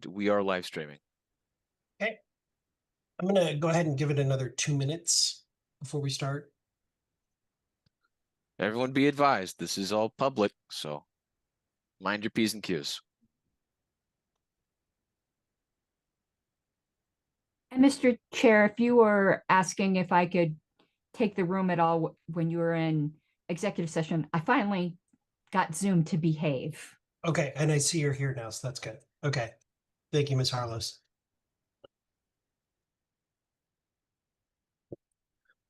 and we are live streaming. Okay. I'm going to go ahead and give it another 2 minutes before we start. Everyone be advised, this is all public, so mind your P's and Q's. And Mr. Chair, if you were asking if I could take the room at all when you were in executive session, I finally got Zoom to behave. Okay, and I see you're here now, so that's good. Okay. Thank you, Ms. Harless.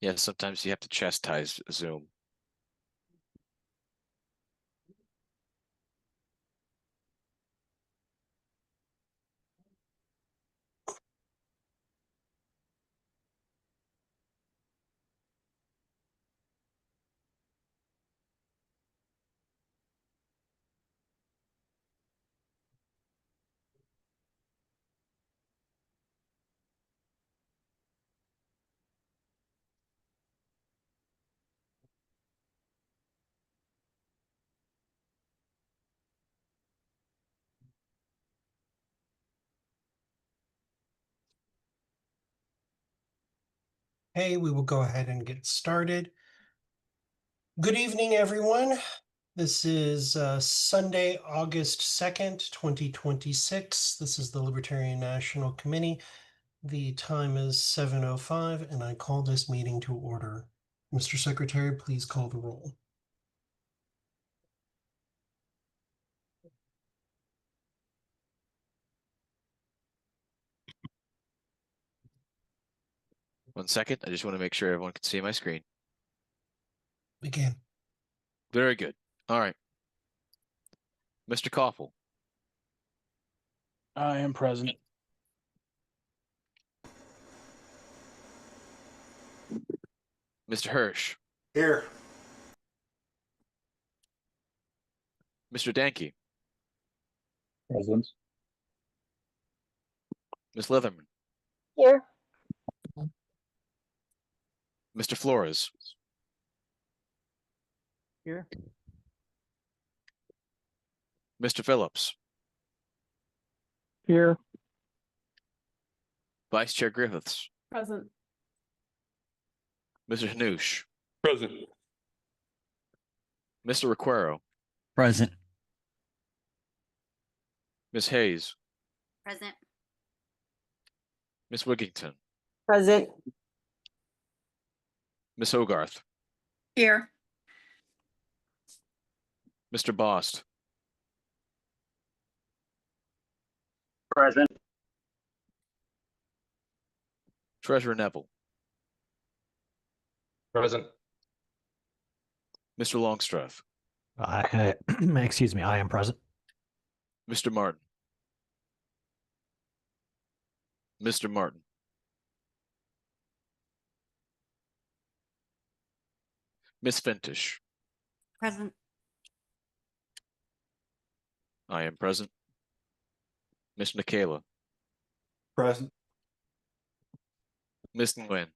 Yeah, sometimes you have to chastise Zoom. Hey, we will go ahead and get started. Good evening, everyone. This is Sunday, August 2nd, 2026. This is the Libertarian National Committee. The time is 7:05, and I call this meeting to order. Mr. Secretary, please call the roll. One second, I just want to make sure everyone can see my screen. Begin. Very good. All right. Mr. Koffel. I am present. Mr. Hirsch. Here. Mr. Danke. Present. Ms. Leatherman. Here. Mr. Flores. Here. Mr. Phillips. Here. Vice Chair Griffiths. Present. Mr. Hanoush. Present. Mr. Requero. Present. Ms. Hayes. Present. Ms. Wigington. Present. Ms. Hogarth. Here. Mr. Bost. Present. Treasurer Neville. Present. Mr. Longstreth. Excuse me, I am present. Mr. Martin. Mr. Martin. Ms. Fintish. Present. I am present. Ms. Nikayla. Present. Ms. Nguyen.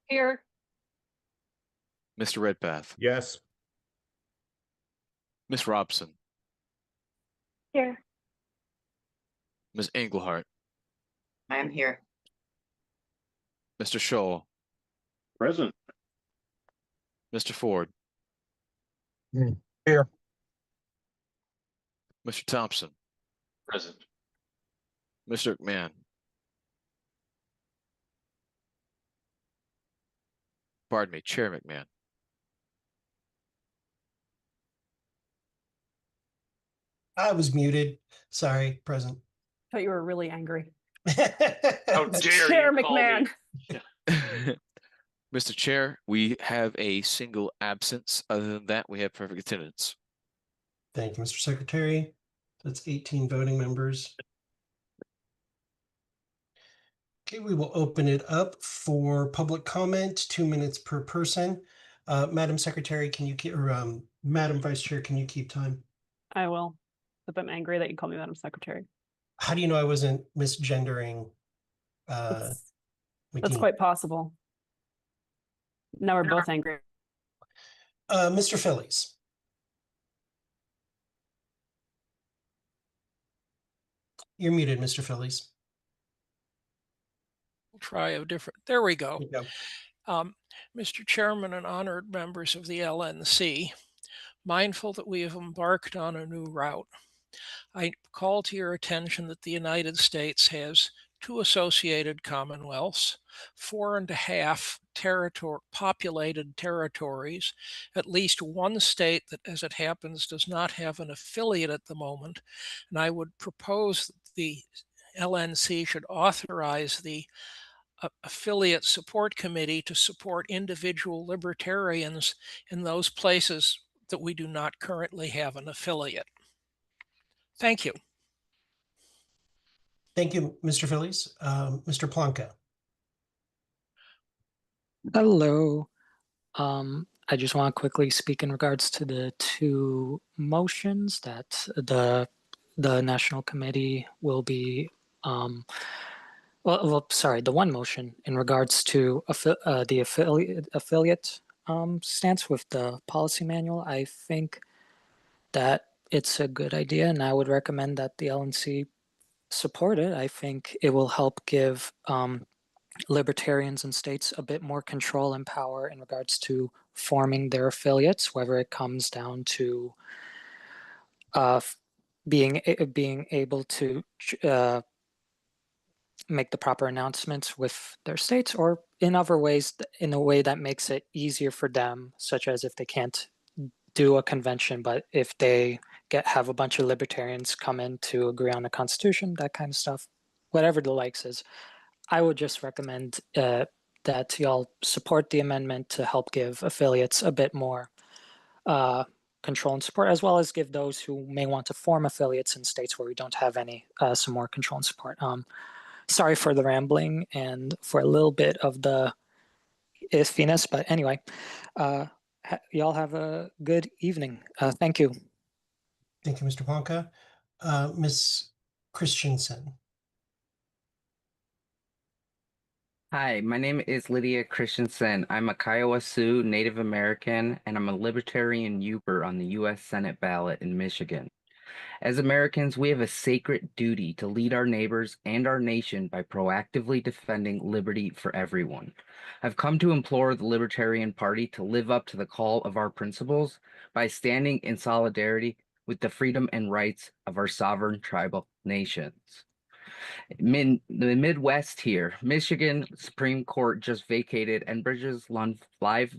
Here. Mr. Redpath. Yes. Ms. Robson. Here. Ms. Englehart. I am here. Mr. Shaw. Present. Mr. Ford. Here. Mr. Thompson. Present. Mr. McMahon. Pardon me, Chair McMahon. I was muted. Sorry, present. Thought you were really angry. How dare Chair you call McMahon. me? Mr. Chair, we have a single absence. Other than that, we have perfect attendance. Thank you, Mr. Secretary. That's 18 voting members. Okay, we will open it up for public comment, 2 minutes per person. Madam Secretary, can you keep, or Madam Vice Chair, can you keep time? I will. But I'm angry that you call me Madam Secretary. How do you know I wasn't misgendering? That's McKean? quite possible. Now we're both angry. Mr. Phillies. You're muted, Mr. Phillies. Try a different, there we go. There you Mr. Chairman and honored members of the LNC, mindful that we have embarked on a new route, I call to your attention that the United States has 2 associated commonwealths, 4.5 populated territories, at least 1 state that, as it happens, does not have an affiliate at the moment. And I would propose that the LNC should authorize the affiliate support committee to support individual libertarians in those places that we do not currently have an affiliate. Thank you. Thank you, Mr. Phillies. Mr. Plonka. Hello. I just want to quickly speak in regards to the 2 motions that the National Committee will be, sorry, the 1 motion in regards to the affiliate stance with the policy manual. I think that it's a good idea, and I would recommend that the LNC support it. I think it will help give libertarians and states a bit more control and power in regards to forming their affiliates, whether it comes down to being able to make the proper announcements with their states, or in other ways, in a way that makes it easier for them, such as if they can't do a convention, but if they have a bunch of libertarians come in to agree on a constitution, that kind of stuff, whatever the likes is. I would just recommend that y'all support the amendment to help give affiliates a bit more control and support, as well as give those who may want to form affiliates in states where we don't have any some more control and support. Sorry for the rambling and for a little bit of the iffiness, but anyway, y'all have a good evening. Thank you. Thank you, Mr. Plonka. Ms. Christensen. Hi, my name is Lydia Christensen. I'm a Kiowa Sioux Native American, and I'm a Libertarian Uber on the U.S. Senate ballot in Michigan. As Americans, we have a sacred duty to lead our neighbors and our nation by proactively defending liberty for everyone. I've come to implore the Libertarian Party to live up to the call of our principles by standing in solidarity with the freedom and rights of our sovereign tribal nations. In the Midwest here, Michigan Supreme Court just vacated Enbridge's Live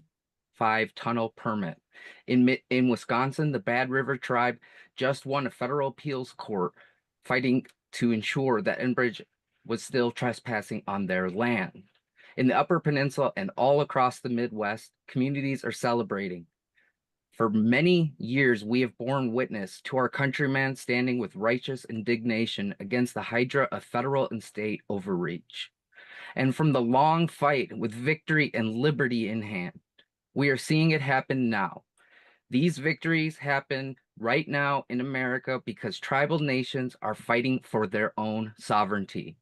5 tunnel permit. In Wisconsin, the Bad River Tribe just won a federal appeals court fighting to ensure that Enbridge was still trespassing on their land. In the Upper Peninsula and all across the Midwest, communities are celebrating. For many years, we have borne witness to our countrymen standing with righteous indignation against the hydra of federal and state overreach. And from the long fight with victory and liberty in hand, we are seeing it happen now. These victories happen right now in America because tribal nations are fighting for their own sovereignty.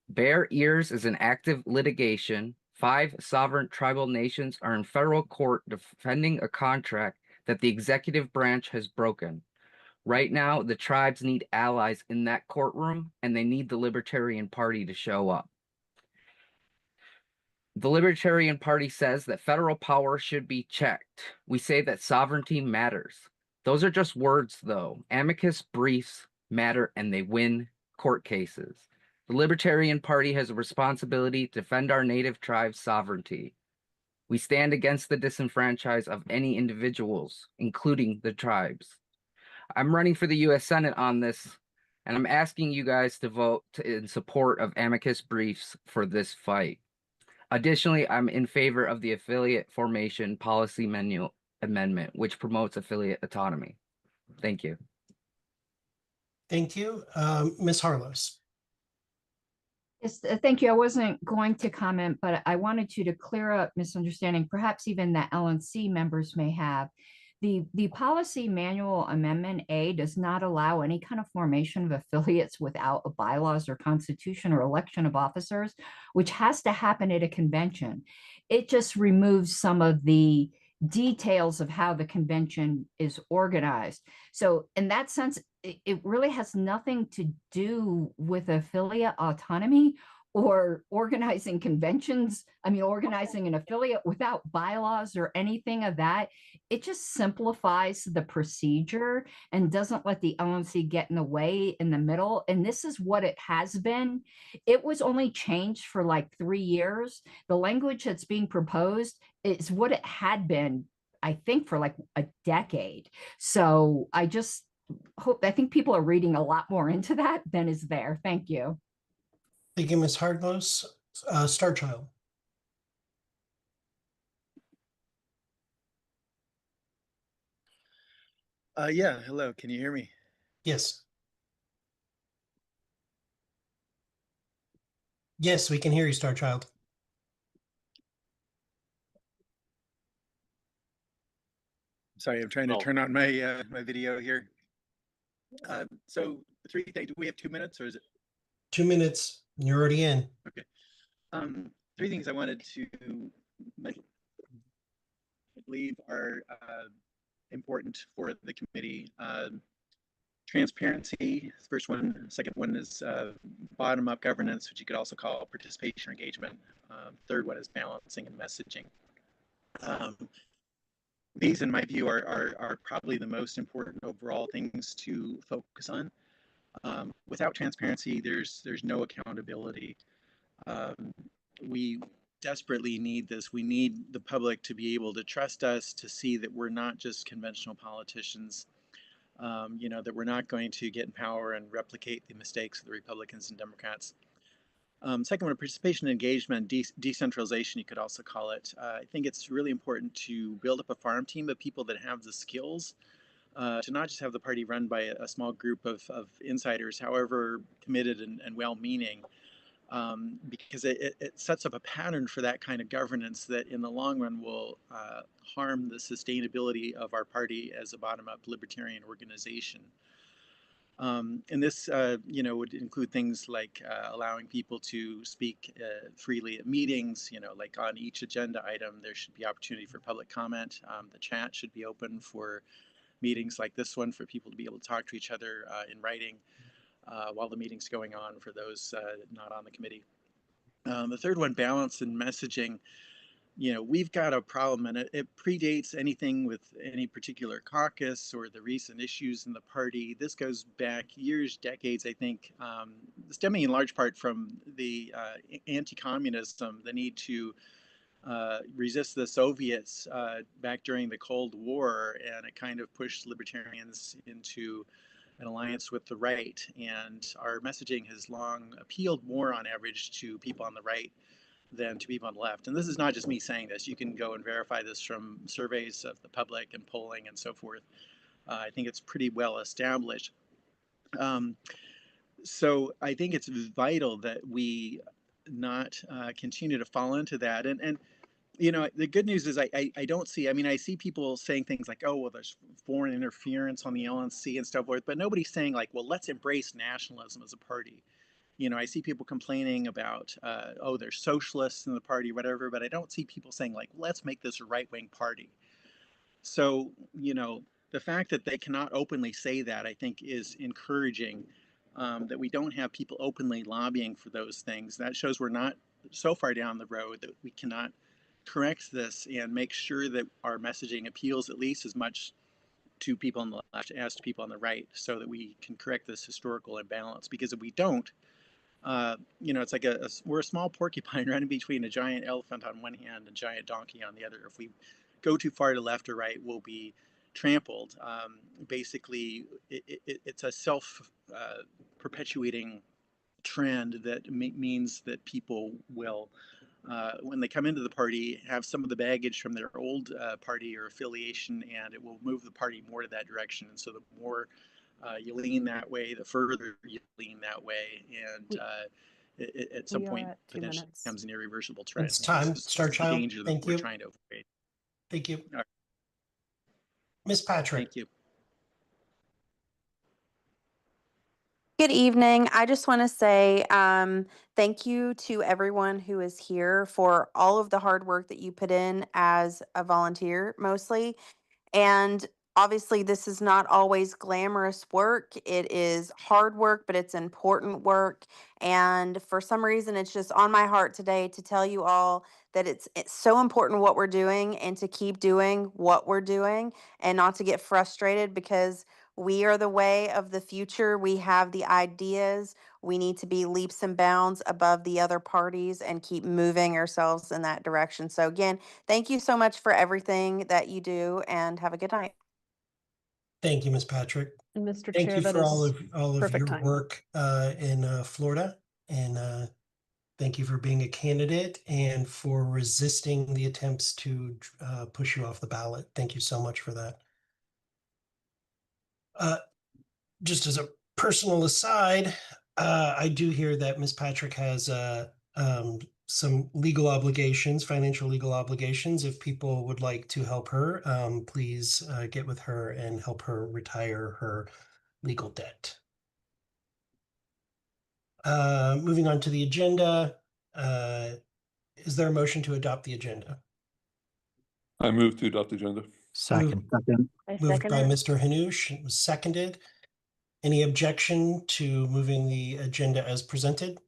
Bear Ears is an active litigation. 5 sovereign tribal nations are in federal court defending a contract that the executive branch has broken. Right now, the tribes need allies in that courtroom, and they need the Libertarian Party to show up. The Libertarian Party says that federal power should be checked. We say that sovereignty matters. Those are just words, though. Amicus briefs matter, and they win court cases. The Libertarian Party has a responsibility to defend our native tribes' sovereignty. We stand against the disenfranchisement of any individuals, including the tribes. I'm running for the U.S. Senate on this, and I'm asking you guys to vote in support of amicus briefs for this fight. Additionally, I'm in favor of the affiliate formation policy manual amendment, which promotes affiliate autonomy. Thank you. Thank you. Ms. Harlos. Yes, thank you. I wasn't going to comment, but I wanted you to clear up misunderstanding, perhaps even that LNC members may have. The policy manual amendment A does not allow any kind of formation of affiliates without a bylaws or constitution or election of officers, which has to happen at a convention. It just removes some of the details of how the convention is organized. So in that sense, it really has nothing to do with affiliate autonomy or organizing conventions. I mean, organizing an affiliate without bylaws or anything of that. It just simplifies the procedure and doesn't let the LNC get in the way in the middle. And this is what it has been. It was only changed for like 3 years. The language that's being proposed is what it had been, I think, for like a decade. So I think people are reading a lot more into that than is there. Thank you. Thank you, Ms. Hardlos. Starchild. Yeah, hello, can you hear me? Yes. Yes, we can hear you, Starchild. Sorry, I'm trying to turn on my my video here. So three things. Do we have 2 minutes or is it? 2 minutes. You're already in. Okay. Three things I wanted to mention, I believe are important for the committee. Transparency, first one. Second one is bottom-up governance, which you could also call participation or engagement. Third one is balancing and messaging. These, in my view, are probably the most important overall things to focus on. Without transparency, there's no accountability. We desperately need this. We need the public to be able to trust us, to see that we're not just conventional politicians, you know, that we're not going to get in power and replicate the mistakes of the Republicans and Democrats. Second one, participation, engagement, decentralization, you could also call it. I think it's really important to build up a farm team of people that have the skills to not just have the party run by a small group of insiders, however committed and well-meaning, because it sets up a pattern for that kind of governance that in the long run will harm the sustainability of our party as a bottom-up libertarian organization. And this, you know, would include things like allowing people to speak freely at meetings, you know, like on each agenda item, there should be opportunity for public comment. The chat should be open for meetings like this one for people to be able to talk to each other in writing while the meeting's going on for those not on the committee. The third one, balance and messaging. You know, we've got a problem, and it predates anything with any particular caucus or the recent issues in the party. This goes back years, decades, I think, stemming in large part from the anti-communism, the need to resist the Soviets back during the Cold War, and it kind of pushed libertarians into an alliance with the right. And our messaging has long appealed more on average to people on the right than to people on the left. And this is not just me saying this. You can go and verify this from surveys of the public and polling and so forth. I think it's pretty well established. So I think it's vital that we not continue to fall into that. And you know, the good news is I don't see, I mean, I see people saying things like, oh, well, there's foreign interference on the LNC and stuff, but nobody's saying like, well, let's embrace nationalism as a party. You know, I see people complaining about, oh, there's socialists in the party, whatever, but I don't see people saying like, let's make this a right-wing party. So, you know, the fact that they cannot openly say that, I think, is encouraging, that we don't have people openly lobbying for those things. That shows we're not so far down the road that we cannot correct this and make sure that our messaging appeals at least as much to people on the left as to people on the right, so that we can correct this historical imbalance. Because if we don't, you know, it's like we're a small porcupine running between a giant elephant on one hand and a giant donkey on the other. If we go too far to left or right, we'll be trampled. Basically, it's a self-perpetuating trend that means that people will, when they come into the party, have some of the baggage from their old party or affiliation, and it will move the party more to that direction. And so the more you lean that way, the further you lean that way, and at some point potentially becomes an irreversible trend. It's time, Starchild. Danger that Thank we're you. trying to avoid. Thank you. All right. Ms. Patrick. Thank you. Good evening. I just want to say thank you to everyone who is here for all of the hard work that you put in as a volunteer, mostly. And obviously, this is not always glamorous work. It is hard work, but it's important work. And for some reason, it's just on my heart today to tell you all that it's so important what we're doing and to keep doing what we're doing and not to get frustrated because we are the way of the future. We have the ideas. We need to be leaps and bounds above the other parties and keep moving ourselves in that direction. So, again, thank you so much for everything that you do and have a good night. Thank you, Ms. Patrick. And Mr. Thank Chair, you that for all is of perfect your timing. work in Florida. And thank you for being a candidate and for resisting the attempts to push you off the ballot. Thank you so much for that. Just as a personal aside, I do hear that Ms. Patrick has some legal obligations, financial legal obligations. If people would like to help her, please get with her and help her retire her legal debt. Moving on to the agenda, is there a motion to adopt the agenda? I move to adopt the agenda. Second. Moved by Mr. Hanush, it was seconded. Any objection to moving the agenda as presented?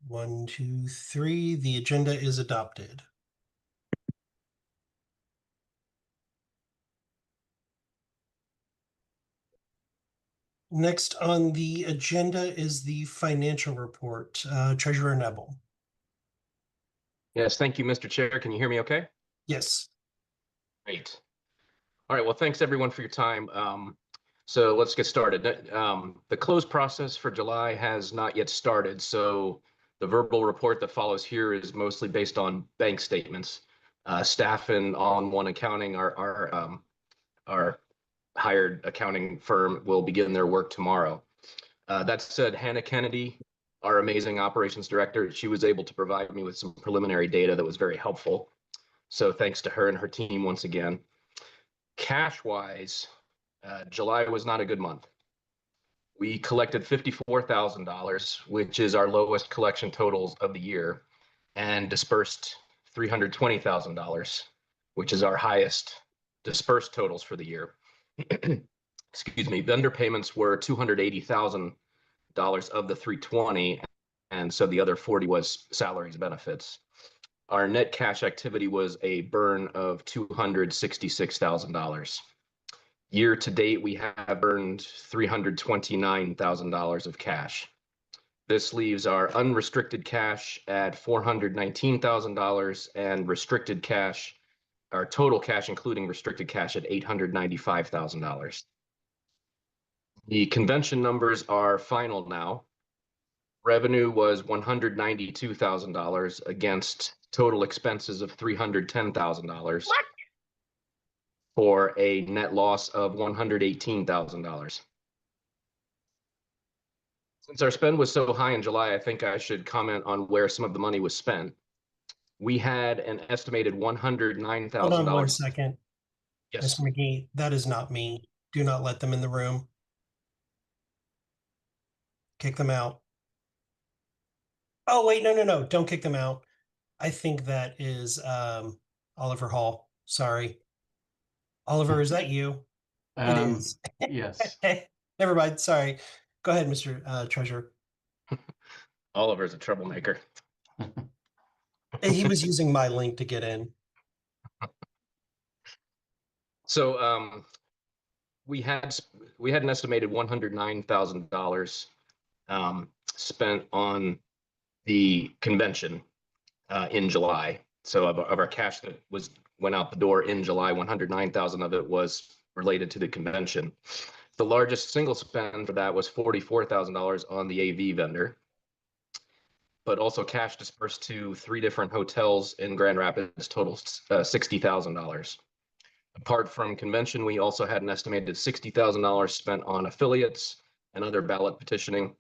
1, 2, 3, the agenda is adopted. Next on the agenda is the financial report. Treasurer Neville. Yes, thank you, Mr. Chair. Can you hear me okay? Yes. Great. All right, well, thanks everyone for your time. So let's get started. The close process for July has not yet started, so the verbal report that follows here is mostly based on bank statements. Staff in All-in-One Accounting, our hired accounting firm, will begin their work tomorrow. That said, Hannah Kennedy, our amazing operations director, she was able to provide me with some preliminary data that was very helpful. So thanks to her and her team once again. Cash-wise, July was not a good month. We collected $54,000, which is our lowest collection totals of the year, and dispersed $320,000, which is our highest dispersed totals for the year. Excuse me. Vendor payments were $280,000 of the 320, and so the other 40 was salaries and benefits. Our net cash activity was a burn of $266,000. Year to date, we have earned $329,000 of cash. This leaves our unrestricted cash at $419,000 and restricted cash, our total cash, including restricted cash, at $895,000. The convention numbers are final now. Revenue was $192,000 against total expenses of $310,000 for a net loss of $118,000. Since our spend was so high in July, I think I should comment on where some of the money was spent. We had an estimated $109,000. Hold on 1 second. Yes. Mr. McGee, that is not me. Do not let them in the room. Kick them out. Oh, wait, no. Don't kick them out. I think that is Oliver Hall. Sorry. Oliver, is that you? It is. Yes. Never mind. Sorry. Go ahead, Mr. Treasurer. Oliver's a troublemaker. He was using my link to get in. So we had an estimated $109,000 spent on the convention in July. So of our cash that went out the door in July, 109,000 of it was related to the convention. The largest single spend for that was $44,000 on the AV vendor, but also cash dispersed to 3 different hotels in Grand Rapids totals $60,000. Apart from convention, we also had an estimated $60,000 spent on affiliates and other ballot petitioning.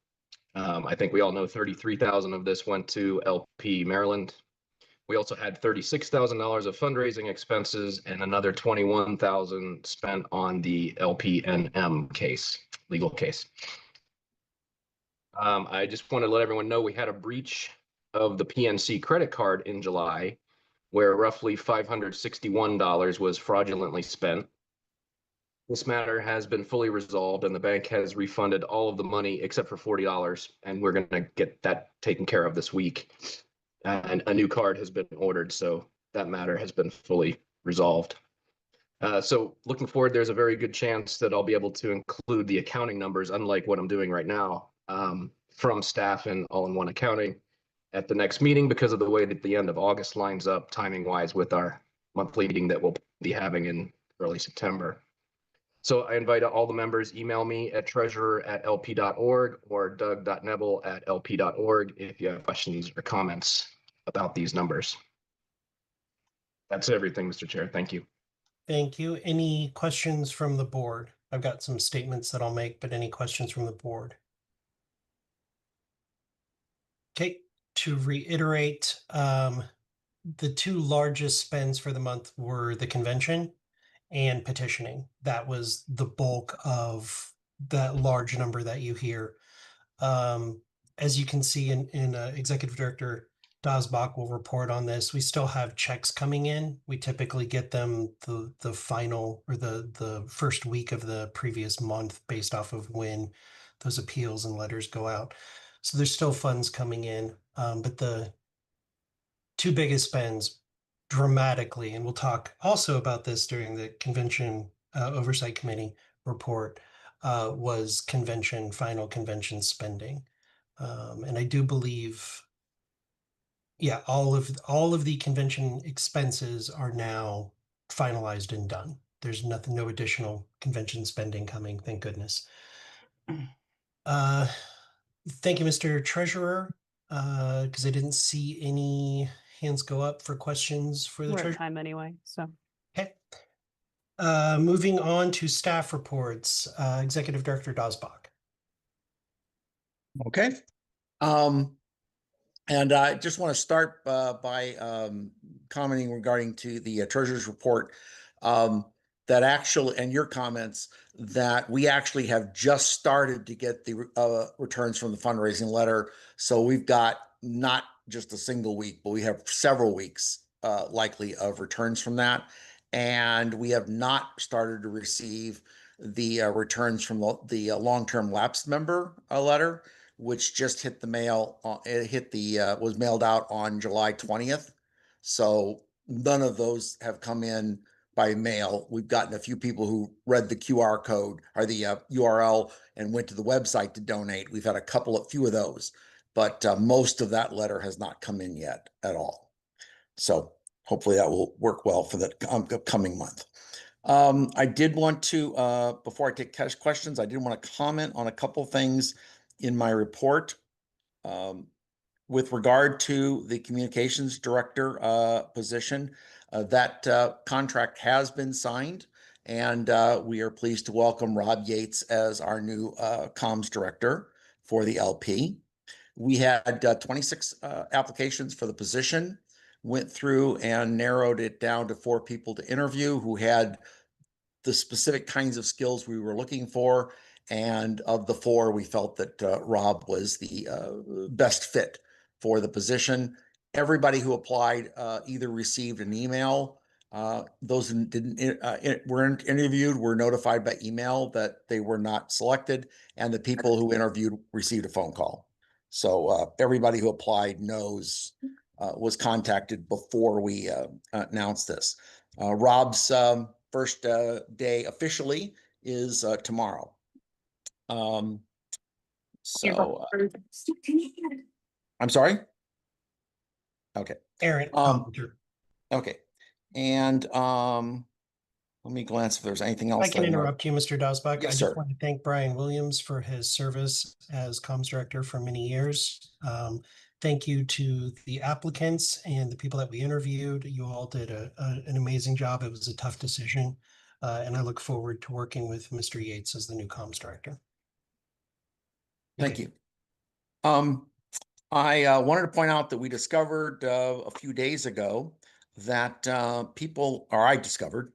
I think we all know 33,000 of this went to LP Maryland. We also had $36,000 of fundraising expenses and another $21,000 spent on the LPNM case, legal case. I just want to let everyone know we had a breach of the PNC credit card in July, where roughly $561 was fraudulently spent. This matter has been fully resolved and the bank has refunded all of the money except for $40, and we're going to get that taken care of this week. And a new card has been ordered, so that matter has been fully resolved. So looking forward, there's a very good chance that I'll be able to include the accounting numbers, unlike what I'm doing right now, from staff and all-in-one accounting at the next meeting because of the way that the end of August lines up timing-wise with our monthly meeting that we'll be having in early September. So I invite all the members, email me at treasurer@lp.org or doug.neville@lp.org if you have questions or comments about these numbers. That's everything, Mr. Chair. Thank you. Thank you. Any questions from the board? I've got some statements that I'll make, but any questions from the board? Okay, to reiterate, the two largest spends for the month were the convention and petitioning. That was the bulk of that large number that you hear. As you can see in Executive Director Dosbach will report on this. We still have checks coming in. We typically get them the final or the first week of the previous month based off of when those appeals and letters go out. So there's still funds coming in, but the two biggest spends dramatically, and we'll talk also about this during the Convention Oversight Committee report, was final convention spending. And I do believe, yeah, all of the convention expenses are now finalized and done. There's no additional convention spending coming, thank goodness. Thank you, Mr. Treasurer, because I didn't see any hands go up for questions for the We're at treasurer. time anyway, so. Okay. Moving on to staff reports, Executive Director Dosbach. Okay. And I just want to start by commenting regarding to the treasurer's report that actually, and your comments, that we actually have just started to get the returns from the fundraising letter. So we've got not just a single week, but we have several weeks likely of returns from that. And we have not started to receive the returns from the long-term lapsed member letter, which just hit the mail. Was mailed out on July 20th. So none of those have come in by mail. We've gotten a few people who read the QR code or the URL and went to the website to donate. We've had a few of those, but most of that letter has not come in yet at all. So hopefully that will work well for the upcoming month. I did want to, before I take questions, I did want to comment on a couple things in my report. With regard to the communications director position, that contract has been signed, and we are pleased to welcome Rob Yates as our new comms director for the LP. We had 26 applications for the position, went through and narrowed it down to 4 people to interview who had the specific kinds of skills we were looking for. And of the 4, we felt that Rob was the best fit for the position. Everybody who applied either received an email. Those who were interviewed were notified by email that they were not selected, and the people who interviewed received a phone call. So everybody who applied was contacted before we announced this. Rob's first day officially is tomorrow. So I'm sorry. Okay. Aaron. Okay. And let me glance if there's anything else. I can interrupt you, Mr. Dosbach. Yes, I sir. just want to thank Brian Williams for his service as comms director for many years. Thank you to the applicants and the people that we interviewed. You all did an amazing job. It was a tough decision. And I look forward to working with Mr. Yates as the new comms director. Thank you. I wanted to point out that we discovered a few days ago that I discovered,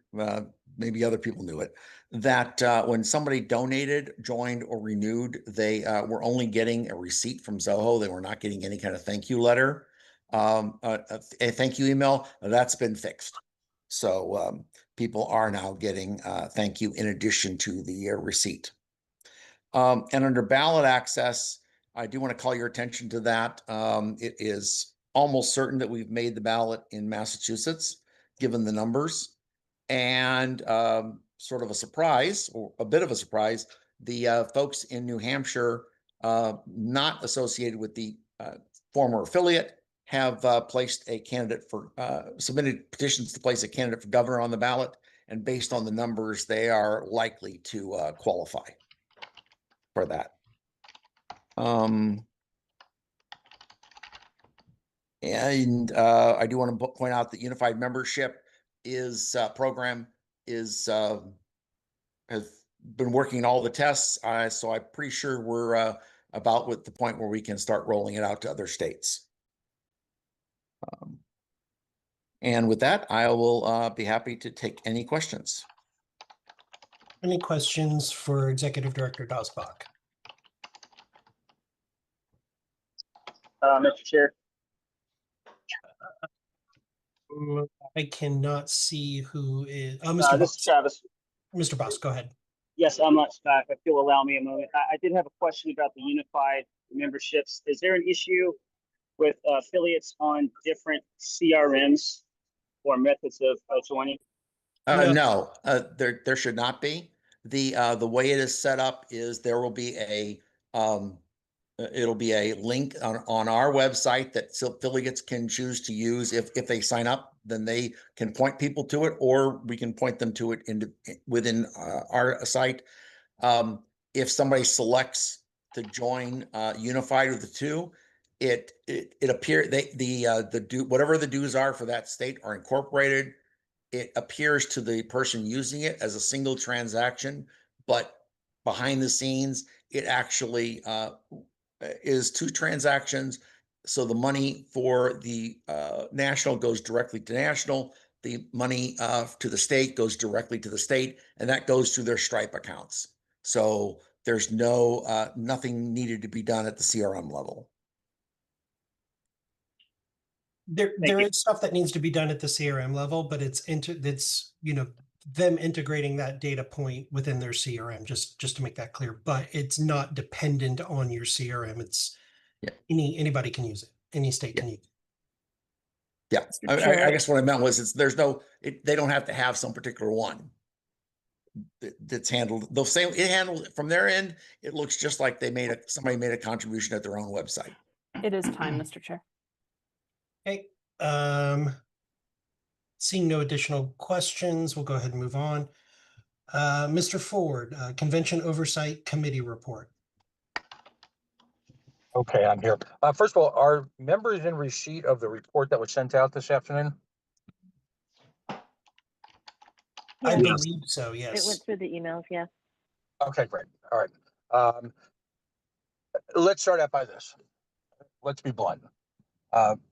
maybe other people knew it, that when somebody donated, joined, or renewed, they were only getting a receipt from Zoho. They were not getting any kind of thank you letter, a thank you email. That's been fixed. So people are now getting thank you in addition to the receipt. And under ballot access, I do want to call your attention to that. It is almost certain that we've made the ballot in Massachusetts, given the numbers. And sort of a surprise, or a bit of a surprise, the folks in New Hampshire, not associated with the former affiliate, have placed a candidate for, submitted petitions to place a candidate for governor on the ballot. And based on the numbers, they are likely to qualify for that. And I do want to point out that unified membership program has been working all the tests. So I'm pretty sure we're about with the point where we can start rolling it out to other states. And with that, I will be happy to take any questions. Any questions for Executive Director Dosbach? Mr. Chair. I cannot see who is. Mr. This Boss. is Travis. Mr. Boss, go ahead. Yes, I'm not back. If you'll allow me a moment. I did have a question about the unified memberships. Is there an issue with affiliates on different CRMs or methods of joining? No, there should not be. The way it is set up is there will be it'll be a link on our website that affiliates can choose to use. If they sign up, then they can point people to it, or we can point them to it within our site. If somebody selects to join unified with the two, it appears whatever the dues are for that state are incorporated. It appears to the person using it as a single transaction, but behind the scenes, it actually is two transactions. So the money for the national goes directly to national. The money to the state goes directly to the state, and that goes through their Stripe accounts. So there's nothing needed to be done at the CRM level. There is stuff that needs to be done at the CRM level, but it's them integrating that data point within their CRM, just to make that clear. But it's not dependent on your CRM. It's anybody can use it. Any state can use it. Yeah, I guess what I meant was they don't have to have some particular one that's handled. They'll say it handled from their end. It looks just like somebody made a contribution at their own website. It is time, Mr. Chair. Okay. Seeing no additional questions, we'll go ahead and move on. Mr. Ford, Convention Oversight Committee report. Okay, I'm here. First of all, are members in receipt of the report that was sent out this afternoon? I believe so, yes. It went through the emails, yes. Okay, great. All right. Let's start out by this. Let's be blunt.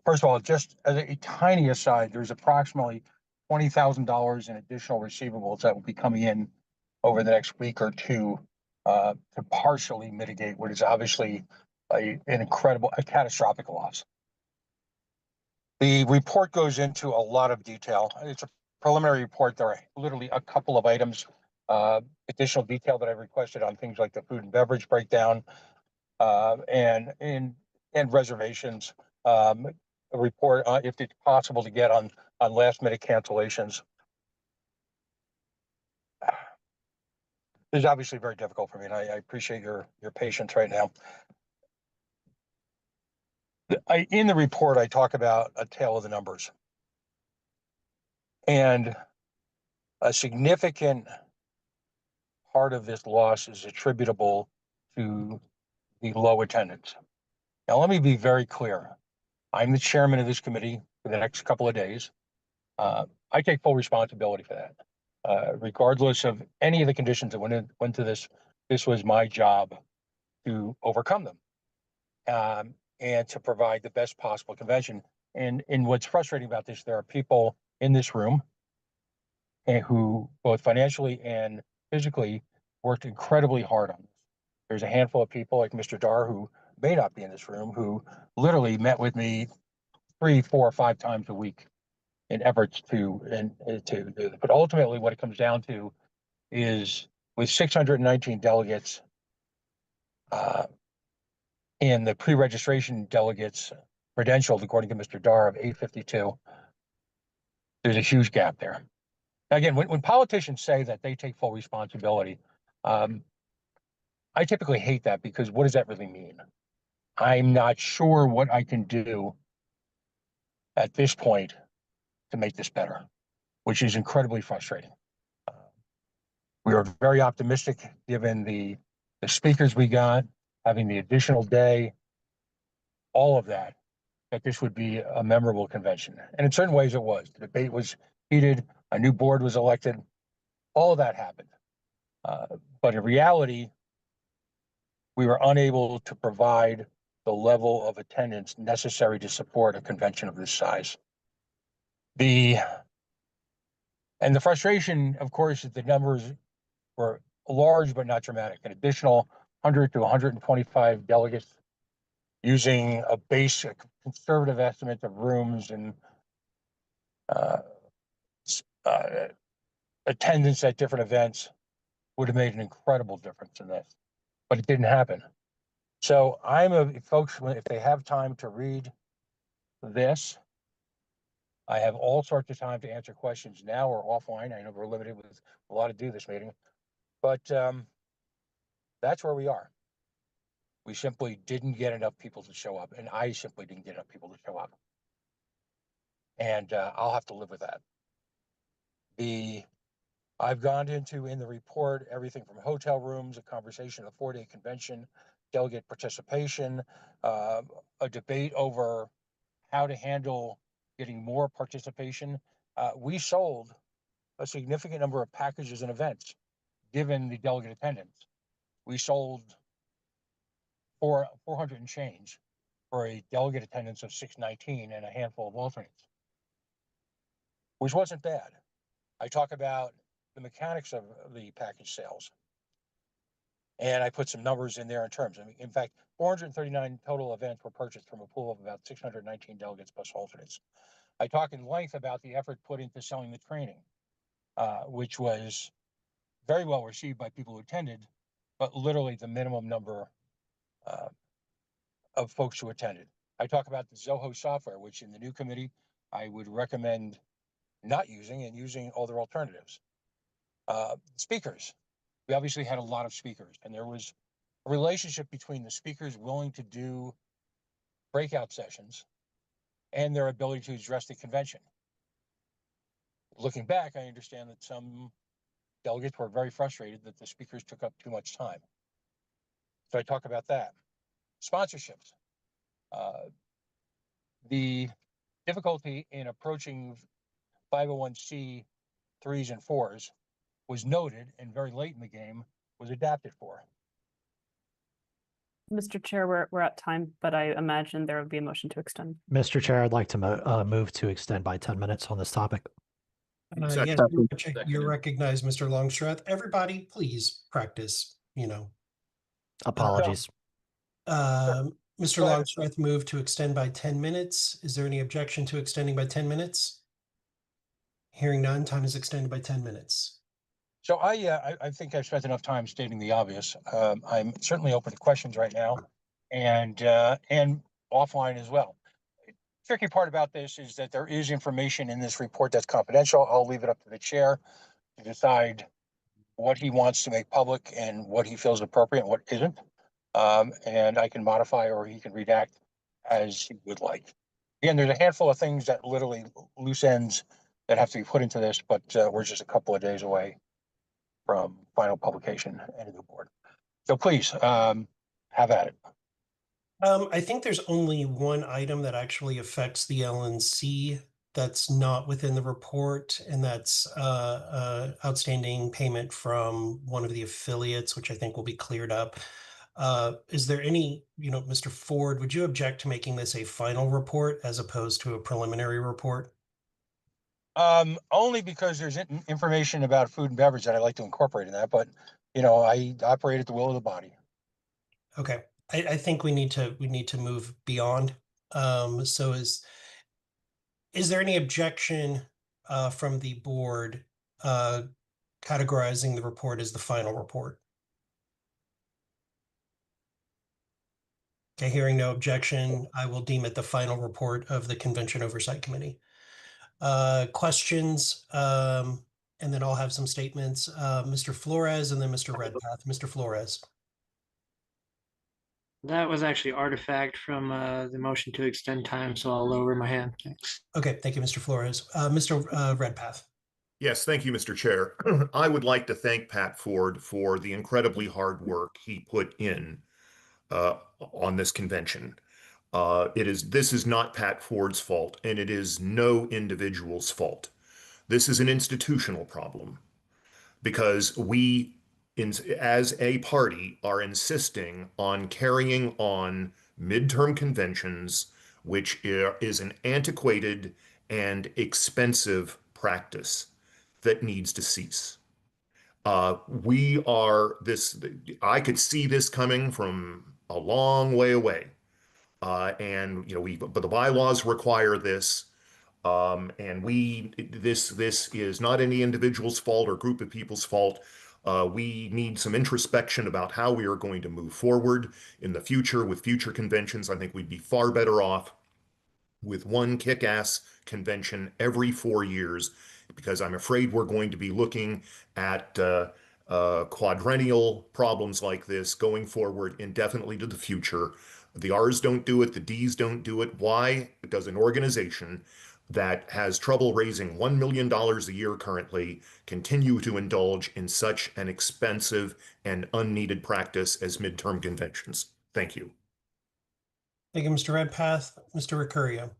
First of all, just as a tiny aside, there's approximately $20,000 in additional receivables that will be coming in over the next week or two to partially mitigate what is obviously a catastrophic loss. The report goes into a lot of detail. It's a preliminary report. There are literally a couple of items, additional detail that I requested on things like the food and beverage breakdown and reservations. A report if it's possible to get on last minute cancellations. This is obviously very difficult for me, and I appreciate your patience right now. In the report, I talk about a tale of the numbers, and a significant part of this loss is attributable to the low attendance. Now, let me be very clear. I'm the chairman of this committee for the next couple of days. I take full responsibility for that. Regardless of any of the conditions that went into this was my job to overcome them. and to provide the best possible convention. And what's frustrating about this, there are people in this room and who both financially and physically worked incredibly hard on this. There's a handful of people like Mr. Dar, who may not be in this room, who literally met with me 3, 4, or 5 times a week in efforts to but ultimately what it comes down to is with 619 delegates and the pre-registration delegates credentialed, according to Mr. Dar, of 852, there's a huge gap there. Again, when politicians say that they take full responsibility, I typically hate that, because what does that really mean? I'm not sure what I can do at this point to make this better, which is incredibly frustrating. We are very optimistic, given the speakers we got, having the additional day, all of that this would be a memorable convention. And in certain ways it was. The debate was heated, a new board was elected, all of that happened. But in reality, we were unable to provide the level of attendance necessary to support a convention of this size. And the frustration, of course, is the numbers were large but not dramatic. An additional 100 to 125 delegates, using a basic conservative estimate of rooms and attendance at different events, would have made an incredible difference in this, but it didn't happen. So folks, if they have time to read this, I have all sorts of time to answer questions now or offline. I know we're limited with a lot to do this meeting, but that's where we are. We simply didn't get enough people to show up, and I simply didn't get enough people to show up. And I'll have to live with that. I've gone into in the report everything from hotel rooms, a conversation, a 4-day convention, delegate participation, a debate over how to handle getting more participation. We sold a significant number of packages and events, given the delegate attendance. We sold 400 and change for a delegate attendance of 619 and a handful of alternates, which wasn't bad. I talk about the mechanics of the package sales, and I put some numbers in there in terms. I mean, in fact, 439 total events were purchased from a pool of about 619 delegates plus alternates. I talk in length about the effort put into selling the training, which was very well received by people who attended, but literally the minimum number of folks who attended. I talk about the Zoho software, which in the new committee, I would recommend not using and using other alternatives. Speakers. We obviously had a lot of speakers, and there was a relationship between the speakers willing to do breakout sessions and their ability to address the convention. Looking back, I understand that some delegates were very frustrated that the speakers took up too much time. So I talk about that. Sponsorships. The difficulty in approaching 501c 3s and 4s was noted, and very late in the game was adapted for. Mr. Chair, we're at time, but I imagine there would be a motion to extend. Mr. Chair, I'd like to move to extend by 10 minutes on this topic. Yes, you're recognized, Mr. Longstreth. Everybody, please practice, Apologies. Mr. Longstreth moved to extend by 10 minutes. Is there any objection to extending by 10 minutes? Hearing none, time is extended by 10 minutes. So I think I've spent enough time stating the obvious. I'm certainly open to questions right now, and offline as well. Tricky part about this is that there is information in this report that's confidential. I'll leave it up to the chair to decide what he wants to make public and what he feels appropriate and what isn't. And I can modify, or he can redact as he would like. Again, there's a handful of things that literally loose ends that have to be put into this, but we're just a couple of days away from final publication and a new board. So please, have at it. I think there's only one item that actually affects the LNC that's not within the report, and that's outstanding payment from one of the affiliates, which I think will be cleared up. Is there any, Mr. Ford, would you object to making this a final report as opposed to a preliminary report? Only because there's information about food and beverage that I'd like to incorporate in that, but I operate at the will of the body. Okay, I think we need to move beyond. So is there any objection from the board categorizing the report as the final report? Okay, hearing no objection, I will deem it the final report of the Convention Oversight Committee. Questions, and then I'll have some statements. Mr. Flores and then Mr. Redpath. Mr. Flores. That was actually artifact from the motion to extend time, so I'll lower my hand. Thanks. Okay, thank you, Mr. Flores. Mr. Redpath. Yes, thank you, Mr. Chair. I would like to thank Pat Ford for the incredibly hard work he put in on this convention. This is not Pat Ford's fault, and it is no individual's fault. This is an institutional problem because we, as a party, are insisting on carrying on midterm conventions, which is an antiquated and expensive practice that needs to cease. I could see this coming from a long way away. But the bylaws require this. This is not any individual's fault or group of people's fault. We need some introspection about how we are going to move forward in the future with future conventions. I think we'd be far better off with one kick-ass convention every 4 years, because I'm afraid we're going to be looking at quadrennial problems like this going forward indefinitely to the future. The R's don't do it, the D's don't do it. Why does an organization that has trouble raising $1 million a year currently continue to indulge in such an expensive and unneeded practice as midterm conventions? Thank you. Thank you, Mr. Redpath. Mr. Recurrio.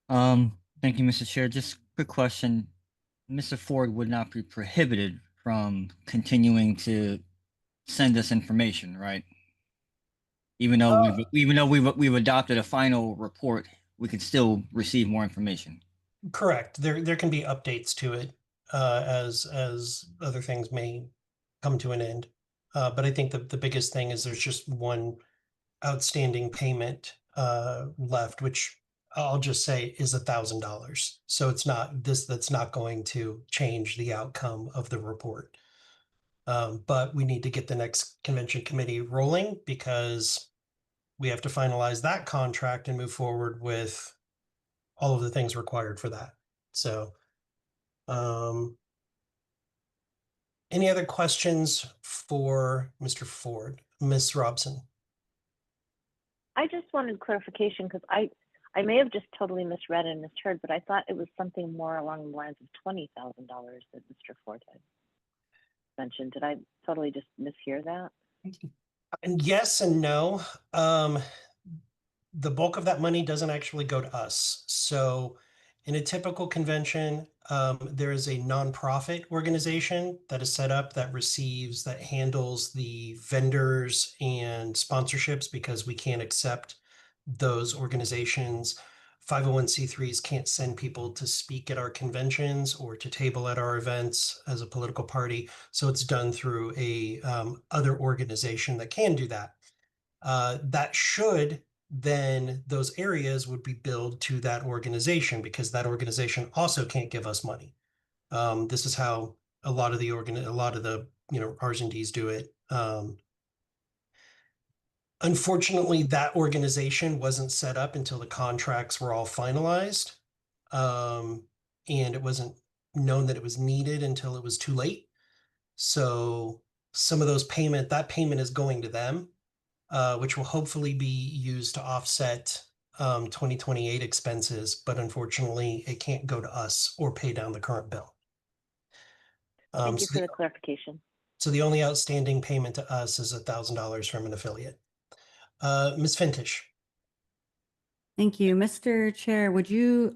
Thank you, Mr. Chair. Just quick question. Mr. Ford would not be prohibited from continuing to send us information, right? Even though we've adopted a final report, we could still receive more information. Correct. There can be updates to it as other things may come to an end. But I think the biggest thing is there's just one outstanding payment left, which I'll just say is $1,000. So it's not that's not going to change the outcome of the report. But we need to get the next convention committee rolling because we have to finalize that contract and move forward with all of the things required for that. So, any other questions for Mr. Ford? Ms. Robson? I just wanted clarification because I may have just totally misread and misheard, but I thought it was something more along the lines of $20,000 that Mr. Ford had mentioned. Did I totally just mishear that? And yes and no. The bulk of that money doesn't actually go to us. So in a typical convention, there is a nonprofit organization that is set up that handles the vendors and sponsorships because we can't accept those organizations. 501c3s can't send people to speak at our conventions or to table at our events as a political party. So it's done through a other organization that can do that. Then those areas would be billed to that organization because that organization also can't give us money. This is how a lot of the R's and D's do it. Unfortunately, that organization wasn't set up until the contracts were all finalized. And it wasn't known that it was needed until it was too late. So some of that payment is going to them, which will hopefully be used to offset 2028 expenses. But unfortunately, it can't go to us or pay down the current bill. Thank you for the clarification. So the only outstanding payment to us is $1,000 from an affiliate. Ms. Fintish. Thank you. Mr. Chair, would you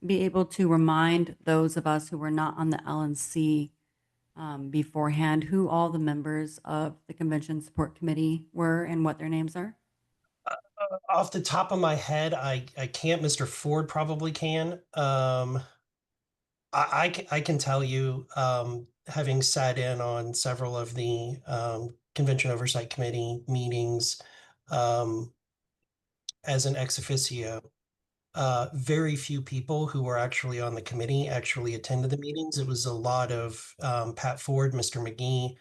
be able to remind those of us who were not on the LNC beforehand who all the members of the Convention Support Committee were and what their names are? Off the top of my head, I can't. Mr. Ford probably can. I can tell you, having sat in on several of the Convention Oversight Committee meetings as an ex officio, very few people who were actually on the committee actually attended the meetings. It was a lot of Pat Ford, Mr. McGee,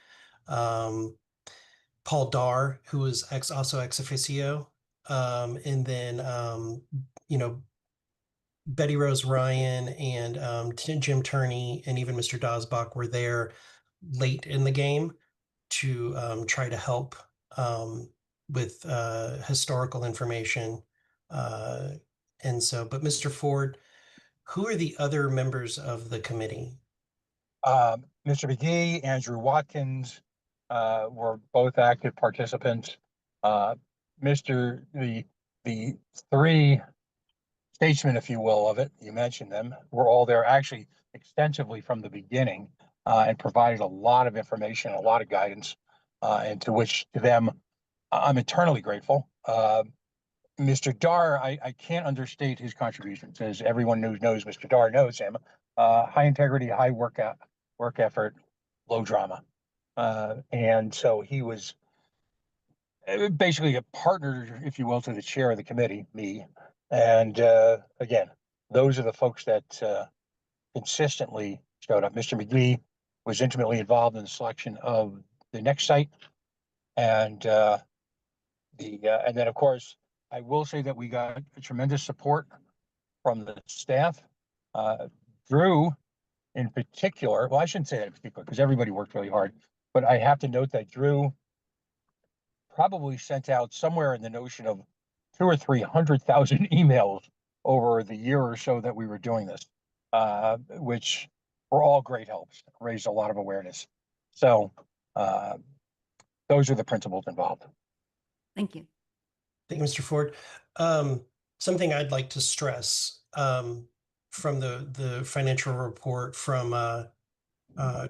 Paul Darr, who was also ex officio, and then Betty Rose Ryan and Jim Turney and even Mr. Dosbach were there late in the game to try to help with historical information. And so, but Mr. Ford, who are the other members of the committee? Mr. McGee, Andrew Watkins were both active participants. The three statesmen, if you will, of it, you mentioned them, were all there actually extensively from the beginning and provided a lot of information, a lot of guidance, and to which to them I'm eternally grateful. Mr. Darr, I can't understate his contributions, as everyone who knows Mr. Darr knows him. High integrity, high work effort, low drama. And so he was basically a partner, if you will, to the chair of the committee, me. And again, those are the folks that consistently showed up. Mr. McGee was intimately involved in the selection of the next site. And and then, of course, I will say that we got tremendous support from the staff. Drew, in particular, well, I shouldn't say that in particular because everybody worked really hard, but I have to note that Drew probably sent out somewhere in the notion of 200,000 or 300,000 emails over the year or so that we were doing this, which were all great helps, raised a lot of awareness. So those are the principles involved. Thank you. Thank you, Mr. Ford. Something I'd like to stress from the financial report from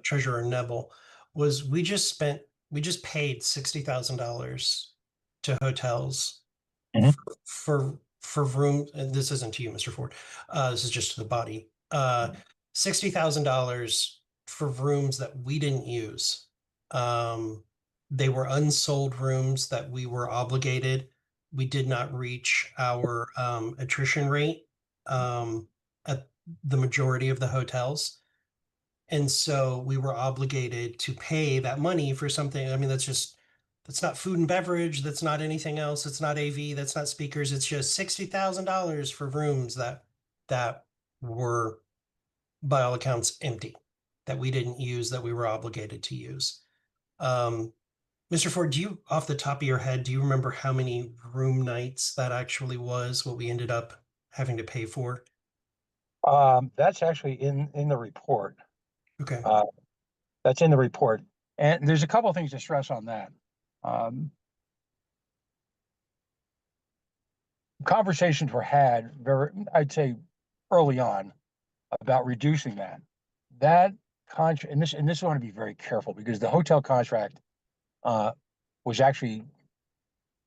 Treasurer Neville was we just paid $60,000 to hotels for room. And this isn't to you, Mr. Ford. This is just to the body. $60,000 for rooms that we didn't use. They were unsold rooms that we were obligated. We did not reach our attrition rate at the majority of the hotels. And so we were obligated to pay that money for something. I mean, that's not food and beverage. That's not anything else. It's not AV. That's not speakers. It's just $60,000 for rooms that were, by all accounts, empty, that we didn't use, that we were obligated to use. Mr. Ford, do you, off the top of your head, do you remember how many room nights that actually was, what we ended up having to pay for? That's actually in the report. Okay. That's in the report. And there's a couple of things to stress on that. Conversations were had I'd say early on about reducing that. That contract, and this I want to be very careful because the hotel contract was actually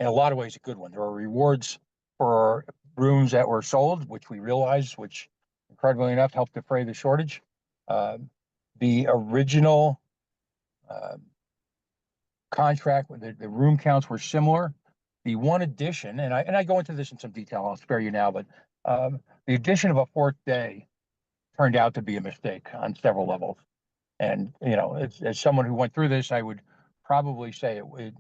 in a lot of ways a good one. There were rewards for rooms that were sold, which we realized, which incredibly enough helped defray the shortage. The original contract, the room counts were similar. The one addition, and I go into this in some detail, I'll spare you now, but the addition of a fourth day turned out to be a mistake on several levels. And, you know, as someone who went through this, I would probably say it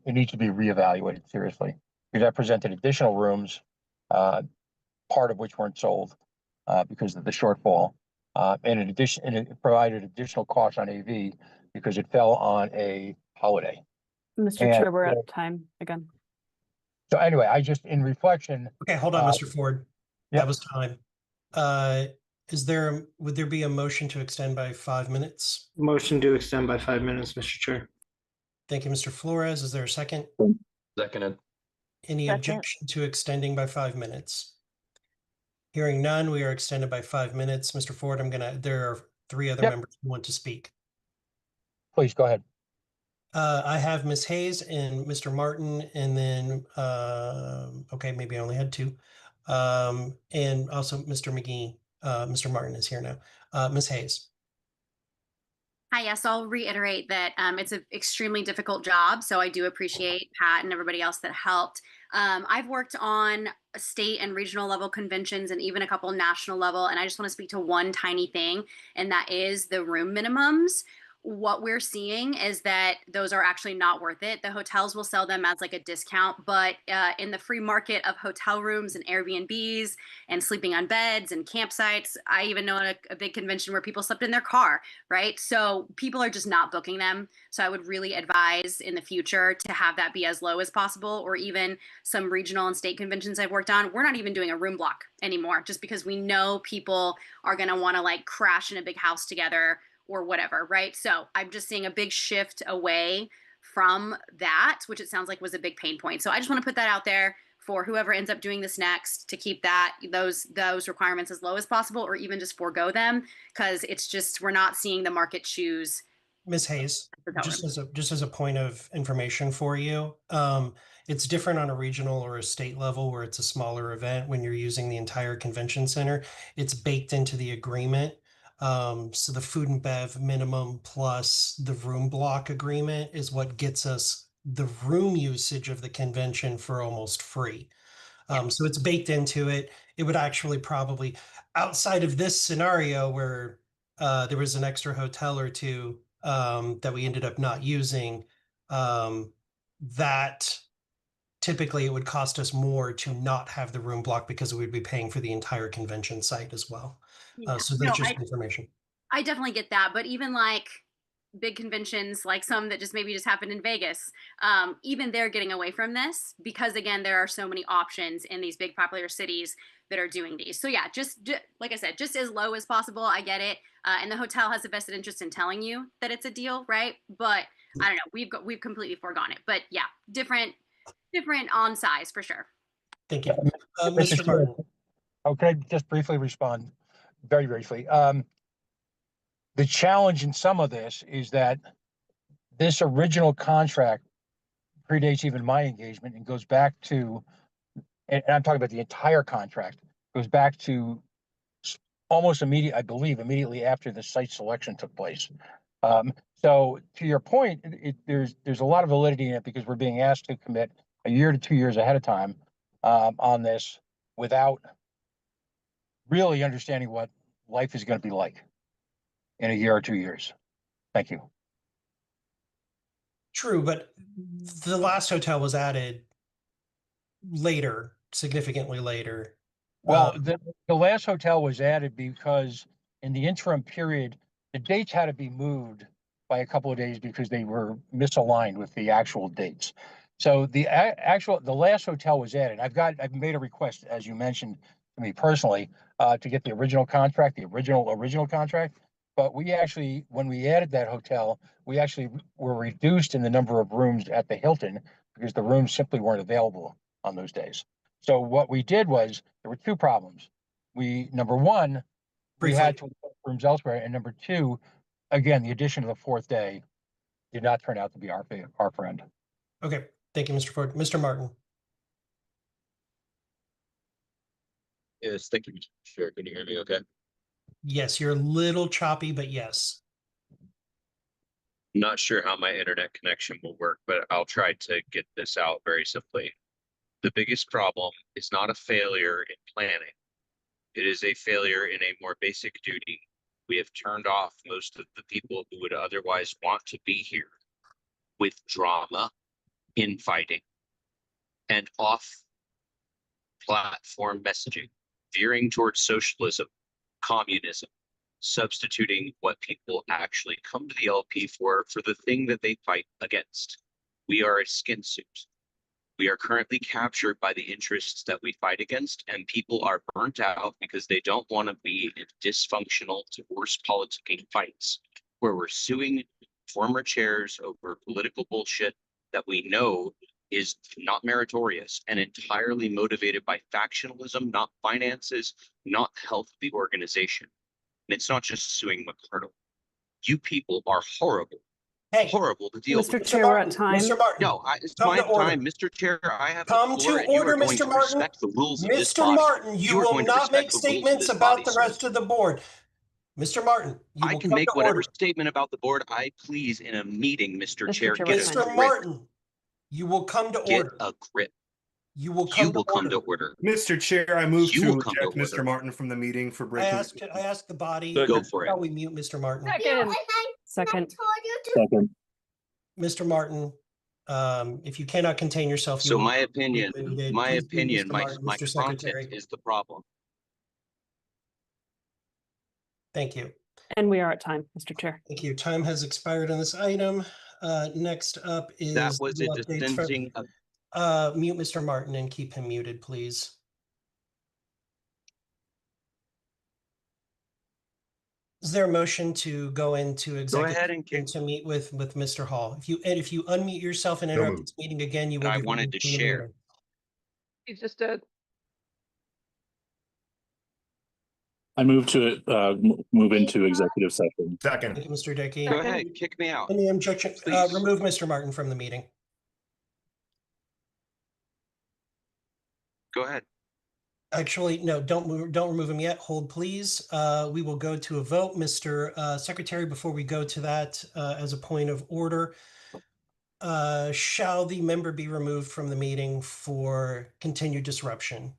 needs to be reevaluated seriously because that presented additional rooms, part of which weren't sold because of the shortfall. And in addition, and it provided additional costs on AV because it fell on a holiday. Mr. Chair, we're at time again. So anyway, I just, in reflection. Okay, hold on, Mr. Ford. Yep. That was time. Would there be a motion to extend by 5 minutes? Motion to extend by 5 minutes, Mr. Chair. Thank you, Mr. Flores. Is there a second? Seconded. Any Second. objection to extending by 5 minutes? Hearing none, we are extended by 5 minutes. Mr. Ford, there are 3 other members who want to speak. Please go ahead. I have Ms. Hayes and Mr. Martin, and then, okay, maybe I only had two. And also Mr. McGee. Mr. Martin is here now. Ms. Hayes. Hi, yes, I'll reiterate that it's an extremely difficult job, so I do appreciate Pat and everybody else that helped. I've worked on state and regional level conventions and even a couple national level, and I just want to speak to one tiny thing, and that is the room minimums. What we're seeing is that those are actually not worth it. The hotels will sell them as like a discount, but in the free market of hotel rooms and Airbnbs and sleeping on beds and campsites, I even know a big convention where people slept in their car, right? So people are just not booking them. So I would really advise in the future to have that be as low as possible, or even some regional and state conventions I've worked on. We're not even doing a room block anymore just because we know people are going to want to like crash in a big house together or whatever, right? So I'm just seeing a big shift away from that, which it sounds like was a big pain point. So I just want to put that out there for whoever ends up doing this next to keep those requirements as low as possible, or even just forego them, because it's just we're not seeing the market choose. Ms. Hayes, just as a point of information for you, it's different on a regional or a state level where it's a smaller event. When you're using the entire convention center, it's baked into the agreement. So the food and bev minimum plus the room block agreement is what gets us the room usage of the convention for almost free. So it's baked into it. It would actually probably, outside of this scenario where there was an extra hotel or two that we ended up not using, that typically it would cost us more to not have the room block because we would be paying for the entire convention site as well. So that's just information. I definitely get that, but even like big conventions, like some that just maybe just happened in Vegas, even they're getting away from this because again, there are so many options in these big popular cities that are doing these. So yeah, just like I said, just as low as possible. I get it, and the hotel has a vested interest in telling you that it's a deal, right? But I don't know, we've completely foregone it. But yeah, different on size for sure. Thank you, Mr. Mr. Martin. Oh, can I just briefly respond? Very briefly. The challenge in some of this is that this original contract predates even my engagement and goes back to, and I'm talking about the entire contract, goes back to almost immediate, I believe, immediately after the site selection took place. So to your point, there's a lot of validity in it because we're being asked to commit a year to 2 years ahead of time on this without really understanding what life is going to be like in a year or 2 years. Thank you. True, but the last hotel was added later, significantly later. Well, the last hotel was added because in the interim period, the dates had to be moved by a couple of days because they were misaligned with the actual dates. So the last hotel was added. I've made a request, as you mentioned to me personally, to get the original contract, the original contract. But we actually, when we added that hotel, we actually were reduced in the number of rooms at the Hilton because the rooms simply weren't available on those days. So what we did was there were two problems. Number one, we had to book rooms elsewhere, and number two, again, the addition of the fourth day did not turn out to be our friend. Okay, thank you, Mr. Ford. Mr. Martin. Yes, thank you, Mr. Chair. Can you hear me okay? Yes, you're a little choppy, but yes. Not sure how my internet connection will work, but I'll try to get this out very simply. The biggest problem is not a failure in planning. It is a failure in a more basic duty. We have turned off most of the people who would otherwise want to be here with drama, infighting, and off-platform messaging, veering towards socialism, communism, substituting what people actually come to the LP for the thing that they fight against. We are a skin suit. We are currently captured by the interests that we fight against, and people are burnt out because they don't want to be in dysfunctional, divorce politicking fights where we're suing former chairs over political bullshit that we know is not meritorious and entirely motivated by factionalism, not finances, not health of the organization. And it's not just suing McCardle. You people are horrible. Hey, horrible to deal Mr. with. Chair, we're at time. Mr. Martin. No, it's Come my to order. time, Mr. Chair. I have the Come floor, to and you order, are going Mr. to Martin. respect the rules of this Mr. body. Martin, you are will going to not make respect the rules of statements this about body, the sir. rest of the board. Mr. Martin, you I will can come make to whatever order. statement about the board I please in a meeting, Mr. Chair. Chair, Get we're a Mr. time. grip. Martin, you will come to Get order. a grip. You will You come to will come to order. order. Mr. Chair, I move You will to come to eject Mr. order. Martin from the meeting for I breaking. asked the body. Go for it. How we mute Mr. Martin. Second. Second. Mr. Martin, if you cannot contain yourself, you So will my be opinion, muted. my Please mute opinion, Mr. my Martin, my Mr. content Secretary. is the problem. Thank you. And we are at time, Mr. Chair. Thank you. Time has expired on this item. Next up is That was a legal updates for- dissenting. mute Mr. Martin and keep him muted, please. Is there a motion to go into executive ahead and and to meet with Mr. Hall? If you unmute yourself and So interrupt moved. this meeting again, you will I be wanted removed to from the share. meeting. He just did. I move to move into executive session. Second. Thank you, Mr. Dickey. Go ahead, kick me out. Any objection? Please. Remove Mr. Martin from the meeting. Go ahead. Actually, no, don't remove him yet. Hold, please. We will go to a vote. Mr. Secretary, before we go to that, as a point of order, shall the member be removed from the meeting for continued disruption?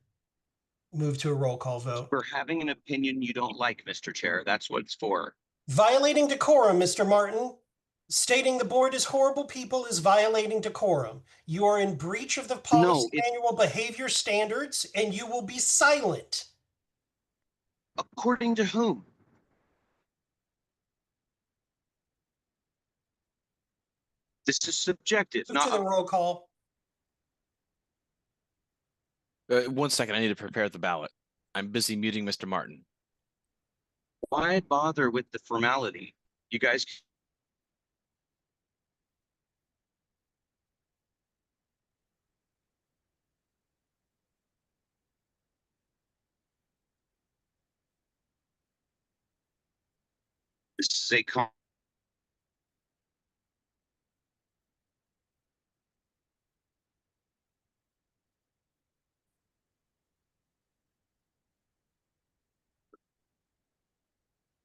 Move to a roll call vote. For having an opinion you don't like, Mr. Chair, that's what it's for. Violating decorum, Mr. Martin. Stating the board is horrible people is violating decorum. You are in breach of the policy manual behavior standards, and you will be silent. According to whom? This is subjective, Move to the not roll call. 1 second, I need to prepare the ballot. I'm busy muting Mr. Martin. why bother with the formality? You guys. This is a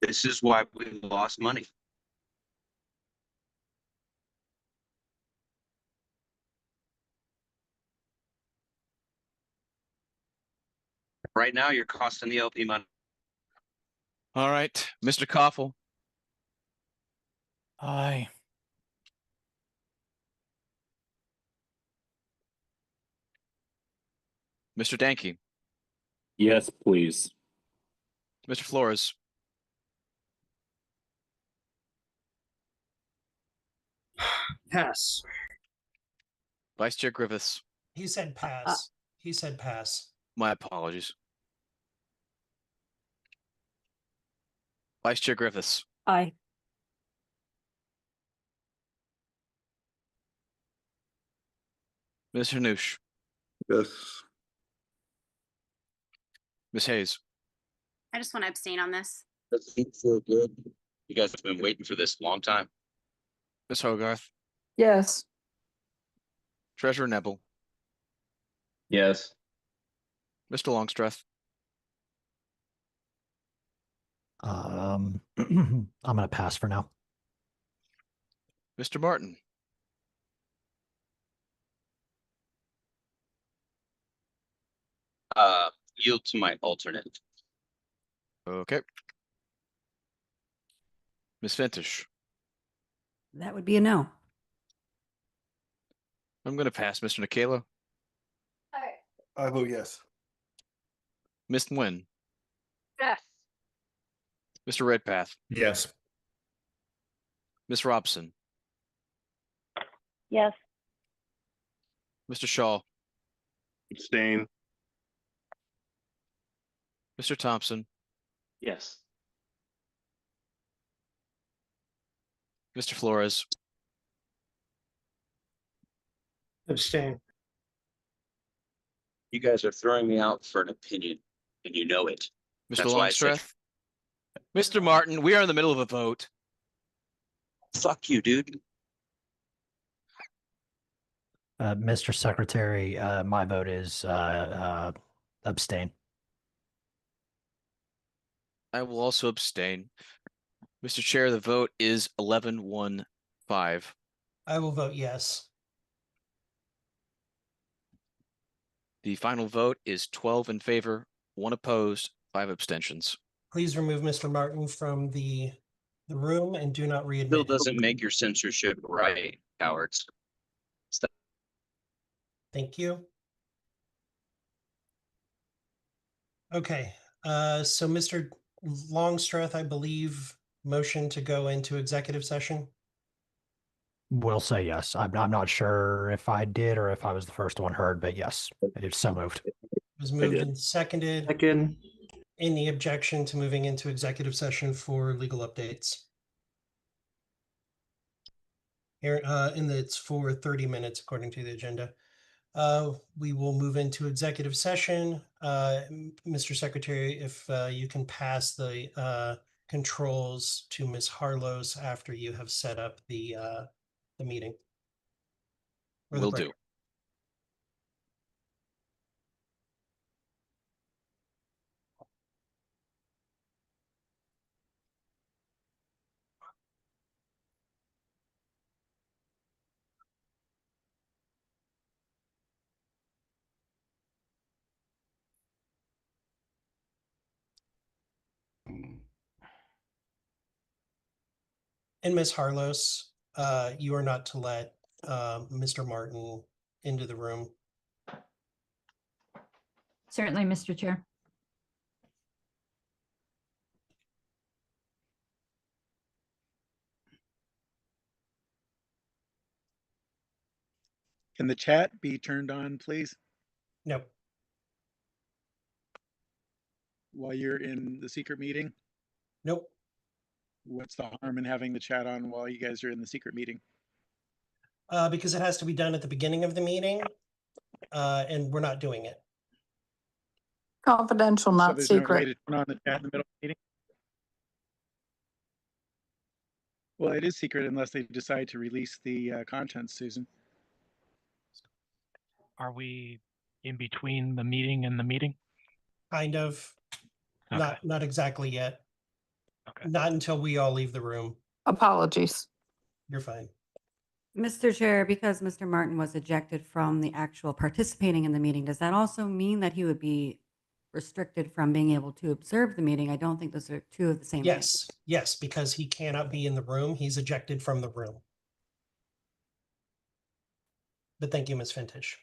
This is why we lost money. Right now, you're costing the LP money. All right, Mr. Koffel. Aye. Mr. Danke. Yes, please. Mr. Flores. Pass. Vice Chair Griffiths. He said pass. He said pass. My apologies. Vice Chair Griffiths. Aye. Mr. Noosh. Yes. Ms. Hayes. I just want to abstain on this. So good. You guys have been waiting for this a long time. Ms. Hogarth. Yes. Treasurer Nebel. Yes. Mr. Longstreth. I'm going to pass for now. Mr. Martin. Yield to my alternate. Okay. Ms. Fintish. That would be a no. I'm going to pass. Mr. Nikela. I vote yes. Ms. Nguyen. Yes. Mr. Redpath. Yes. Ms. Robson. Yes. Mr. Shaw. Abstain. Mr. Thompson. Yes. Mr. Flores. Abstain. You guys are throwing me out for an opinion, and you know it. Mr. That's why I said, Longstreth. Mr. Martin, we are in the middle of a vote. fuck you, dude. Mr. Secretary, my vote is abstain. I will also abstain. Mr. Chair, the vote is 11-1-5. I will vote yes. The final vote is 12 in favor, 1 opposed, 5 abstentions. Please remove Mr. Martin from the room and do not readmit Still him. doesn't make your censorship right, cowards. Thank you. Okay, so Mr. Longstreth, I believe, motion to go into executive session. Will say yes. I'm not sure if I did or if I was the first one heard, but yes, it's so moved. It was moved and seconded. Second. Any objection to moving into executive session for legal updates? Here, and it's for 30 minutes according to the agenda. We will move into executive session. Mr. Secretary, if you can pass the controls to Ms. Harlos after you have set up the meeting. Or the Will break. do. And Ms. Harlos, you are not to let Mr. Martin into the room. Certainly, Mr. Chair. Can the chat be turned on, please, Nope. while you're in the secret meeting? Nope. What's the harm in having the chat on while you guys are in the secret meeting? Because it has to be done at the beginning of the meeting, and we're not doing it. Confidential, So not there's no way secret. to turn on the chat in the middle of the meeting? Well, it is secret unless they decide to release the contents, Susan. Are we in between the meeting and the meeting? Kind of. Okay. Not exactly yet. Okay. Not until we all leave the room. Apologies. You're fine. Mr. Chair, because Mr. Martin was ejected from the actual participating in the meeting, does that also mean that he would be restricted from being able to observe the meeting? I don't think those are two of the same things. Yes, yes, because he cannot be in the room. He's ejected from the room. But thank you, Ms. Fintish.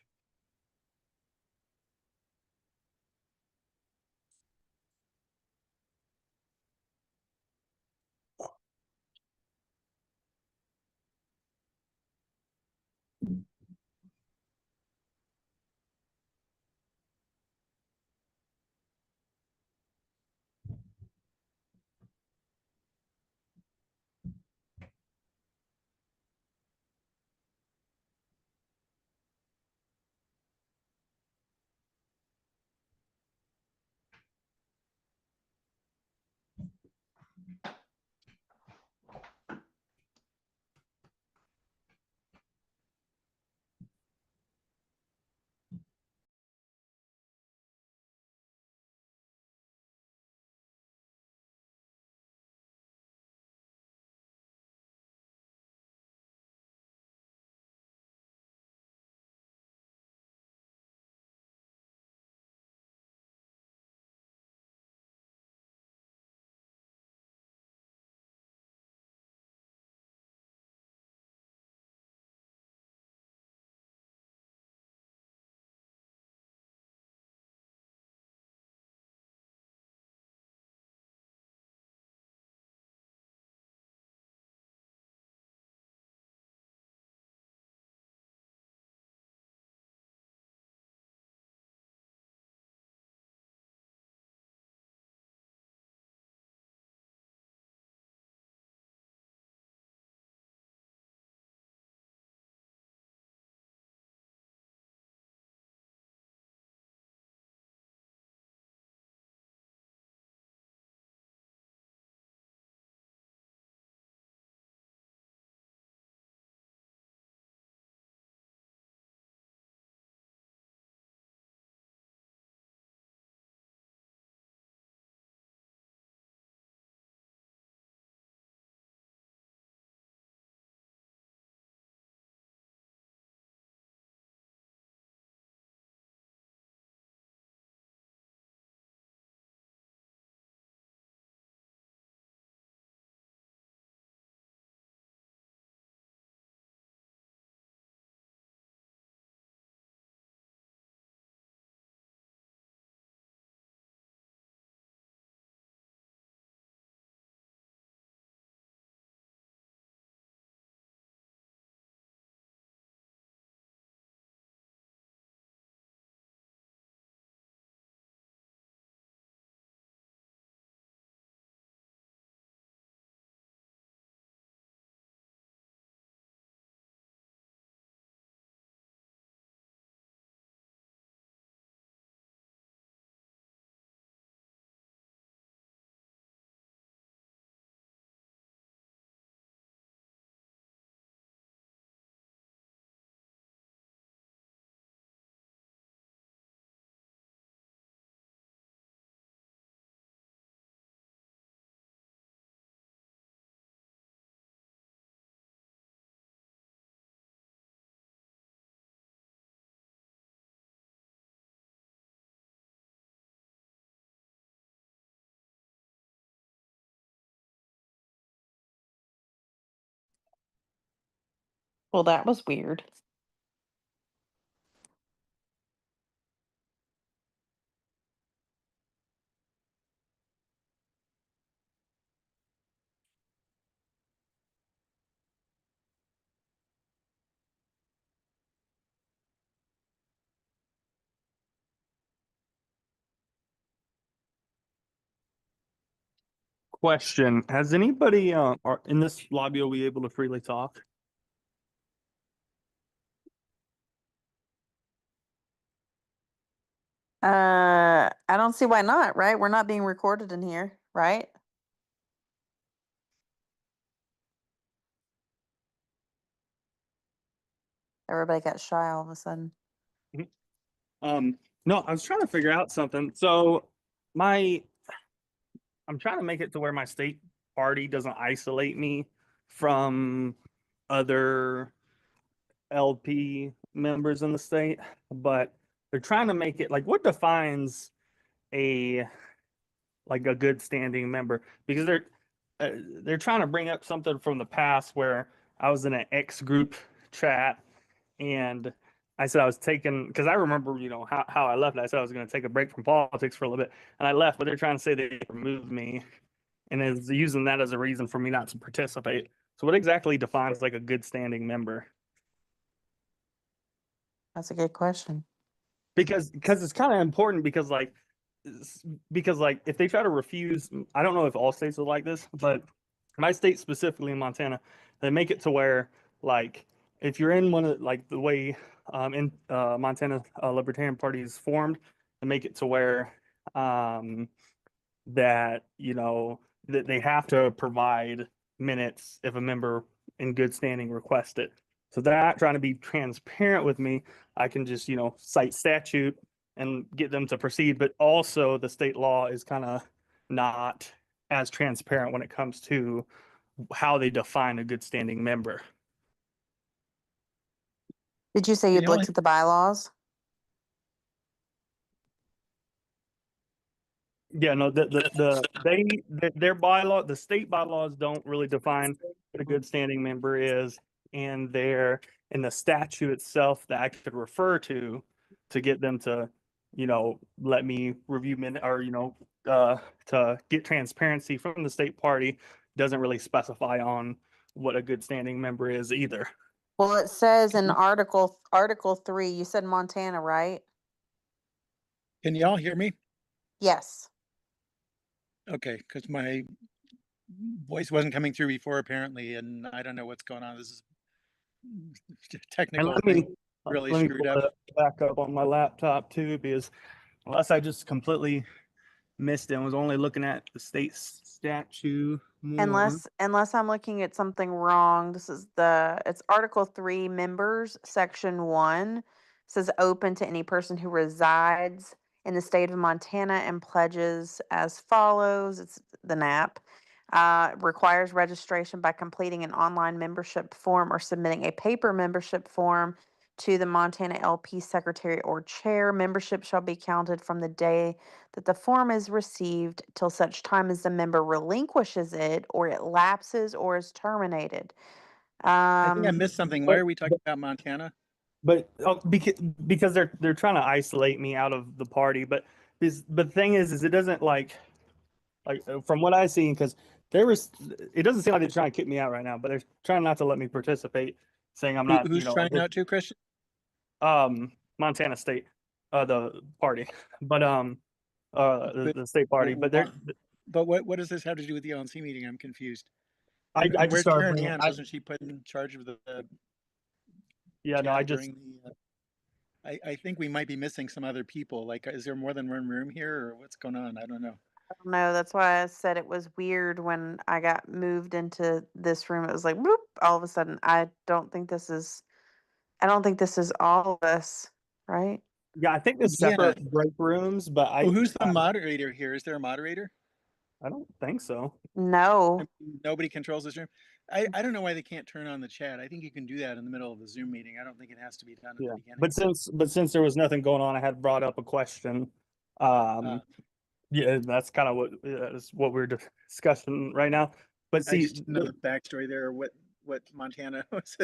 Well, that was weird. Question: has anybody in this lobby, are we able to freely talk? I don't see why not, right? We're not being recorded in here, right? Everybody got shy all of a sudden. No, I was trying to figure out something. So I'm trying to make it to where my state party doesn't isolate me from other LP members in the state, but they're trying to make it like, what defines a a good standing member? Because they're trying to bring up something from the past where I was in an X group chat and I said I was taking, because I remember, how I left. I said I was going to take a break from politics for a little bit, and I left. But they're trying to say they removed me, and is using that as a reason for me not to participate. So, what exactly defines like a good standing member? That's a good question. Because it's kind of important because if they try to refuse, I don't know if all states are like this, but my state specifically in Montana, they make it to where if you're in one of the way in Montana Libertarian Party is formed, they make it to where that that they have to provide minutes if a member in good standing requests it. So they're not trying to be transparent with me. I can just cite statute and get them to proceed, but also the state law is kind of not as transparent when it comes to how they define a good standing member. Did you say you'd looked at the bylaws? Yeah, no, their bylaw, the state bylaws don't really define what a good standing member is, and in the statute itself that I could refer to get them to, let me review minute or to get transparency from the state party doesn't really specify on what a good standing member is either. Well, it says in Article 3, you said Montana, right? Can y'all hear me? Yes. Okay, because my voice wasn't coming through before apparently, and I don't know what's going on. This is technical thing, really screwed pull up. it back up on my laptop too, because unless I just completely missed it and was only looking at the state statute more. Unless I'm looking at something wrong. It's Article 3 members, Section 1 says open to any person who resides in the state of Montana and pledges as follows. It's the NAP. Requires registration by completing an online membership form or submitting a paper membership form to the Montana LP secretary or chair. Membership shall be counted from the day that the form is received till such time as the member relinquishes it or it lapses or is terminated. I think I missed something. Why are we talking about Montana? But because they're trying to isolate me out of the party. But the thing is it doesn't from what I see, because it doesn't seem like they're trying to kick me out right now, but they're trying not to let me participate, saying I'm not. Who's trying not to, Christian? Montana State, the party, but the state party, but they're. But what does this have to do with the LNC meeting? I'm confused. I just where's started Karen bringing- Ann? Wasn't she put in charge of the? Yeah, no, I just. during the, I think we might be missing some other people. Like, is there more than one room here, or what's going on? I don't know. I don't know. That's why I said it was weird when I got moved into this room. It was like, boop, all of a sudden. I don't think this is all of us, right? Yeah, I think there's separate break rooms, but who's the moderator here? Is there a moderator? I don't think so. No. Nobody controls this room. I don't know why they can't turn on the chat. I think you can do that in the middle of the Zoom meeting. I don't think it has to be done at the beginning. But since there was nothing going on, I had brought up a question. Yeah, that's kind of what we're discussing right now. But I see, just know the backstory there. what Montana was.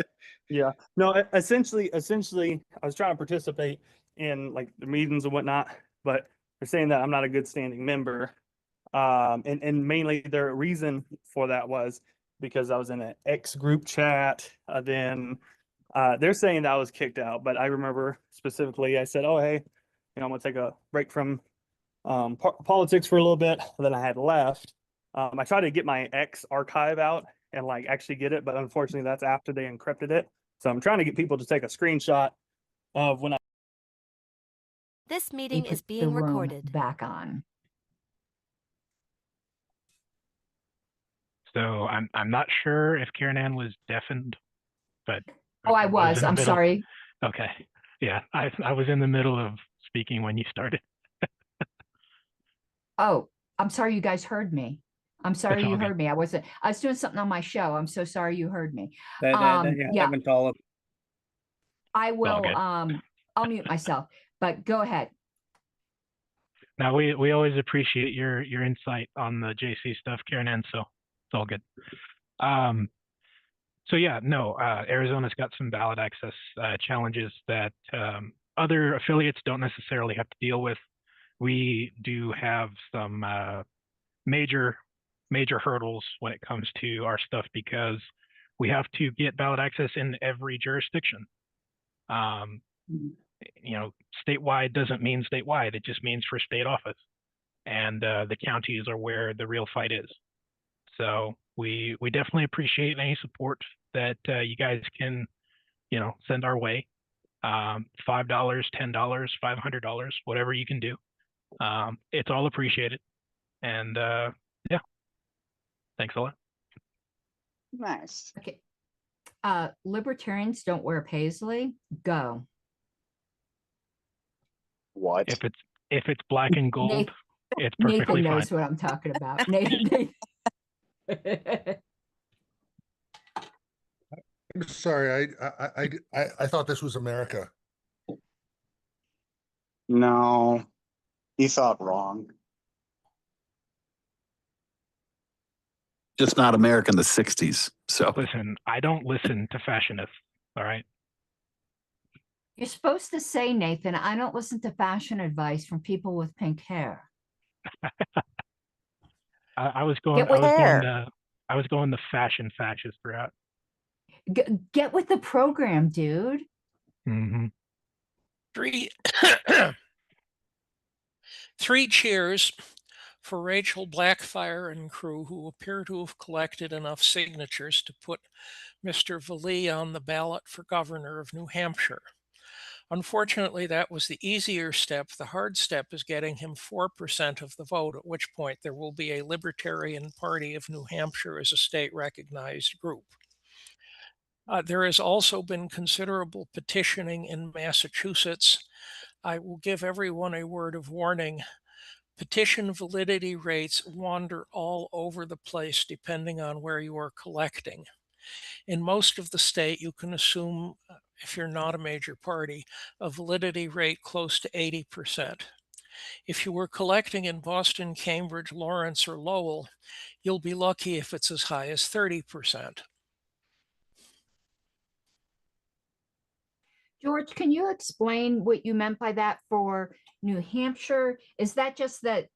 Yeah. No, essentially, I was trying to participate in like the meetings and whatnot, but they're saying that I'm not a good standing member. And mainly their reason for that was because I was in an X group chat. Then they're saying that I was kicked out, but I remember specifically I said, "Oh, hey, I'm gonna take a break from politics for a little bit." Then I had left. I tried to get my X archive out and like actually get it, but unfortunately that's after they encrypted it. So I'm trying to get people to take a screenshot of when I. This meeting is being recorded. Back on. So I'm not sure if Karen Ann was deafened, but Oh, I in was. the I'm middle. sorry. Okay. Yeah, I was in the middle of speaking when you started. Oh, I'm sorry you guys heard me. I'm sorry That's all you good. heard me. I was doing something on my show. I'm so sorry you heard me. Then you Yeah, haven't all of. I all will good. I'll mute myself, but go ahead. Now we always appreciate your insight on the JC stuff, Karen Ann, so it's all good. So yeah, no, Arizona's got some ballot access challenges that other affiliates don't necessarily have to deal with. We do have some major hurdles when it comes to our stuff because we have to get ballot access in every jurisdiction. Statewide doesn't mean statewide. It just means for state office. And the counties are where the real fight is. So we definitely appreciate any support that you guys can, send our way. $5, $10, $500, whatever you can do. It's all appreciated. And yeah, thanks a lot. Nice. Okay. Libertarians don't wear paisley. Go. What? If it's black and gold, Nathan, it's perfectly Nathan fine. knows what I'm talking about. Nathan. I'm sorry. I thought this was America. No, he thought wrong. Just not America in the 60s. So Listen, I don't listen to fashionists. All right. You're supposed to say, Nathan, I don't listen to fashion advice from people with pink hair. I was going the fashion fascist route. Get with the program, dude. Mm-hmm. Three cheers for Rachel Blackfire and crew, who appear to have collected enough signatures to put Mr. Vallee on the ballot for governor of New Hampshire. Unfortunately, that was the easier step. The hard step is getting him 4% of the vote, at which point there will be a Libertarian Party of New Hampshire as a state recognized group. There has also been considerable petitioning in Massachusetts. I will give everyone a word of warning. Petition validity rates wander all over the place depending on where you are collecting. In most of the state, you can assume, if you're not a major party, a validity rate close to 80%. If you were collecting in Boston, Cambridge, Lawrence, or Lowell, you'll be lucky if it's as high as 30%. George, can you explain what you meant by that for New Hampshire? Is that just that?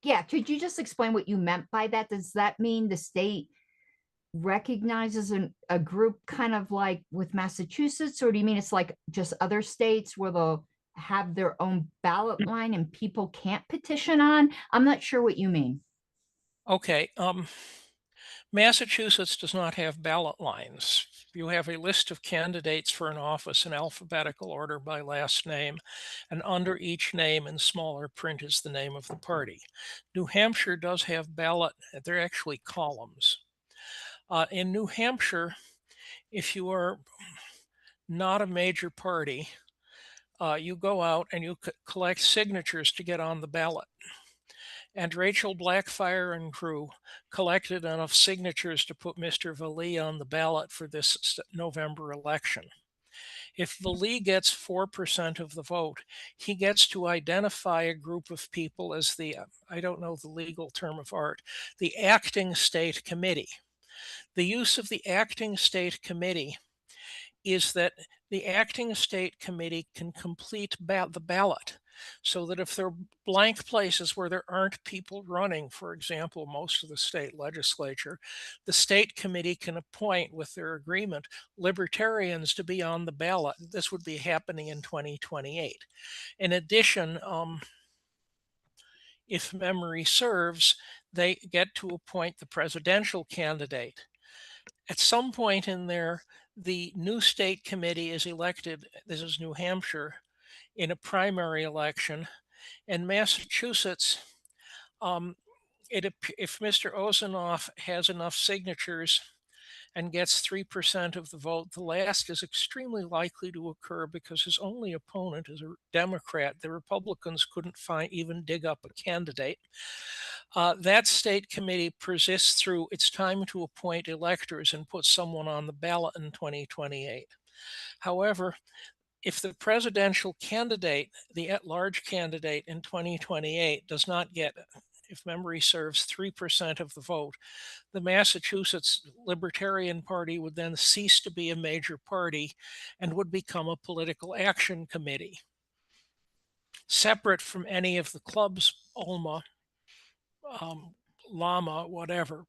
Yeah, could you just explain what you meant by that? Does that mean the state recognizes a group kind of like with Massachusetts, or do you mean it's like just other states where they'll have their own ballot line and people can't petition on? I'm not sure what you mean. Okay. Massachusetts does not have ballot lines. You have a list of candidates for an office in alphabetical order by last name, and under each name in smaller print is the name of the party. New Hampshire does have ballot, they're actually columns. In New Hampshire, if you are not a major party, you go out and you collect signatures to get on the ballot. And Rachel Blackfire and crew collected enough signatures to put Mr. Vallee on the ballot for this November election. If Vallee gets 4% of the vote, he gets to identify a group of people as the, I don't know the legal term of art, the acting state committee. The use of the acting state committee is that the acting state committee can complete the ballot, so that if there are blank places where there aren't people running, for example, most of the state legislature, the state committee can appoint, with their agreement, libertarians to be on the ballot. This would be happening in 2028. In addition, if memory serves, they get to appoint the presidential candidate. At some point in there, the new state committee is elected. This is New Hampshire, in a primary election. In Massachusetts, if Mr. Ozanoff has enough signatures and gets 3% of the vote, the last is extremely likely to occur because his only opponent is a Democrat. The Republicans couldn't even dig up a candidate. That state committee persists through its time to appoint electors and put someone on the ballot in 2028. However, if the presidential candidate, the at-large candidate in 2028, does not get, if memory serves, 3% of the vote, the Massachusetts Libertarian Party would then cease to be a major party and would become a political action committee, separate from any of the clubs, Olma, Llama, whatever,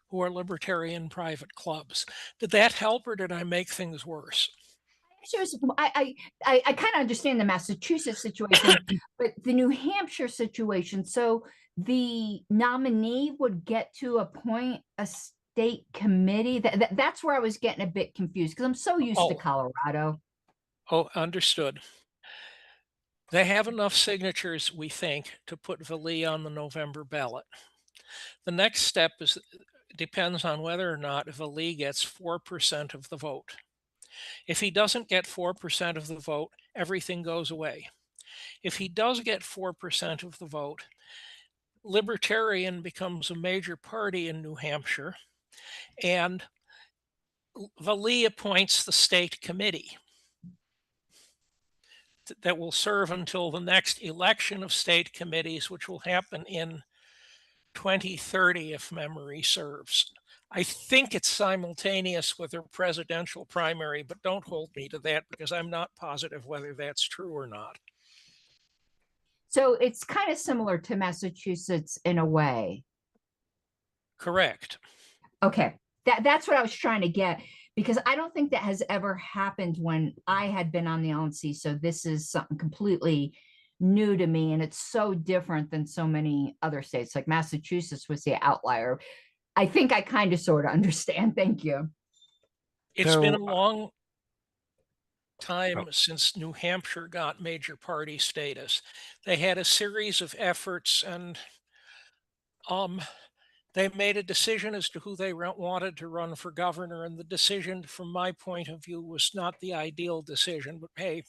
who are libertarian private clubs. Did that help, or did I make things worse? I kind of understand the Massachusetts situation, but the New Hampshire situation. So the nominee would get to appoint a state committee. That's where I was getting a bit confused because I'm so used to Colorado. Oh, understood. They have enough signatures, we think, to put Vali on the November ballot. The next step depends on whether or not Vali gets 4% of the vote. If he doesn't get 4% of the vote, everything goes away. If he does get 4% of the vote, Libertarian becomes a major party in New Hampshire, and Vali appoints the state committee that will serve until the next election of state committees, which will happen in 2030, if memory serves. I think it's simultaneous with their presidential primary, but don't hold me to that because I'm not positive whether that's true or not. So it's kind of similar to Massachusetts in a way. Correct. Okay, that's what I was trying to get, because I don't think that has ever happened when I had been on the LNC. So this is something completely new to me, and it's so different than so many other states. Like Massachusetts was the outlier. I think I kind of sort of understand. Thank you. It's been a long time since New Hampshire got major party status. They had a series of efforts, and they made a decision as to who they wanted to run for governor. And the decision, from my point of view, was not the ideal decision. But hey,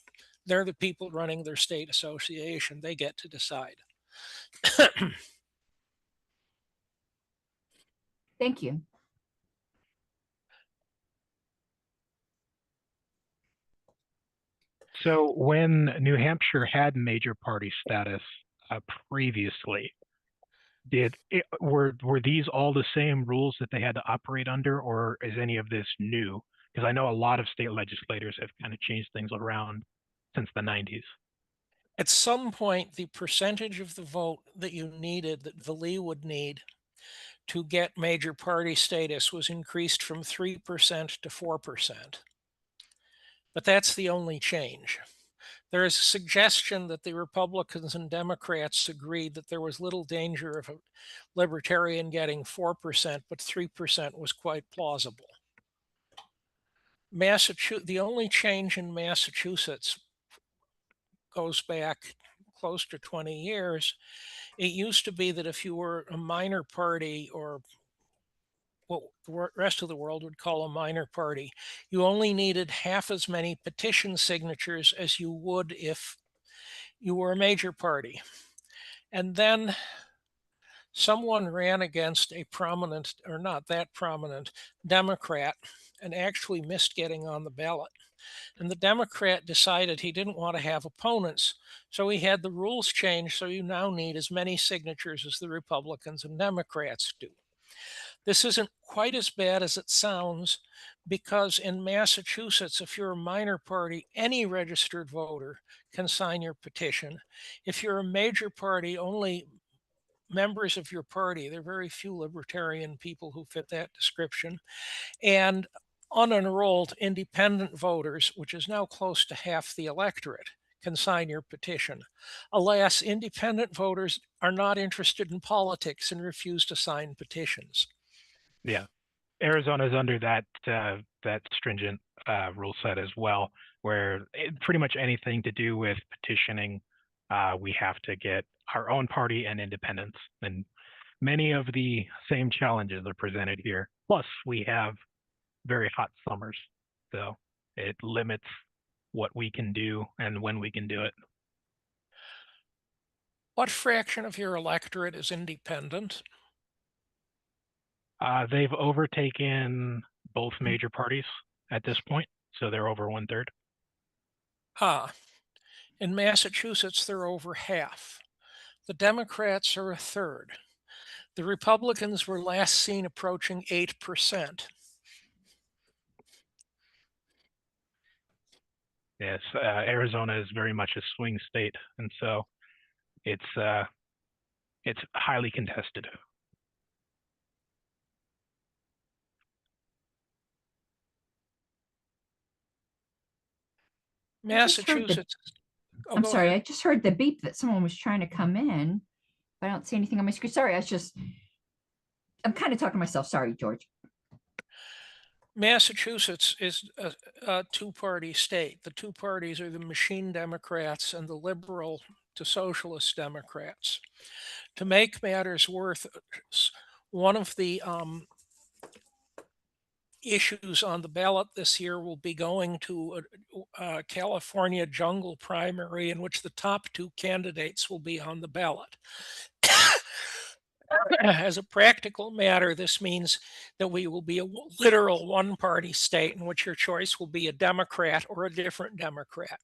they're the people running their state association. They get to decide. Thank you. So when New Hampshire had major party status previously, were these all the same rules that they had to operate under, or is any of this new? Because I know a lot of state legislators have kind of changed things around since the 90s. At some point, the percentage of the vote that you needed, that Vali would need to get major party status, was increased from 3% to 4%. But that's the only change. There is a suggestion that the Republicans and Democrats agreed that there was little danger of a libertarian getting 4%, but 3% was quite plausible. The only change in Massachusetts goes back close to 20 years. It used to be that if you were a minor party, or what the rest of the world would call a minor party, you only needed half as many petition signatures as you would if you were a major party. And then someone ran against a prominent, or not that prominent, Democrat and actually missed getting on the ballot. And the Democrat decided he didn't want to have opponents, so he had the rules changed, so you now need as many signatures as the Republicans and Democrats do. This isn't quite as bad as it sounds, because in Massachusetts, if you're a minor party, any registered voter can sign your petition. If you're a major party, only members of your party, there are very few libertarian people who fit that description, and unenrolled independent voters, which is now close to half the electorate, can sign your petition. Alas, independent voters are not interested in politics and refuse to sign petitions. Yeah, Arizona's under that stringent rule set as well, where pretty much anything to do with petitioning, we have to get our own party and independents, and many of the same challenges are presented here. Plus, we have very hot summers, so it limits what we can do and when we can do it. What fraction of your electorate is independent? They've overtaken both major parties at this point, so they're over 1/3. In Massachusetts, they're over half. The Democrats are 1/3. The Republicans were last seen approaching 8%. Yes, Arizona is very much a swing state, and so it's highly contested. Massachusetts. I'm sorry, I just heard the beep that someone was trying to come in, but I don't see anything on my screen. Sorry, I'm kind of talking to myself. Sorry, George. Massachusetts is a two-party state. The two parties are the machine Democrats and the liberal to socialist Democrats. To make matters worse, one of the issues on the ballot this year will be going to a California jungle primary in which the top two candidates will be on the ballot. As a practical matter, this means that we will be a literal one-party state in which your choice will be a Democrat or a different Democrat.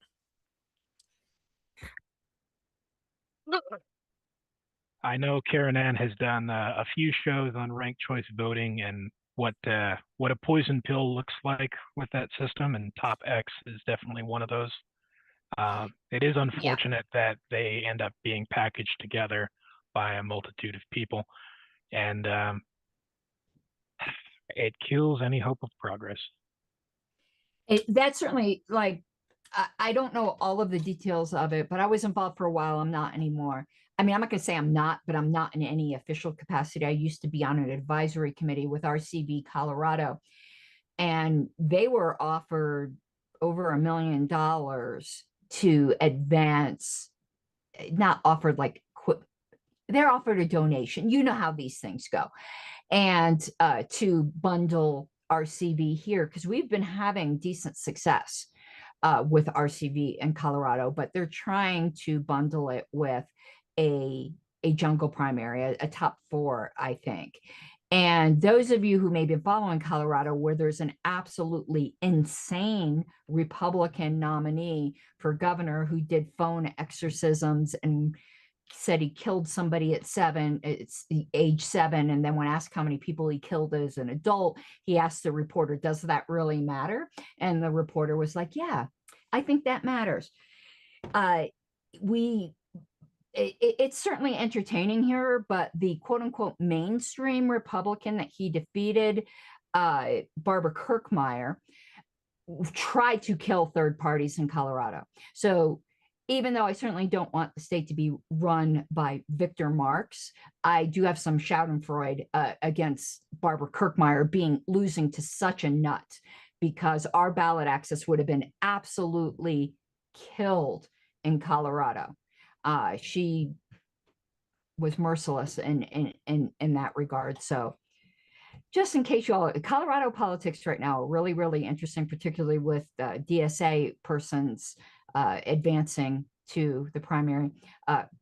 I know Karen Ann has done a few shows on ranked choice voting and what a poison pill looks like with that system, and Top X is definitely one of those. It is unfortunate that they end up being packaged together by a multitude of people, and it kills any hope of progress. That's certainly, like, I don't know all of the details of it, but I was involved for a while. I'm not anymore. I mean, I'm not going to say I'm not, but I'm not in any official capacity. I used to be on an advisory committee with RCV Colorado, and they were offered over $1 million to advance, not offered like, they're offered a donation. You know how these things go. And to bundle RCV here, because we've been having decent success with RCV in Colorado, but they're trying to bundle it with a jungle primary, a top 4, I think. And those of you who may be following Colorado, where there's an absolutely insane Republican nominee for governor who did phone exorcisms and said he killed somebody at age 7, and then when asked how many people he killed as an adult, he asked the reporter, does that really matter? And the reporter was like, yeah, I think that matters. It's certainly entertaining here, but the quote unquote mainstream Republican that he defeated, Barbara Kirkmeyer, tried to kill third parties in Colorado. So even though I certainly don't want the state to be run by Victor Marx, I do have some schadenfreude against Barbara Kirkmeyer losing to such a nut, because our ballot access would have been absolutely killed in Colorado. She was merciless in that regard. So just in case you all, Colorado politics right now are really, really interesting, particularly with DSA persons advancing to the primary.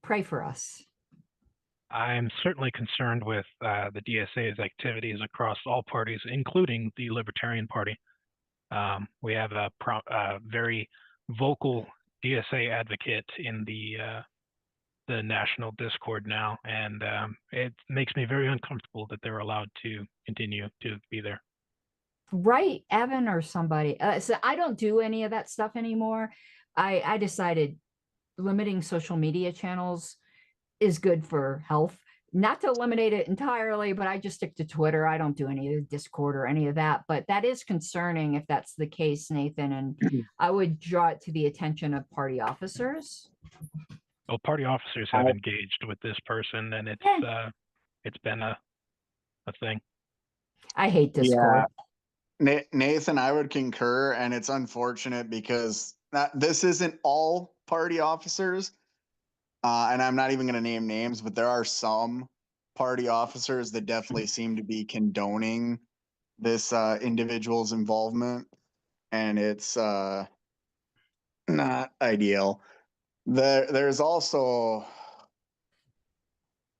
Pray for us. I'm certainly concerned with the DSA's activities across all parties, including the Libertarian Party. We have a very vocal DSA advocate in the the national Discord now, and it makes me very uncomfortable that they're allowed to continue to be there. Right, Evan or somebody. So I don't do any of that stuff anymore. I decided limiting social media channels is good for health. Not to eliminate it entirely, but I just stick to Twitter. I don't do any of the Discord or any of that. But that is concerning if that's the case, Nathan. And I would draw it to the attention of party officers. Well, party officers have engaged with this person, and it's been a thing. I hate Discord. Nathan, I would concur, and it's unfortunate because this isn't all party officers, and I'm not even going to name names, but there are some party officers that definitely seem to be condoning this individual's involvement, and it's not ideal. There's also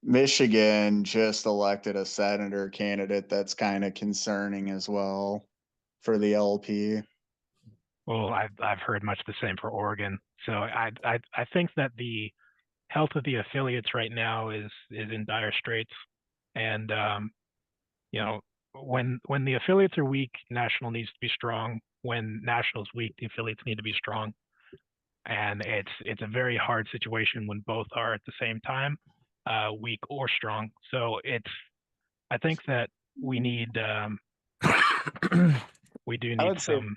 Michigan just elected a senator candidate that's kind of concerning as well for the LP. Well, I've heard much the same for Oregon. So I think that the health of the affiliates right now is in dire straits, and you know, when the affiliates are weak, national needs to be strong. When national's weak, the affiliates need to be strong, and it's a very hard situation when both are at the same time, weak or strong. So I think that we need we do need something.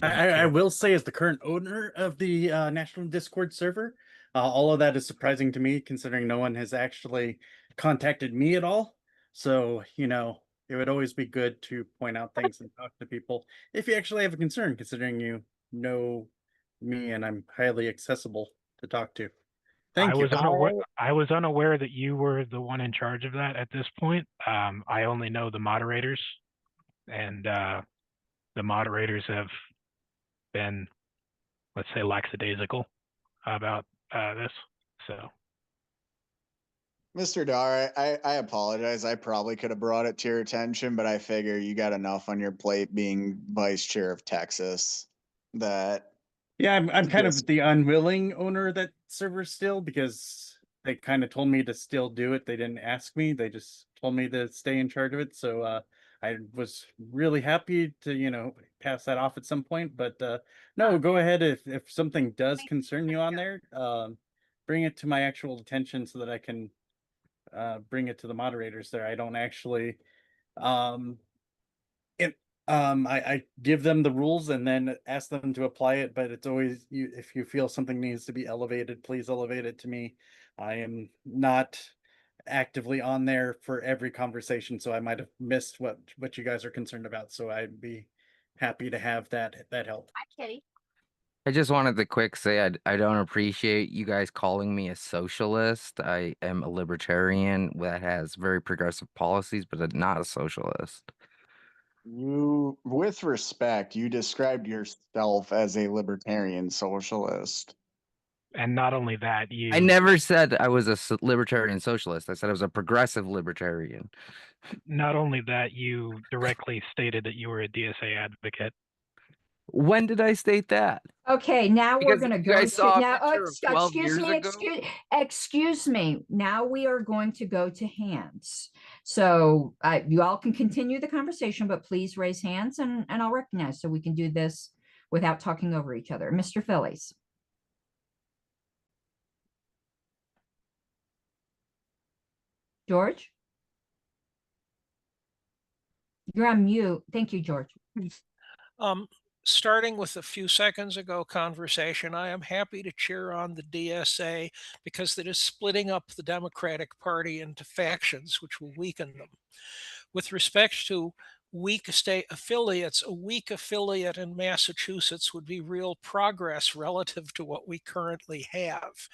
I will say, as the current owner of the National Discord server, all of that is surprising to me, considering no one has actually contacted me at all. So, you know, it would always be good to point out things and talk to people if you actually have a concern, considering you know me and I'm highly accessible to talk to. Thank you. I was unaware that you were the one in charge of that at this point. I only know the moderators, and the moderators have been, let's say, lackadaisical about this. So, Mr. Dar, I apologize. I probably could have brought it to your attention, but I figure you got enough on your plate being vice chair of Texas that. Yeah, I'm kind of the unwilling owner of that server still, because they kind of told me to still do it. They didn't ask me. They just told me to stay in charge of it. So I was really happy to, you know, pass that off at some point. But no, go ahead. If something does concern you on there, bring it to my actual attention so that I can bring it to the moderators there. I don't actually I give them the rules and then ask them to apply it, but it's always if you feel something needs to be elevated, please elevate it to me. I am not actively on there for every conversation, so I might have missed what you guys are concerned about. So I'd be happy to have that help. Hi, Kitty. I just wanted to quick say I don't appreciate you guys calling me a socialist. I am a libertarian that has very progressive policies, but I'm not a socialist. You, with respect, you described yourself as a libertarian socialist. And not only that, I never said I was a libertarian socialist. I said I was a progressive libertarian. Not only that, you directly stated that you were a DSA advocate. When did I state that? Okay, now we're going to go to now. Excuse me. Now we are going to go to hands. So you all can continue the conversation, but please raise hands and I'll recognize so we can do this without talking over each other. Mr. Phillies. George? You're on mute. Thank you, George. Starting with a few seconds ago conversation, I am happy to cheer on the DSA because it is splitting up the Democratic Party into factions, which will weaken them. With respect to weak state affiliates, a weak affiliate in Massachusetts would be real progress relative to what we currently have.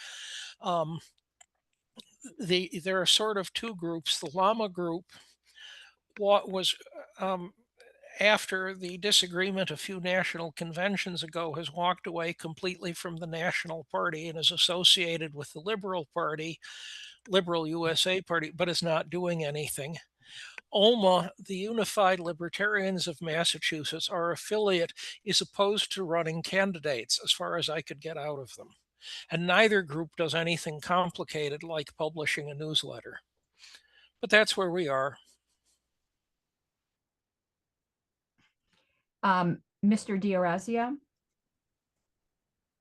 There are sort of two groups. The Llama group was after the disagreement a few national conventions ago, has walked away completely from the National Party and is associated with the Liberal Party, Liberal USA Party, but is not doing anything. OMA, the Unified Libertarians of Massachusetts, our affiliate, is opposed to running candidates as far as I could get out of them. and neither group does anything complicated like publishing a newsletter. But that's where we are. Mr. D'Orazio?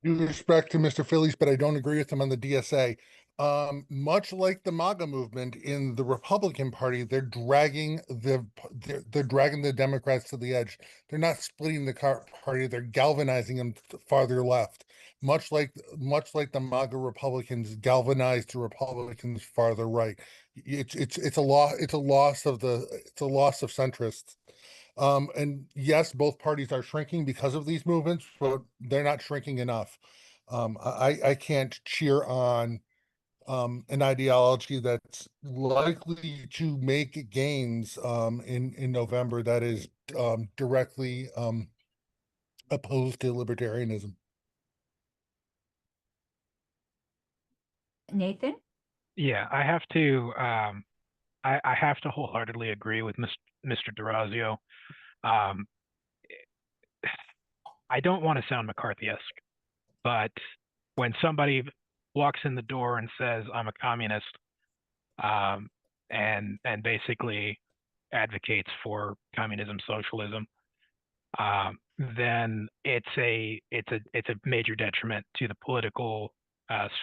Due respect to Mr. Phillies, but I don't agree with him on the DSA. Much like the MAGA movement in the Republican Party, they're dragging they're dragging the Democrats to the edge. They're not splitting the party; they're galvanizing them farther left. Much like the MAGA Republicans galvanized the Republicans farther right. It's a loss of centrists. And yes, both parties are shrinking because of these movements, but they're not shrinking enough. I can't cheer on an ideology that's likely to make gains in November that is directly opposed to libertarianism. Nathan? Yeah, I have to I have to wholeheartedly agree with Mr. D'Orazio. I don't want to sound McCarthy-esque, but when somebody walks in the door and says, I'm a communist, and basically advocates for communism, socialism, then it's a major detriment to the political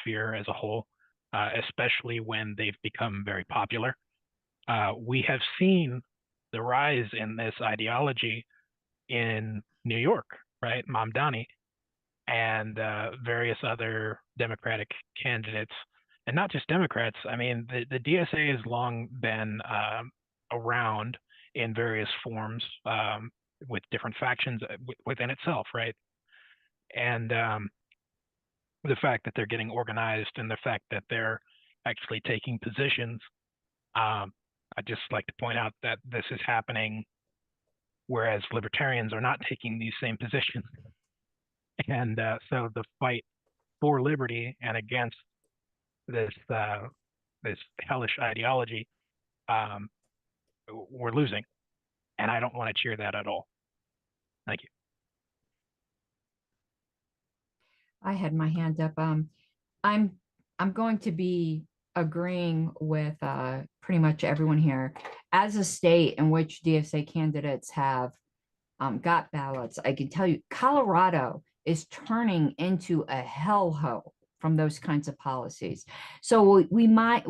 sphere as a whole, especially when they've become very popular. We have seen the rise in this ideology in New York, right? Mamdani and various other Democratic candidates, and not just Democrats. I mean, the DSA has long been around in various forms with different factions within itself, right? And the fact that they're getting organized and the fact that they're actually taking positions, I'd just like to point out that this is happening whereas libertarians are not taking these same positions. And so the fight for liberty and against this this hellish ideology, we're losing, and I don't want to cheer that at all. Thank you. I had my hand up. I'm going to be agreeing with pretty much everyone here. As a state in which DSA candidates have got ballots, I can tell you Colorado is turning into a hellhole from those kinds of policies. So we might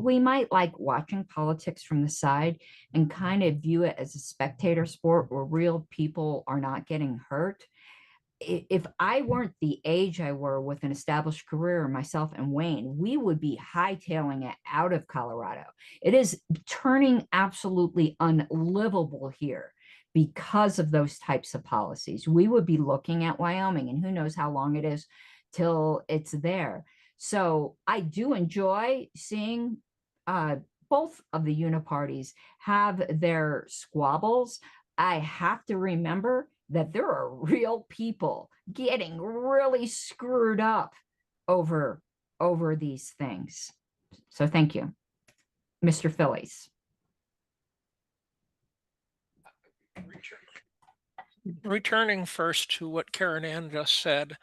like watching politics from the side and kind of view it as a spectator sport where real people are not getting hurt. If I weren't the age I were with an established career, myself and Wayne, we would be hightailing it out of Colorado. It is turning absolutely unlivable here because of those types of policies. We would be looking at Wyoming, and who knows how long it is till it's there. So I do enjoy seeing both of the uniparties have their squabbles. I have to remember that there are real people getting really screwed up over these things. So thank you, Mr. Phillies. Returning first to what Karen Ann just said,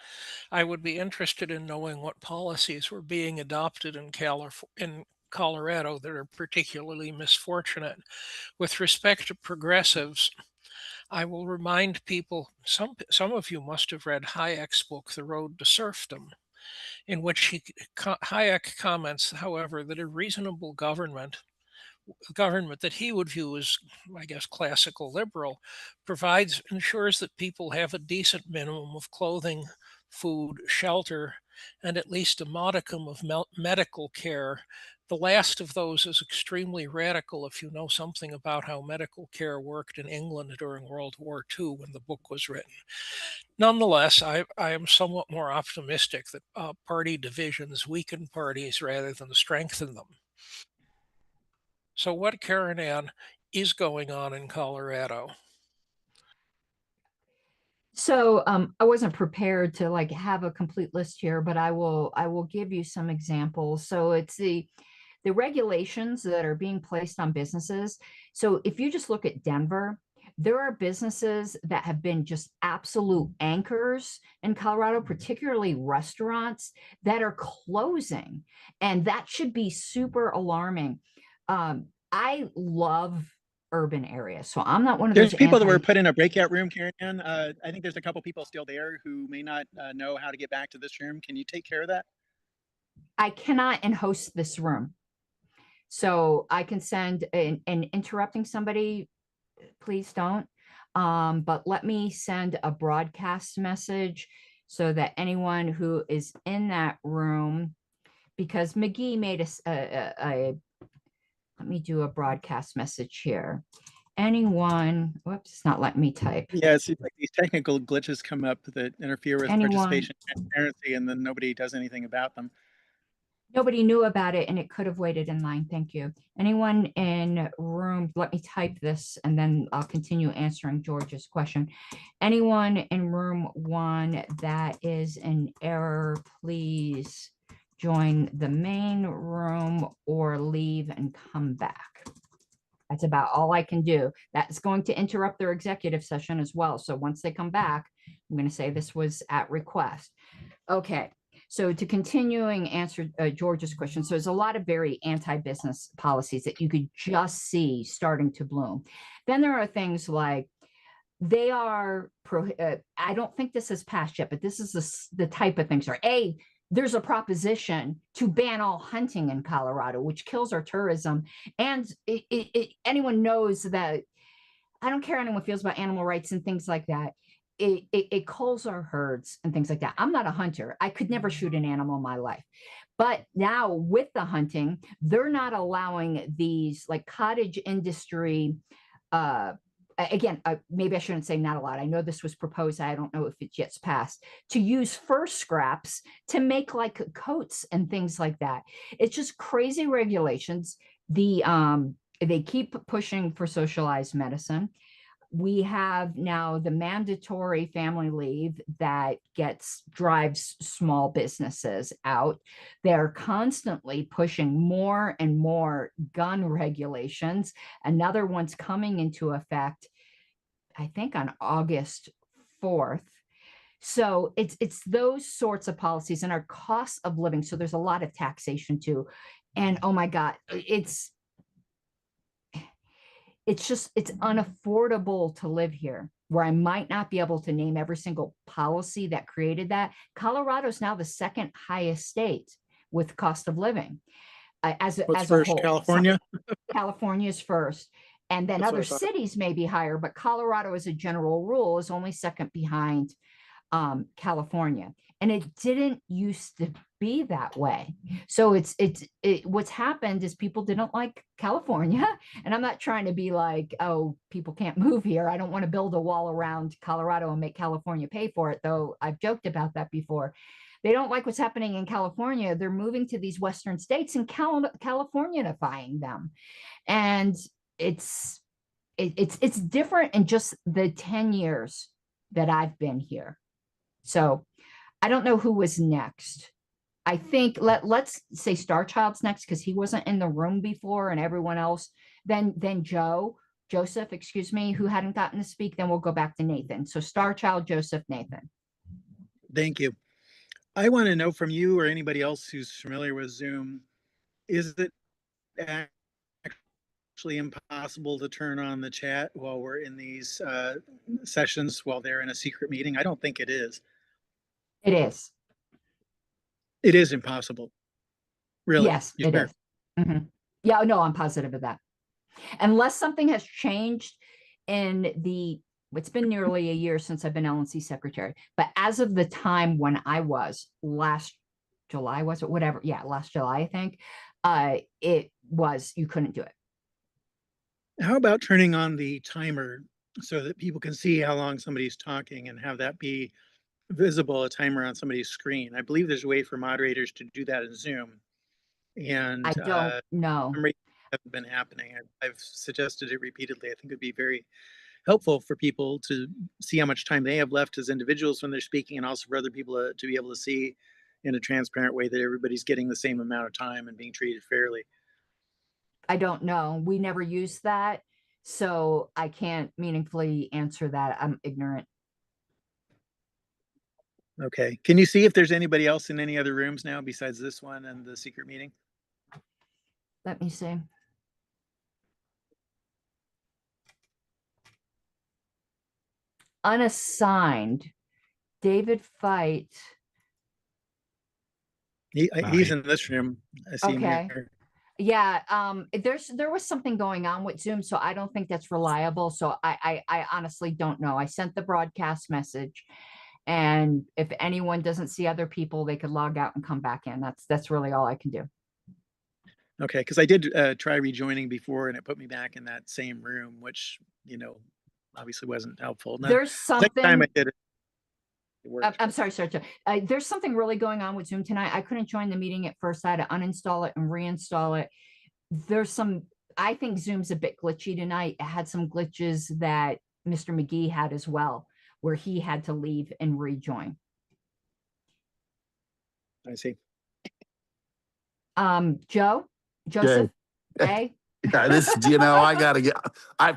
I would be interested in knowing what policies were being adopted in Colorado that are particularly misfortunate. With respect to progressives, I will remind people, some of you must have read Hayek's book, The Road to Serfdom, in which Hayek comments, however, that a reasonable government that he would view as, I guess, classical liberal, ensures that people have a decent minimum of clothing, food, shelter, and at least a modicum of medical care. The last of those is extremely radical if you know something about how medical care worked in England during World War II when the book was written. Nonetheless, I am somewhat more optimistic that party divisions weaken parties rather than strengthen them. So what, Karen Ann, is going on in Colorado? So I wasn't prepared to like have a complete list here, but I will give you some examples. So it's the regulations that are being placed on businesses. So if you just look at Denver, There are businesses that have been just absolute anchors in Colorado, particularly restaurants that are closing. And that should be super alarming. I love urban areas, so I'm not one of There's those people that were anti. put in a breakout room, Karen. I think there's a couple people still there who may not know how to get back to this room. Can you take care of that? I cannot and host this room. So I can send and interrupting somebody, please don't. But let me send a broadcast message so that anyone who is in that room, because McGee made let me do a broadcast message here. Anyone, whoops, it's not letting me type. Yeah, it seems like these technical glitches come up that interfere with Anyone. participation and transparency, and then nobody does anything about them. Nobody knew about it and it could have waited in line. Thank you. Anyone in room, let me type this and then I'll continue answering George's question. Anyone in room 1 that is in error, please join the main room or leave and come back. That's about all I can do. That's going to interrupt their executive session as well. So once they come back, I'm going to say this was at request. Okay. So to continuing answer George's question, so there's a lot of very anti-business policies that you could just see starting to bloom. Then there are things like they are, I don't think this has passed yet, but this is the type of things are there's a proposition to ban all hunting in Colorado, which kills our tourism. And anyone knows that I don't care how anyone feels about animal rights and things like that. It culls our herds and things like that. I'm not a hunter. I could never shoot an animal in my life. But now with the hunting, they're not allowing these like cottage industry. Again, maybe I shouldn't say not a lot. I know this was proposed. I don't know if it's yet passed to use fur scraps to make like coats and things like that. It's just crazy regulations. They keep pushing for socialized medicine. We have now the mandatory family leave that drives small businesses out. They're constantly pushing more and more gun regulations. Another one's coming into effect, I think, on August 4th. So it's those sorts of policies and our cost of living. So there's a lot of taxation too. And oh my God, it's unaffordable to live here, where I might not be able to name every single policy that created that. Colorado is now the second highest state with cost of living as a whole. California? California is first. And then other cities may be higher, but Colorado as a general rule is only second behind California. And it didn't used to be that way. So what's happened is people didn't like California. And I'm not trying to be like, oh, people can't move here. I don't want to build a wall around Colorado and make California pay for it, though I've joked about that before. They don't like what's happening in California. They're moving to these Western states and Californianifying them. And it's different in just the 10 years that I've been here. So I don't know who was next. I think let's say Starchild's next because he wasn't in the room before and everyone else. Then Joseph, excuse me, who hadn't gotten to speak. Then we'll go back to Nathan. So Starchild, Joseph, Nathan. Thank you. I want to know from you or anybody else who's familiar with Zoom, is it actually impossible to turn on the chat while we're in these sessions while they're in a secret meeting? I don't think it is. It is. It is impossible. Really? Yes, it is. Mm-hmm. Yeah, no, I'm positive of that. Unless something has changed it's been nearly a year since I've been LNC secretary, but as of the time when I was last July, was it whatever? Yeah, last July, I think, you couldn't do it. How about turning on the timer so that people can see how long somebody's talking and have that be visible, a timer on somebody's screen? I believe there's a way for moderators to do that in Zoom. And I don't know. Hasn't been happening. I've suggested it repeatedly. I think it'd be very helpful for people to see how much time they have left as individuals when they're speaking, and also for other people to be able to see in a transparent way that everybody's getting the same amount of time and being treated fairly. I don't know. We never used that. So I can't meaningfully answer that. I'm ignorant. Okay. Can you see if there's anybody else in any other rooms now besides this one and the secret meeting? Let me see. Unassigned, David Fight. He's in this room. I see him Okay. here. Yeah, there was something going on with Zoom, so I don't think that's reliable. So I honestly don't know. I sent the broadcast message, and if anyone doesn't see other people, they could log out and come back in. That's really all I can do. Okay, because I did try rejoining before, and it put me back in that same room, which obviously wasn't helpful. And then There's second time I something. did it. I'm sorry, there's something really going on with Zoom tonight. I couldn't join the meeting at first. I had to uninstall it and reinstall it. I think Zoom's a bit glitchy tonight. It had some glitches that Mr. McGee had as well, where he had to leave and rejoin. I see. Joseph, Jay. Yeah, this, I gotta get.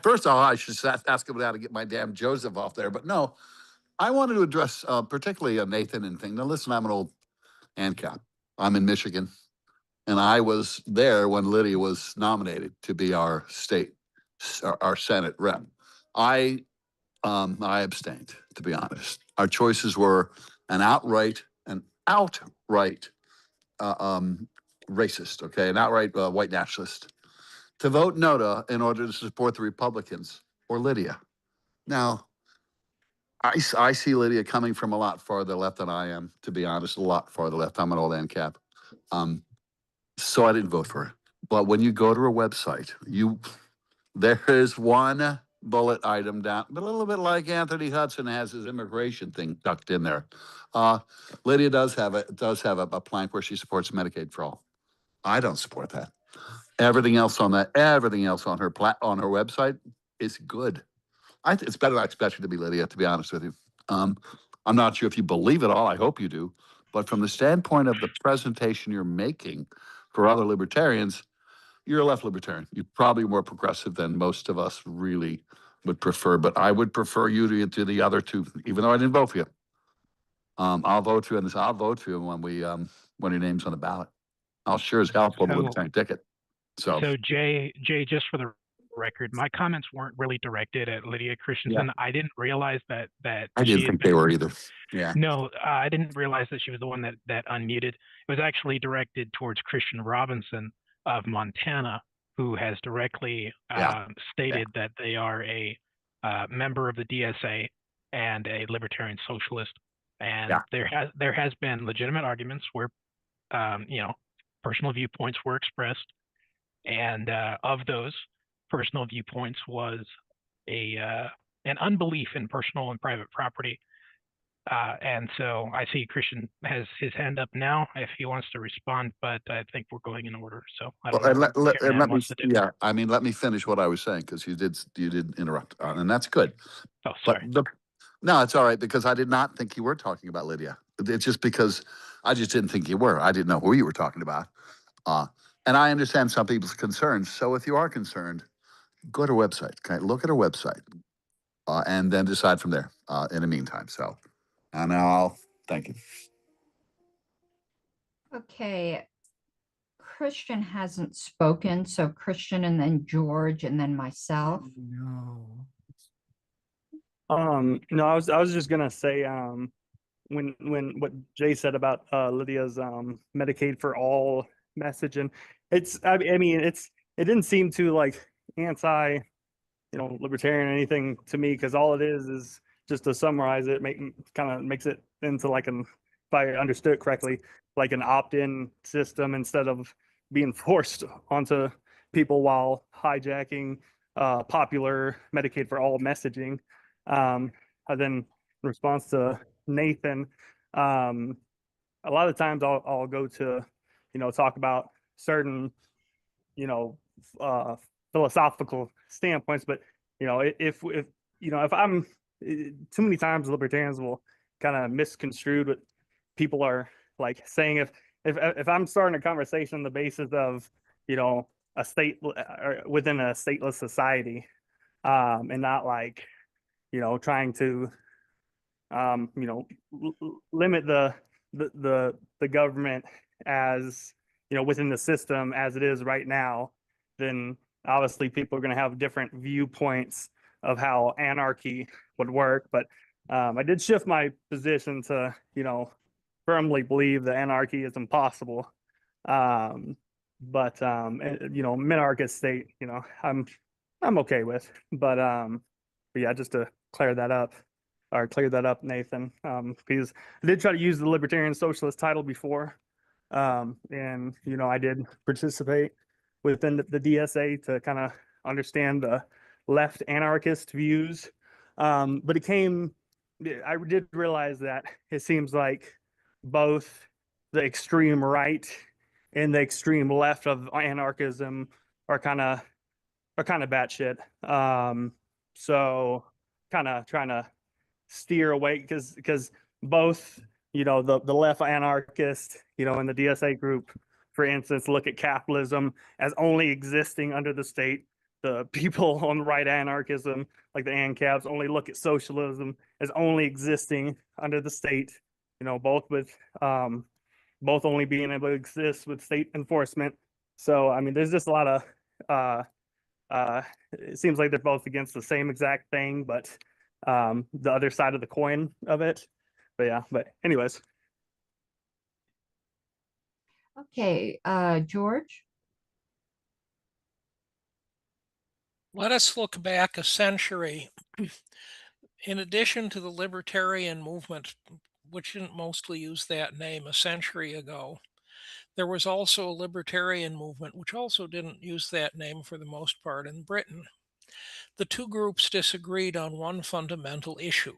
First of all, I should ask him how to get my damn Joseph off there. But no, I wanted to address particularly Nathan and thing. Now, listen, I'm an old ANCAP. I'm in Michigan, and I was there when Lydia was nominated to be our Senate rep. I abstained, to be honest. Our choices were an outright racist, okay, an outright white nationalist. To vote no in order to support the Republicans or Lydia. Now, I see Lydia coming from a lot farther left than I am, to be honest, a lot farther left. I'm an old ANCAP. So I didn't vote for her. But when you go to her website, there is one bullet item down, but a little bit like Anthony Hudson has his immigration thing tucked in there. Lydia does have a plank where she supports Medicaid for all. I don't support that. Everything else on her on her website is good. It's better than I expected to be, Lydia, to be honest with you. I'm not sure if you believe it all. I hope you do. But from the standpoint of the presentation you're making for other libertarians, you're a left libertarian. You're probably more progressive than most of us really would prefer. But I would prefer you to the other two, even though I didn't vote for you. I'll vote for you on this. I'll vote for you when your name's on the ballot. I'll sure as hell pull the libertarian ticket. So Jay, just for the record, my comments weren't really directed at Lydia Christensen. I didn't realize that I didn't think they were either. Yeah. No, I didn't realize that she was the one that unmuted. It was actually directed towards Christian Robinson of Montana, who has directly stated that they are a member of the DSA and a libertarian socialist. And there has been legitimate arguments where personal viewpoints were expressed. And of those personal viewpoints was an unbelief in personal and private property. And so I see Christian has his hand up now if he wants to respond, but I think we're going in order. So I don't know what Karen wants to do. Yeah, I mean, let me finish what I was saying because you did interrupt, and that's good. Oh, sorry. No, it's all right because I did not think you were talking about Lydia. It's just because I just didn't think you were. I didn't know who you were talking about. And I understand some people's concerns. So if you are concerned, go to her website. Okay, look at her website, and then decide from there. In the meantime, so, and I'll thank you. Okay. Christian hasn't spoken, so Christian and then George and then myself. No. No, I was just gonna say, when what Jay said about Lydia's Medicaid for all message, and I mean it didn't seem too like anti libertarian or anything to me, because all it is just to summarize it, kind of makes it into like if I understood it correctly, like an opt-in system instead of being forced onto people while hijacking popular Medicaid for all messaging. And then in response to Nathan, a lot of times I'll go to talk about certain philosophical standpoints, but if I'm too many times libertarians will kind of misconstrued what people are like saying. If I'm starting a conversation on the basis of a state or within a stateless society, and not like, trying to, limit the government as, within the system as it is right now. Then obviously people are going to have different viewpoints of how anarchy would work. But I did shift my position to, firmly believe that anarchy is impossible. Minarchist state, I'm okay with. But yeah, just to clear that up, Nathan, because I did try to use the Libertarian Socialist title before. And I did participate within the DSA to kind of understand the left anarchist views. But I did realize that it seems like both the extreme right and the extreme left of anarchism are kind of batshit. So kind of trying to steer away because both, the left anarchist, in the DSA group, for instance, look at capitalism as only existing under the state. The people on the right anarchism, like the ANCAPs, only look at socialism as only existing under the state. Both only being able to exist with state enforcement. So I mean, there's just a lot of it seems like they're both against the same exact thing, but the other side of the coin of it. But anyways. Okay, George. Let us look back a century. In addition to the libertarian movement, which didn't mostly use that name a century ago, there was also a libertarian movement, which also didn't use that name for the most part in Britain. The two groups disagreed on one fundamental issue.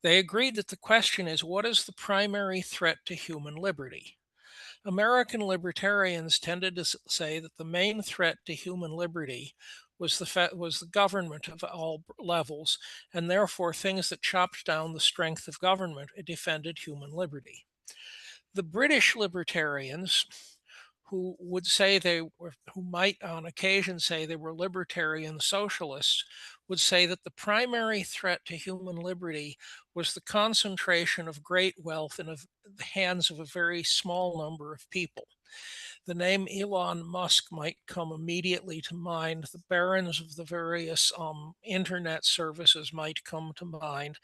They agreed that the question is, what is the primary threat to human liberty? American libertarians tended to say that the main threat to human liberty was the government of all levels, and therefore things that chopped down the strength of government defended human liberty. The British libertarians, who might on occasion say they were libertarian socialists, would say that the primary threat to human liberty was the concentration of great wealth in the hands of a very small number of people. The name Elon Musk might come immediately to mind. The barons of the various internet services might come to mind.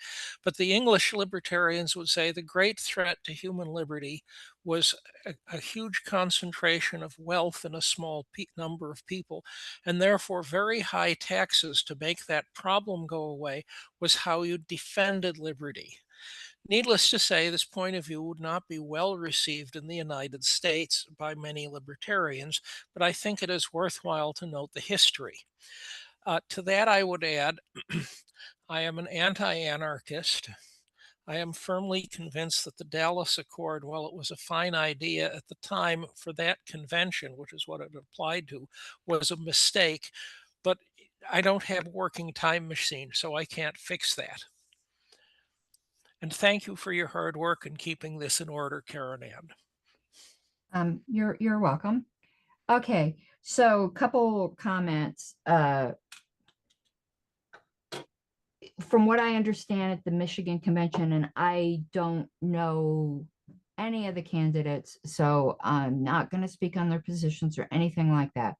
But the English libertarians would say the great threat to human liberty was a huge concentration of wealth in a small number of people, and therefore very high taxes to make that problem go away was how you defended liberty. Needless to say, this point of view would not be well received in the United States by many libertarians, but I think it is worthwhile to note the history. To that, I would add, I am an anti-anarchist. I am firmly convinced that the Dallas Accord, while it was a fine idea at the time for that convention, which is what it applied to, was a mistake, but I don't have a working time machine, so I can't fix that. And thank you for your hard work in keeping this in order, Karen Ann. You're welcome. Okay, so a couple comments. From what I understand at the Michigan Convention, and I don't know any of the candidates, so I'm not going to speak on their positions or anything like that.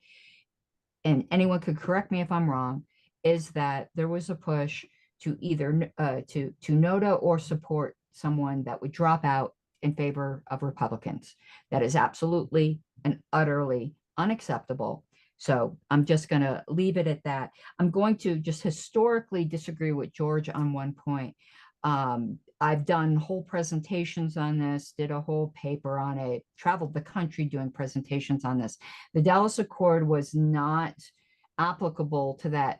And anyone could correct me if I'm wrong, is that there was a push to either to NOTA or support someone that would drop out in favor of Republicans. That is absolutely and utterly unacceptable. So I'm just going to leave it at that. I'm going to just historically disagree with George on one point. I've done whole presentations on this, did a whole paper on it, traveled the country doing presentations on this. The Dallas Accord was not applicable to that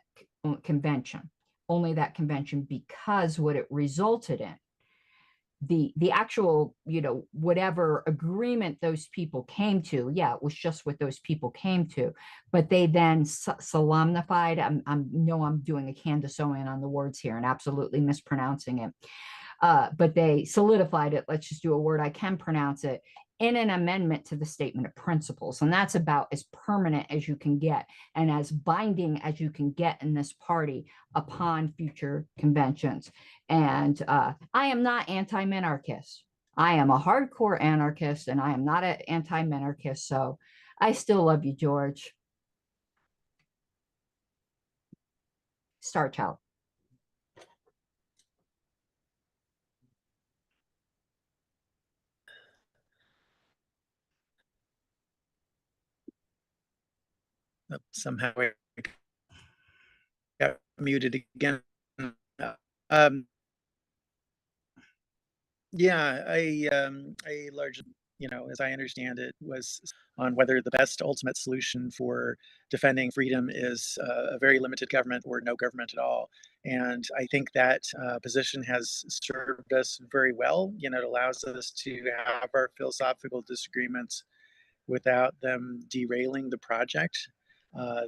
convention, only that convention, because what it resulted in, the actual, whatever agreement those people came to, yeah, it was just what those people came to, but they then solemnified, I'm doing a Candace Owen on the words here and absolutely mispronouncing it, but they solidified it, let's just do a word I can pronounce it, in an amendment to the statement of principles. And that's about as permanent as you can get and as binding as you can get in this party upon future conventions. And I am not anti-minarchist. I am a hardcore anarchist and I am not an anti-minarchist. So I still love you, George. Star Child. Somehow I got muted again. Um, yeah, I largely, as I understand it, was on whether the best ultimate solution for defending freedom is a very limited government or no government at all. And I think that position has served us very well. It allows us to have our philosophical disagreements without them derailing the project,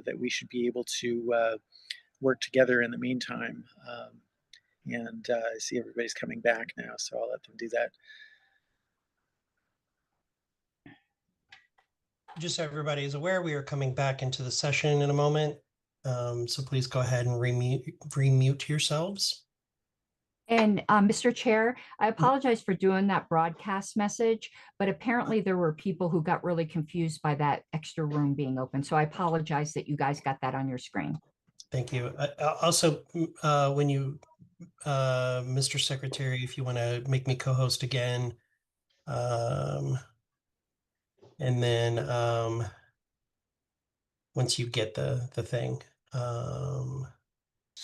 that we should be able to work together in the meantime. And I see everybody's coming back now, so I'll let them do that. Just so everybody is aware, we are coming back into the session in a moment. So please go ahead and remute yourselves. And Mr. Chair, I apologize for doing that broadcast message, but apparently there were people who got really confused by that extra room being open. So I apologize that you guys got that on your screen. Thank you. Also, when you, Mr. Secretary, if you want to make me co-host again, and then once you get the thing.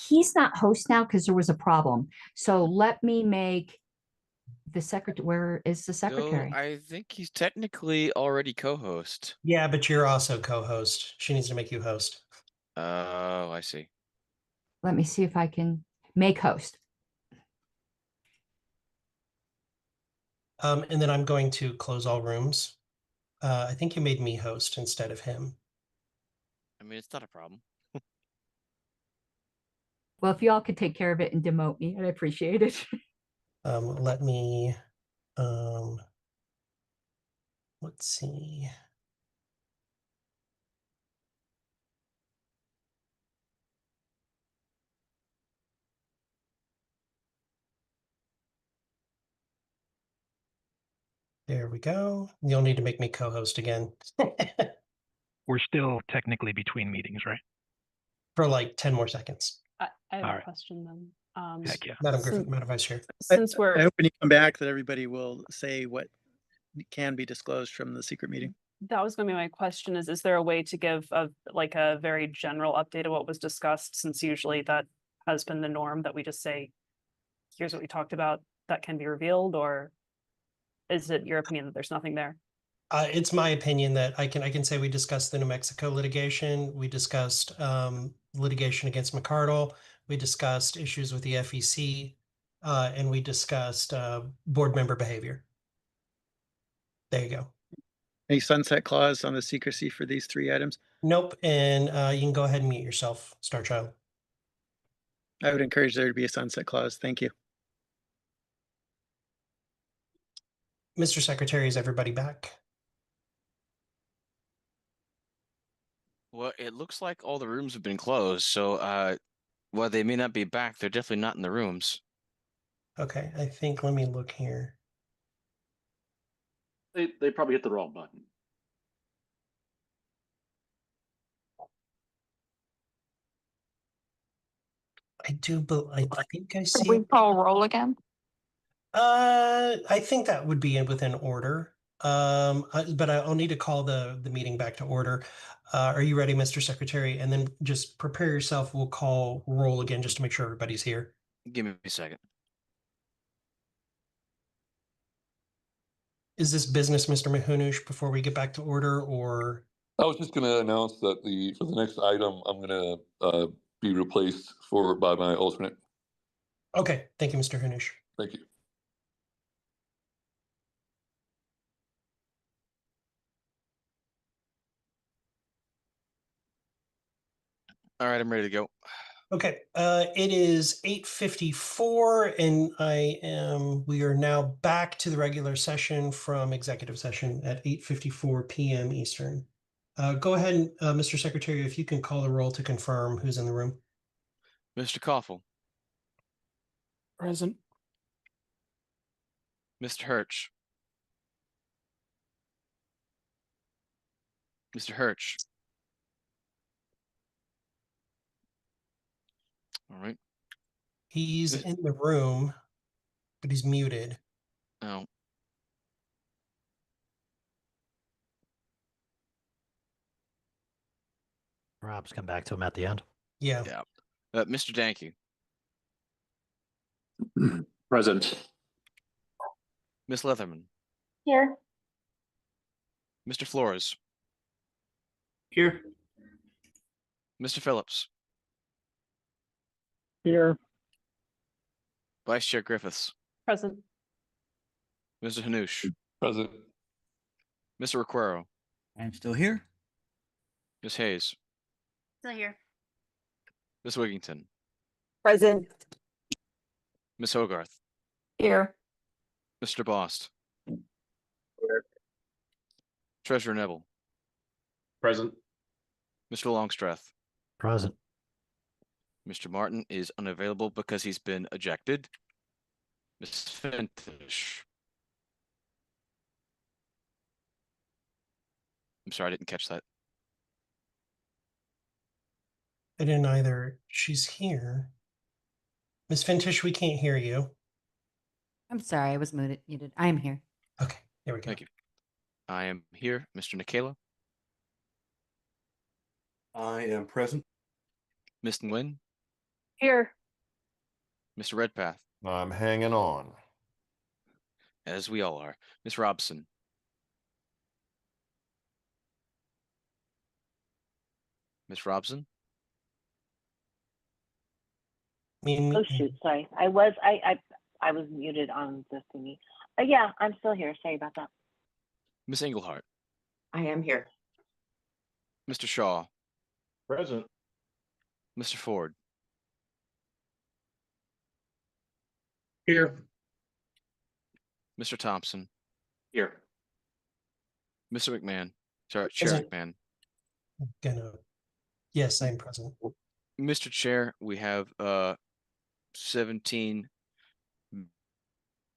He's not host now because there was a problem. So let me make the secretary. Where is the secretary? So I think he's technically already co-host. Yeah, but you're also co-host. She needs to make you host. Oh, I see. Let me see if I can make host. And then I'm going to close all rooms. I think you made me host instead of him. I mean, it's not a problem. Well, if y'all could take care of it and demote me, I'd appreciate it. Let me, let's see. There we go. You'll need to make me co-host again. We're still technically between meetings, right? For like 10 more seconds. I have All a right. question then. Heck yeah. Madam Griffin, Madam Vice Chair. Since we're I hope when you come back that everybody will say what can be disclosed from the secret meeting. that was going to be my question is there a way to give a very general update of what was discussed, since usually that has been the norm, that we just say, here's what we talked about that can be revealed, or is it your opinion that there's nothing there? It's my opinion that I can say we discussed the New Mexico litigation. We discussed litigation against McCardle. We discussed issues with the FEC, and we discussed board member behavior. There you go. Any sunset clause on the secrecy for these 3 items? Nope. And you can go ahead and mute yourself, Star Child. I would encourage there to be a sunset clause. Thank you. Mr. Secretary, is everybody back? Well, it looks like all the rooms have been closed, so while they may not be back, they're definitely not in the rooms. Okay, I think, let me look here. They probably hit the wrong button. I do, but I think I see. We call roll again? I think that would be within order. But I'll need to call the meeting back to order. Are you ready, Mr. Secretary? And then just prepare yourself. We'll call roll again just to make sure everybody's here. Give me a second. Is this business, Mr. Mahunush, before we get back to order, or? I was just going to announce that for the next item, I'm going to be replaced by my alternate. Okay, thank you, Mr. Hanush. Thank you. All right, I'm ready to go. Okay, it is 8:54 and we are now back to the regular session from executive session at 8:54 PM Eastern. Go ahead, Mr. Secretary, if you can call the roll to confirm who's in the room. Mr. Koffel, Present. Mr. Hirsch, Mr. Hirsch. All right. He's in the room, but he's muted. Oh. Perhaps come back to him at the end. Yeah. Yeah. Mr. Danke, Present. Miss Leatherman, Here. Mr. Flores, Here. Mr. Phillips, Here. Vice Chair Griffiths, Present. Mr. Hanush, Present. Mr. Requero, I'm still here. Miss Hayes, Still here. Miss Wigington, Present. Miss Hogarth, Here. Mr. Bost, Treasurer Neville, Present. Mr. Longstreth, Present. Mr. Martin is unavailable because he's been ejected. Miss Fintish. I'm sorry, I didn't catch that. I didn't either. She's here. Miss Fintish, we can't hear you. I'm sorry, I was muted. I am here. Okay, there we go. Thank you. I am here, Mr. Nikela, I am present. Miss Nguyen, Here. Mr. Redpath, I'm hanging on. as we all are. Miss Robson, Miss Robson, Oh shoot, sorry. I was muted on the thingy. Yeah, I'm still here. Sorry about that. Miss Englehart, I am here. Mr. Shaw, Present. Mr. Ford, Here. Mr. Thompson, Here. Mr. McMahon, sorry, Chair McMahon. Yes, I'm present. Mr. Chair, we have 17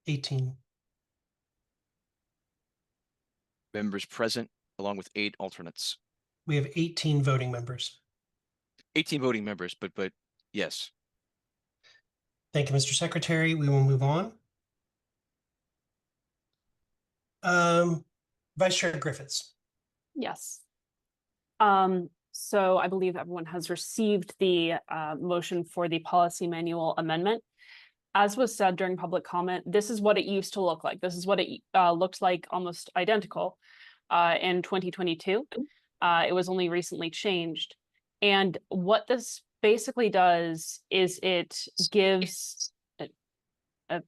18 members present, along with 8 alternates. We have 18 voting members. 18 voting members, but yes. Thank you, Mr. Secretary. We will move on. Vice Chair Griffiths. Yes. So I believe everyone has received the motion for the policy manual amendment. As was said during public comment, this is what it used to look like. This is what it looked like, almost identical in 2022. It was only recently changed. And what this basically does is it gives, I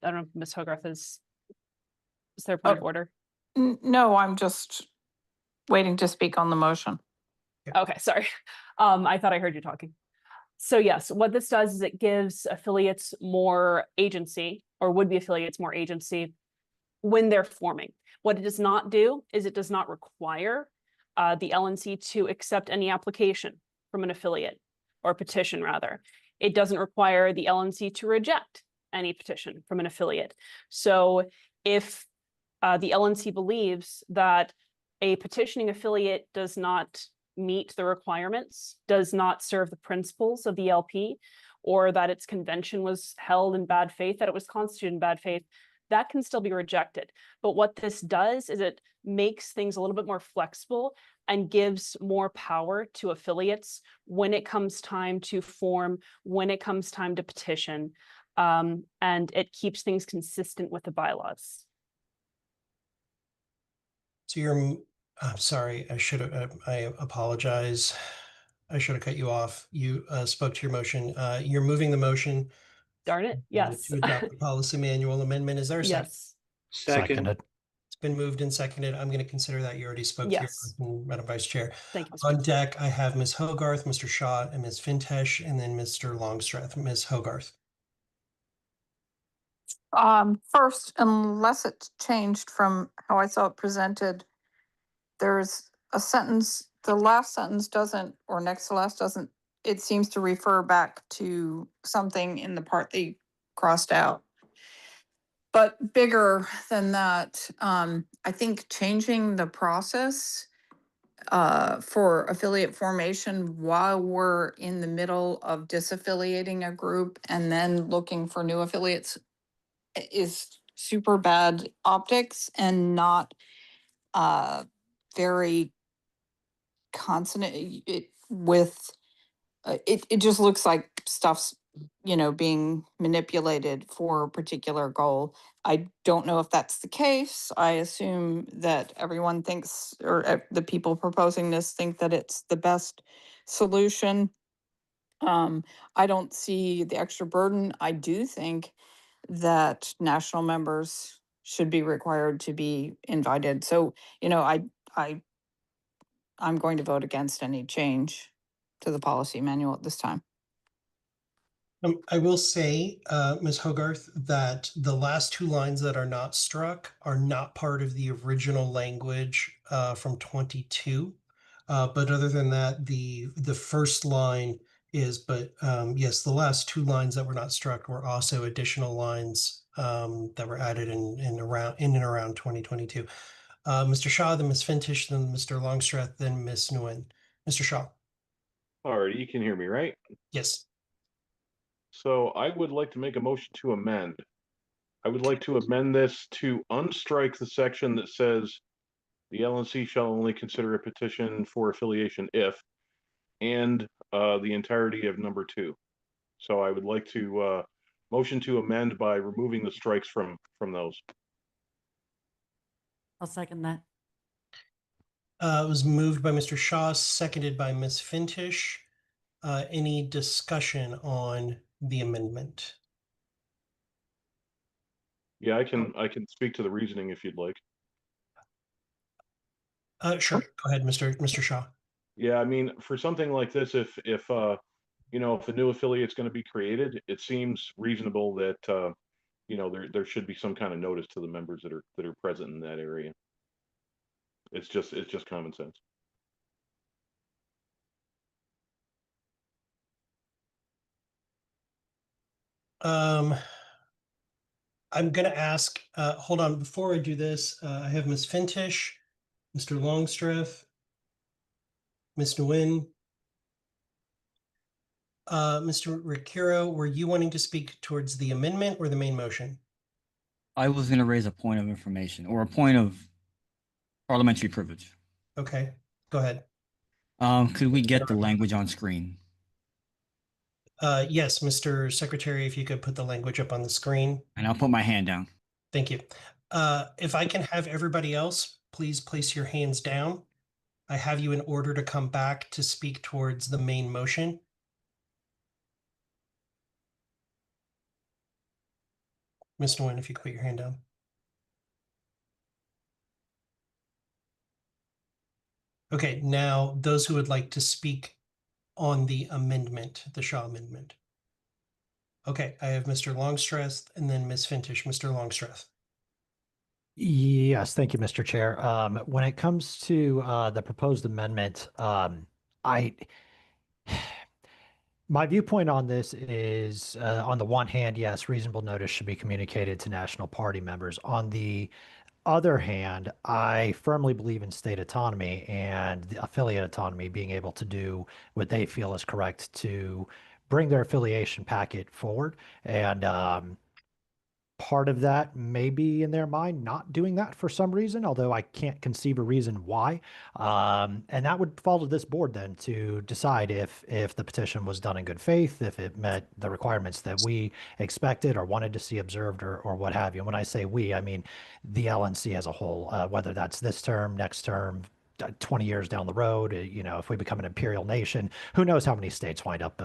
don't know if Ms. Hogarth is there a point of order? No, I'm just waiting to speak on the motion. Okay, sorry. I thought I heard you talking. So yes, what this does is it gives affiliates more agency, or would-be affiliates more agency when they're forming. What it does not do is it does not require the LNC to accept any application from an affiliate, or petition rather. It doesn't require the LNC to reject any petition from an affiliate. So if the LNC believes that a petitioning affiliate does not meet the requirements, does not serve the principles of the LP, or that its convention was held in bad faith, that it was constituted in bad faith, that can still be rejected. But what this does is it makes things a little bit more flexible and gives more power to affiliates when it comes time to form, when it comes time to petition, and it keeps things consistent with the bylaws. So I'm sorry, I apologize. I should have cut you off. You spoke to your motion. You're moving the motion. Darn it, yes. To adopt the policy manual amendment. Is there a second? Yes. Second. It's been moved and seconded. I'm going to consider that you already spoke to your Yes. person, Madam Vice Chair. Thank you, Mr. On deck, I have Ms. Hogarth, Mr. Shaw, and Ms. Fintesh, and then Mr. Longstreth. Ms. Hogarth. First, unless it's changed from how I saw it presented, there's a sentence, the last sentence doesn't, or next to last doesn't, it seems to refer back to something in the part they crossed out. But bigger than that, I think changing the process for affiliate formation while we're in the middle of disaffiliating a group and then looking for new affiliates is super bad optics and not very consonant with it just looks like stuff's being manipulated for a particular goal. I don't know if that's the case. I assume that everyone thinks, or the people proposing this think that it's the best solution. I don't see the extra burden. I do think that national members should be required to be invited. So, I'm going to vote against any change to the policy manual at this time. I will say, Ms. Hogarth, that the last two lines that are not struck are not part of the original language from 22. But other than that, the first line is, but yes, the last two lines that were not struck were also additional lines that were added in and around 2022. Mr. Shaw, then Ms. Fintish, then Mr. Longstreth, then Ms. Nguyen. Mr. Shaw. All right, you can hear me, right? Yes. So I would like to make a motion to amend. I would like to amend this to unstrike the section that says the LNC shall only consider a petition for affiliation if, and the entirety of number 2. So I would like to motion to amend by removing the strikes from those. I'll second that. It was moved by Mr. Shaw, seconded by Ms. Fintish. Any discussion on the amendment? Yeah, I can speak to the reasoning if you'd like. Sure. Go ahead, Mr. Shaw. Yeah, I mean, for something like this, if a new affiliate's going to be created, it seems reasonable that there should be some kind of notice to the members that are present in that area. It's just common sense. I'm going to ask, hold on, before I do this, I have Ms. Fintish, Mr. Longstreth, Ms. Nguyen. Mr. Ricchiro, were you wanting to speak towards the amendment or the main motion? I was going to raise a point of information or a point of parliamentary privilege. Okay, go ahead. Could we get the language on screen? Yes, Mr. Secretary, if you could put the language up on the screen. And I'll put my hand down. Thank you. If I can have everybody else, please place your hands down. I have you in order to come back to speak towards the main motion. Ms. Nguyen, if you could put your hand down. Okay, now those who would like to speak on the amendment, the Shaw amendment. Okay, I have Mr. Longstreth and then Ms. Fintish. Mr. Longstreth. Yes, thank you, Mr. Chair. When it comes to the proposed amendment, my viewpoint on this is, on the one hand, yes, reasonable notice should be communicated to national party members. On the other hand, I firmly believe in state autonomy and the affiliate autonomy, being able to do what they feel is correct to bring their affiliation packet forward. And part of that may be in their mind not doing that for some reason, although I can't conceive a reason why. And that would fall to this board then to decide if the petition was done in good faith, if it met the requirements that we expected or wanted to see observed, or what have you. And when I say we, I mean the LNC as a whole, whether that's this term, next term, 20 years down the road, if we become an imperial nation, who knows how many states wind up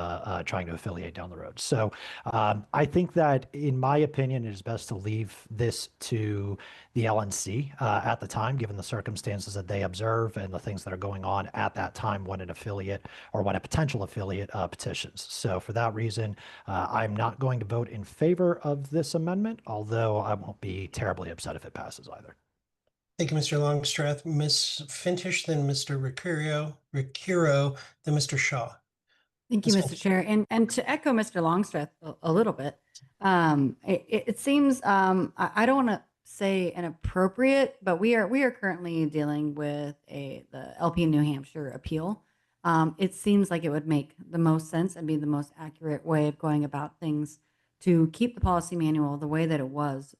trying to affiliate down the road. So I think that, in my opinion, it is best to leave this to the LNC at the time, given the circumstances that they observe and the things that are going on at that time when an affiliate or when a potential affiliate petitions. So for that reason, I'm not going to vote in favor of this amendment, although I won't be terribly upset if it passes either. Thank you, Mr. Longstreth. Ms. Fintish, then Mr. Ricuro, then Mr. Shaw. Thank you, Ms. Mr. Fintish. Chair. And to echo Mr. Longstreth a little bit, it seems, I don't want to say inappropriate, but we are currently dealing with the LP New Hampshire appeal. It seems like it would make the most sense and be the most accurate way of going about things to keep the policy manual the way that it was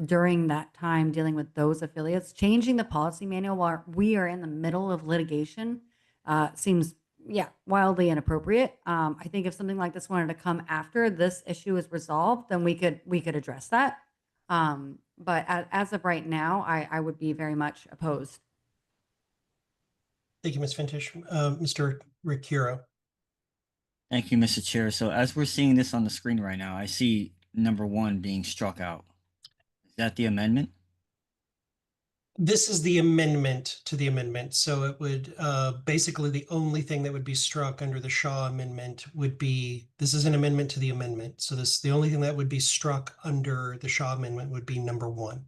during that time dealing with those affiliates. Changing the policy manual while we are in the middle of litigation seems, wildly inappropriate. I think if something like this wanted to come after this issue is resolved, then we could address that. But as of right now, I would be very much opposed. Thank you, Ms. Fintish. Mr. Ricuro. Thank you, Mr. Chair. So as we're seeing this on the screen right now, I see number 1 being struck out. Is that the amendment? This is the amendment to the amendment. So it would basically, the only thing that would be struck under the Shaw amendment would be, this is an amendment to the amendment. So the only thing that would be struck under the Shaw amendment would be number 1.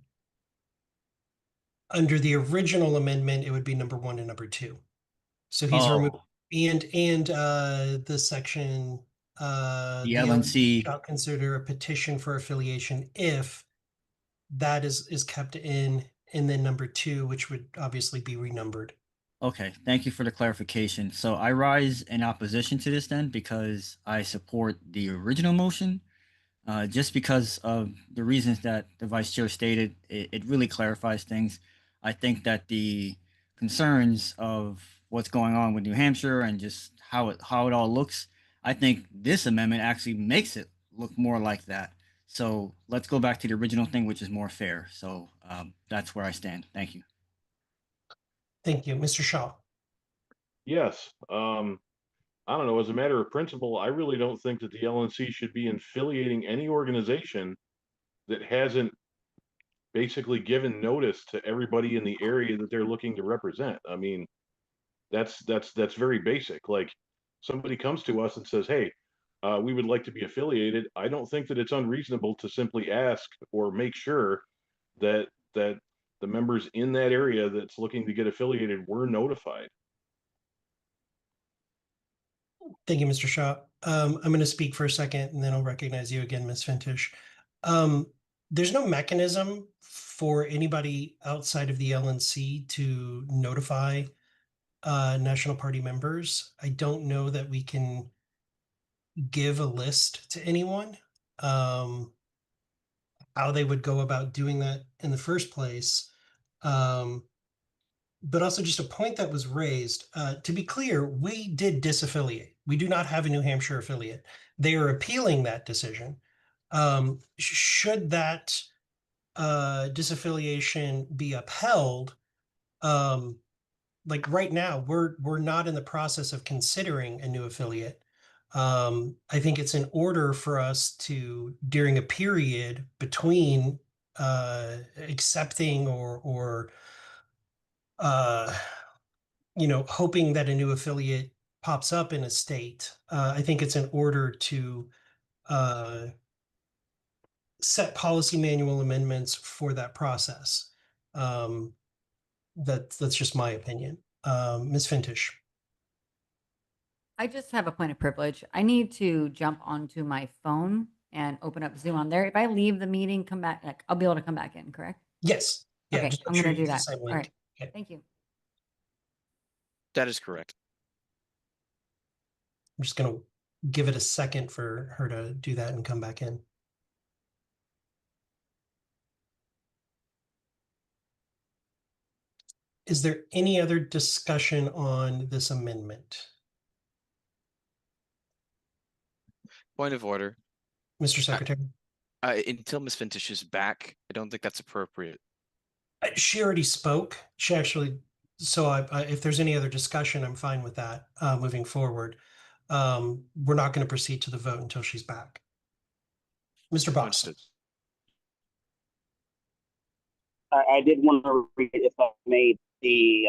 Under the original amendment, it would be number 1 and number 2. So he's removed, and the section, the LNC shall consider a petition for affiliation if that is kept in, and then number 2, which would obviously be renumbered. Okay, thank you for the clarification. So I rise in opposition to this then because I support the original motion. Just because of the reasons that the vice chair stated, it really clarifies things. I think that the concerns of what's going on with New Hampshire and just how it all looks, I think this amendment actually makes it look more like that. So let's go back to the original thing, which is more fair. So that's where I stand. Thank you. Thank you, Mr. Shaw. Yes. I don't know. As a matter of principle, I really don't think that the LNC should be affiliating any organization that hasn't basically given notice to everybody in the area that they're looking to represent. I mean, that's very basic. Like, somebody comes to us and says, "Hey, we would like to be affiliated." I don't think that it's unreasonable to simply ask or make sure that the members in that area that's looking to get affiliated were notified. Thank you, Mr. Shaw. I'm going to speak for a second and then I'll recognize you again, Ms. Fintish. There's no mechanism for anybody outside of the LNC to notify National Party members. I don't know that we can give a list to anyone. How they would go about doing that in the first place. But also just a point that was raised. To be clear, we did disaffiliate. We do not have a New Hampshire affiliate. They are appealing that decision. Should that disaffiliation be upheld, like right now, we're not in the process of considering a new affiliate. I think it's in order for us to, during a period between accepting or hoping that a new affiliate pops up in a state, I think it's in order to set policy manual amendments for that process. That's just my opinion. Ms. Fintish. I just have a point of privilege. I need to jump onto my phone and open up Zoom on there. If I leave the meeting, come back, I'll be able to come back in, correct? Yes. Yeah, okay, just I'm make sure going to you do use the that. same All link. right. Okay. Thank you. That is correct. I'm just going to give it a second for her to do that and come back in. Is there any other discussion on this amendment? Point of order. Mr. Secretary? Until Ms. Fintish is back, I don't think that's appropriate. She already spoke. She actually So if there's any other discussion, I'm fine with that, moving forward. We're not going to proceed to the vote until she's back. Mr. Boss. I did want to read, if I may, we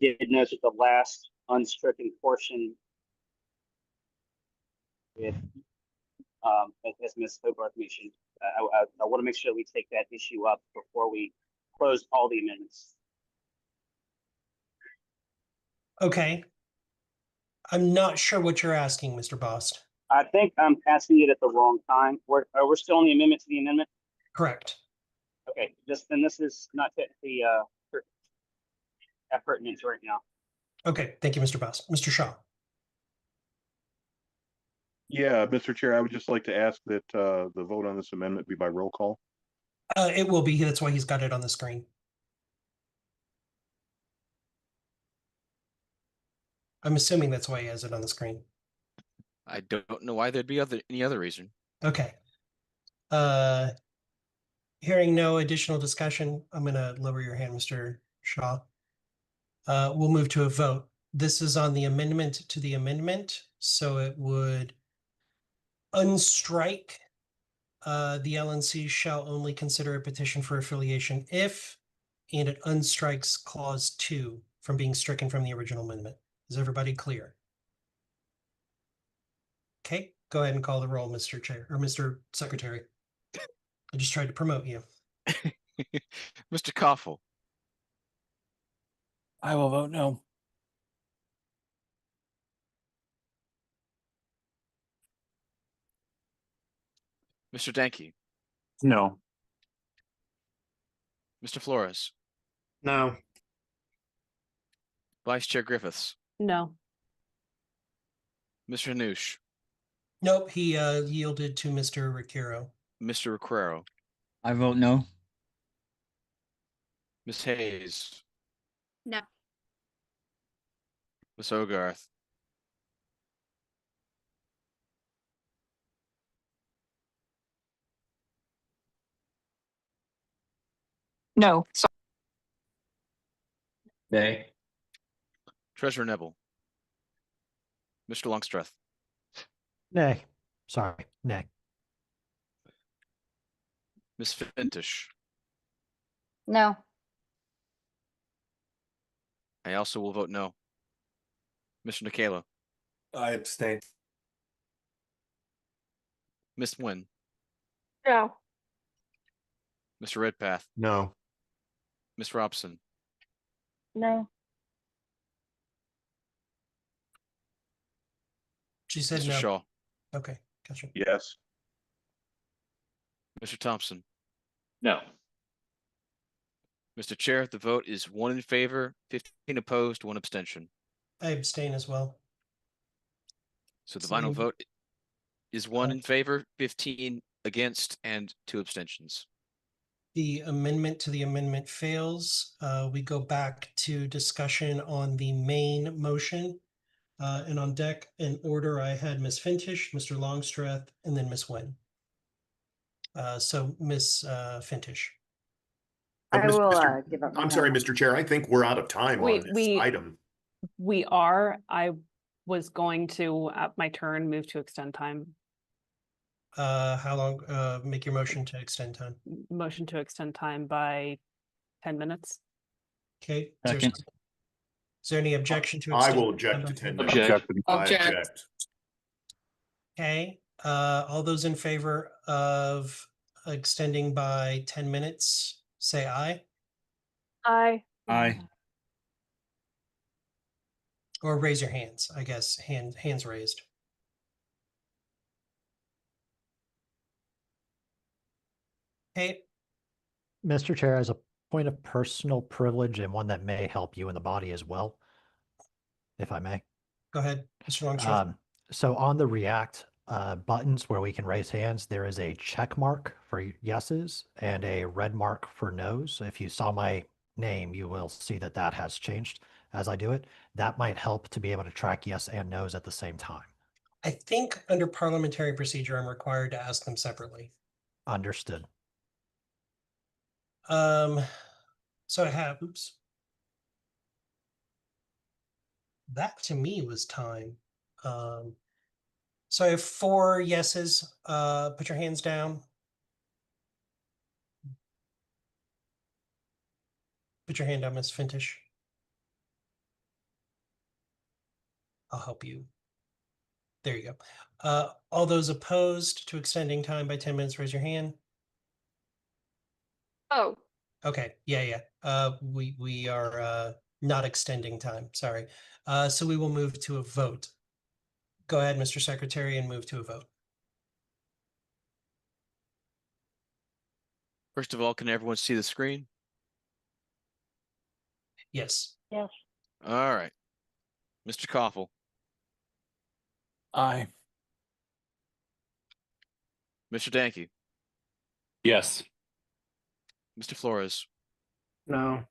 did notice that the last unstricken portion with, as Ms. Hogarth mentioned, I want to make sure we take that issue up before we close all the amendments. Okay. I'm not sure what you're asking, Mr. Bost. I think I'm asking it at the wrong time. We're still on the amendment to the amendment? Correct. Okay, then this is not technically pertinent right now. Okay, thank you, Mr. Bost. Mr. Shaw. Yeah, Mr. Chair, I would just like to ask that the vote on this amendment be by roll call. It will be. That's why he's got it on the screen. I'm assuming that's why he has it on the screen. I don't know why there'd be any other reason. Okay. Hearing no additional discussion, I'm going to lower your hand, Mr. Shaw. We'll move to a vote. This is on the amendment to the amendment, so it would unstrike the LNC shall only consider a petition for affiliation if, and it unstrikes clause 2 from being stricken from the original amendment. Is everybody clear? Okay, go ahead and call the roll, Mr. Chair or Mr. Secretary. I just tried to promote you. Mr. Koffel. I will vote no. Mr. Danke. No. Mr. Flores. No. Vice Chair Griffiths. No. Mr. Noosh. Nope, he yielded to Mr. Ricciero. Mr. Requero. I vote no. Ms. Hayes. No. Ms. Hogarth. No. Nay. Treasurer Nebel. Mr. Longstreth. Nay. Sorry. Nay. Ms. Fintish. No. I also will vote no. Mr. Nikela. I abstain. Ms. Nguyen. No. Mr. Redpath. No. Ms. Robson. No. She said Mr. no. Shaw. Okay, gotcha. Yes. Mr. Thompson. No. Mr. Chair, the vote is 1 in favor, 15 opposed, 1 abstention. I abstain as well. So the So final you- vote is 1 in favor, 15 against, and 2 abstentions. The amendment to the amendment fails. We go back to discussion on the main motion. And on deck in order, I had Ms. Fintish, Mr. Longstreth, and then Ms. Nguyen. So Ms. Fintish. I will give up my I'm sorry, hand. Mr. Chair. I think we're out of time on this item. We are. I was going to, at my turn, move to extend time. How long, make your motion to extend time? Motion to extend time by 10 minutes. Okay. Second. Is there any objection to? I will extend object to time 10 by minutes. I Object. object. Okay, all those in favor of extending by 10 minutes, say aye. Aye. Aye. Or raise your hands, I guess, hands raised. Okay, Mr. Chair, as a point of personal privilege and one that may help you in the body as well, if I may. go ahead, Mr. Longstreth. So on the React buttons where we can raise hands, there is a check mark for yeses and a red mark for nos. If you saw my name, you will see that that has changed as I do it. That might help to be able to track yes and nos at the same time. I think under parliamentary procedure, I'm required to ask them separately. Understood. So I have, oops. That to me was time. So I have 4 yeses. Put your hands down. Put your hand down, Ms. Fintish. I'll help you. There you go. All those opposed to extending time by 10 minutes, raise your hand. Oh, Okay, yeah. We are not extending time, sorry. So we will move to a vote. Go ahead, Mr. Secretary, and move to a vote. First of all, can everyone see the screen? Yes. Yes. All right. Mr. Koffel, Aye. Mr. Danke, Yes. Mr. Flores, No.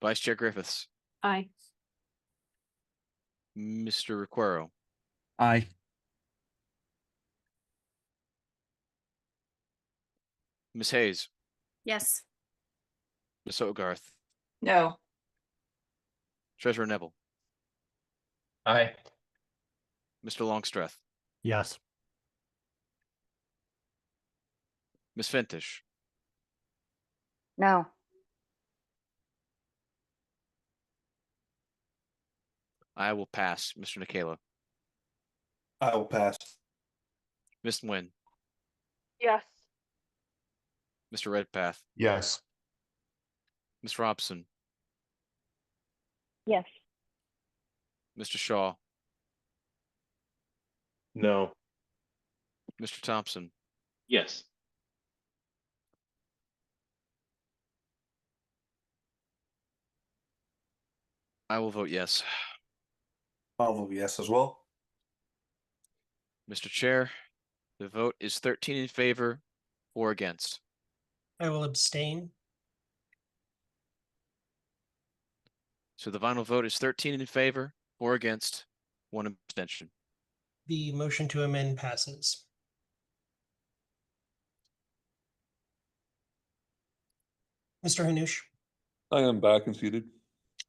Vice Chair Griffiths, Aye. Mr. Requero, Aye. Ms. Hayes, Yes. Ms. Hogarth, No. Treasurer Neville, Aye. Mr. Longstreth, Yes. Ms. Fintish, no. I will pass. Mr. Nikela, I will pass. Ms. Nguyen, Yes. Mr. Redpath, Yes. Ms. Robson, Yes. Mr. Shaw, No. Mr. Thompson, Yes. I will vote yes. I'll vote yes as well. Mr. Chair, the vote is 13 in favor, 4 against. I will abstain. So the final vote is 13 in favor, 4 against, 1 abstention. The motion to amend passes. Mr. Hanush. I am back and seated.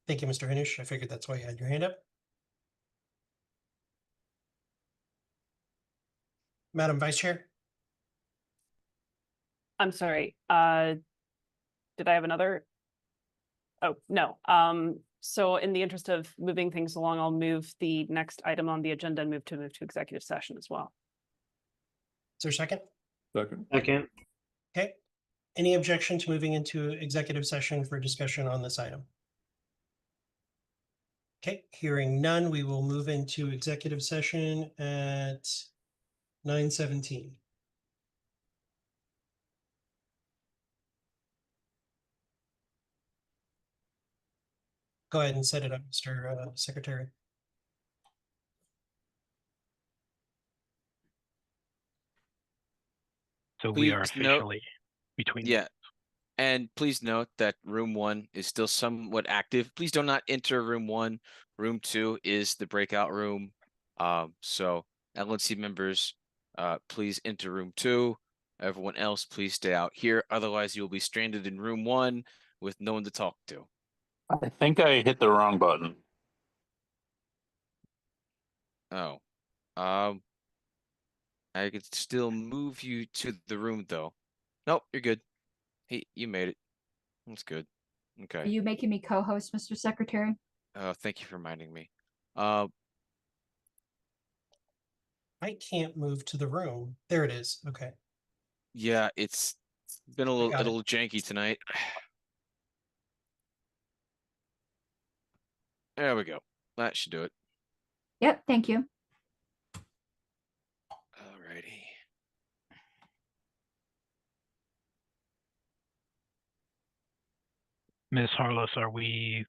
Thank you, Mr. Hanush. I figured that's why you had your hand up. Madam Vice Chair. I'm sorry. Did I have another? Oh, no. So in the interest of moving things along, I'll move the next item on the agenda and move to executive session as well. Is there a second? Second. Second. Okay. Any objection to moving into executive session for discussion on this item? Okay, hearing none, we will move into executive session at 9:17. Go ahead and set it up, Mr. Secretary. So we are Please note- officially between. Yeah. And please note that room 1 is still somewhat active. Please do not enter room 1. Room 2 is the breakout room. So LNC members, please enter room 2. Everyone else, please stay out here. Otherwise, you'll be stranded in room 1 with no one to talk to. I think I hit the wrong button. Oh. I could still move you to the room though. Nope, you're good. Hey, you made it. That's good. Are Okay. you making me co-host, Mr. Secretary? Thank you for reminding me. I can't move to the room. There it is. Okay. Yeah, it's been a got it. little janky tonight. There we go. That should do it. Yep, thank you. Alrighty. Ms. Harless, are we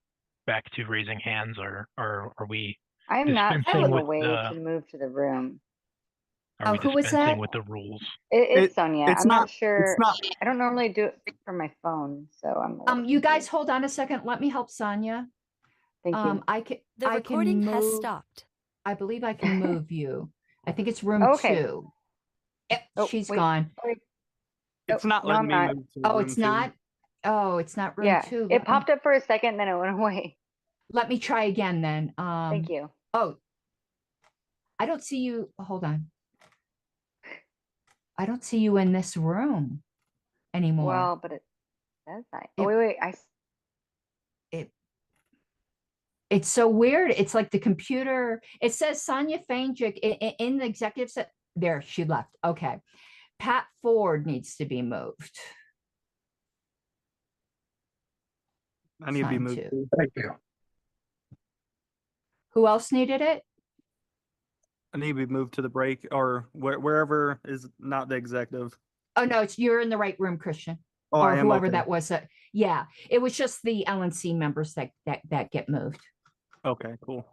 back to raising hands, or are we I'm not dispensing seeing a with way the to move to the room. are we who was dispensing that? with the rules? It's Sonia. it's I'm not not- sure. it's not- I don't normally do it from my phone, so I'm. a little You guys confused. hold on a second. Let me help Sonia. Thank you. I can. The I recording can has move, stopped. I believe I can move you. I think it's room Okay. 2. Yep, Oh, she's wait, gone. wait. It's Oh, not no, letting I'm me not. move to Oh, room it's 2. not. Oh, it's not room Yeah, 2. it popped up for a second, then it went away. Let me try again then. Thank you. Oh, I don't see you. Hold on. I don't see you in this room anymore. Well, but it says oh, It- wait, It's so weird. It's like the computer. It says Sonia Fangic in the executive set. There, she left. Okay. Pat Ford needs to be moved. I need to be Sign moved. two. too. Thank you. Who else needed it? I need to be moved to the break or wherever is not the executive. Oh no, you're in the right room, Christian. Oh, or I am, whoever okay. that was. Yeah, it was just the LNC members that get moved. Okay, cool.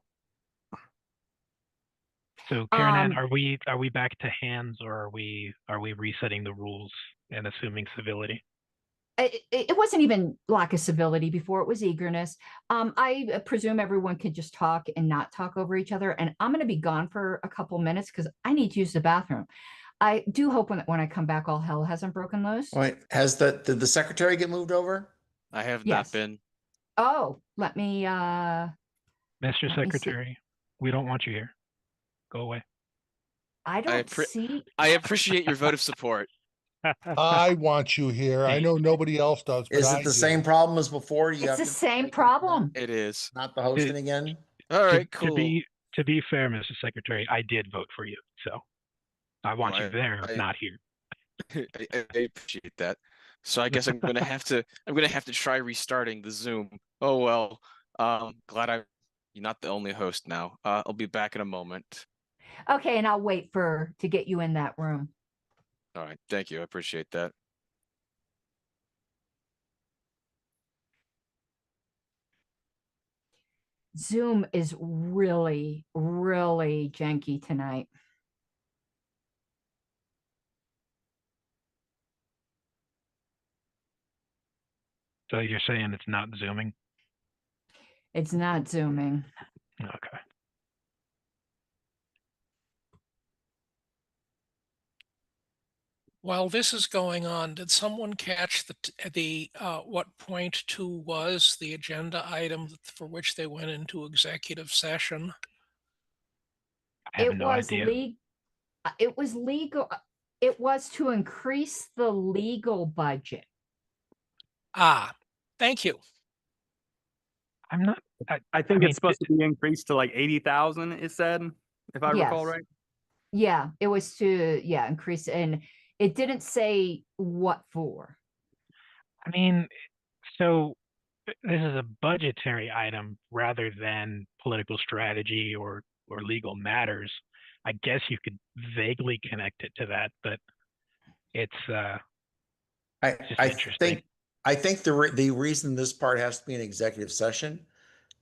So Karen Ann, are we back to hands, or are we resetting the rules and assuming civility? It wasn't even lack of civility before, it was eagerness. I presume everyone can just talk and not talk over each other. And I'm going to be gone for a couple minutes because I need to use the bathroom. I do hope when I come back, all hell hasn't broken loose. Wait, did the secretary get moved over? I have Yes. not been. Oh, let me Mr. let me see. Secretary, we don't want you here. Go away. I don't see. I appreciate your vote of support. I want you here. I know nobody else does, but Is I it the do. same problem as before? It's the same problem. It is. Not the hosting again? All right, To cool. be fair, Mr. Secretary, I did vote for you, so I want you there, not here. I appreciate that. So I guess I'm gonna have to try restarting the Zoom. Oh well. Glad you're not the only host now. I'll be back in a moment. Okay, and I'll wait to get you in that room. All right, thank you. I appreciate that. Zoom is really, really janky tonight. So you're saying it's not zooming? It's not zooming. Okay. While this is going on, did someone catch the what point 2 was, the agenda item for which they went into executive session? I have no idea. It was legal. It was to increase the legal budget. Ah, thank you. I'm not. I think it's supposed to be increased to like 80,000. It said, if I recall right. Yeah, it was to increase, and it didn't say what for. I mean, so this is a budgetary item rather than political strategy or legal matters. I guess you could vaguely connect it to that, but it's just interesting. I think the reason this part has to be an executive session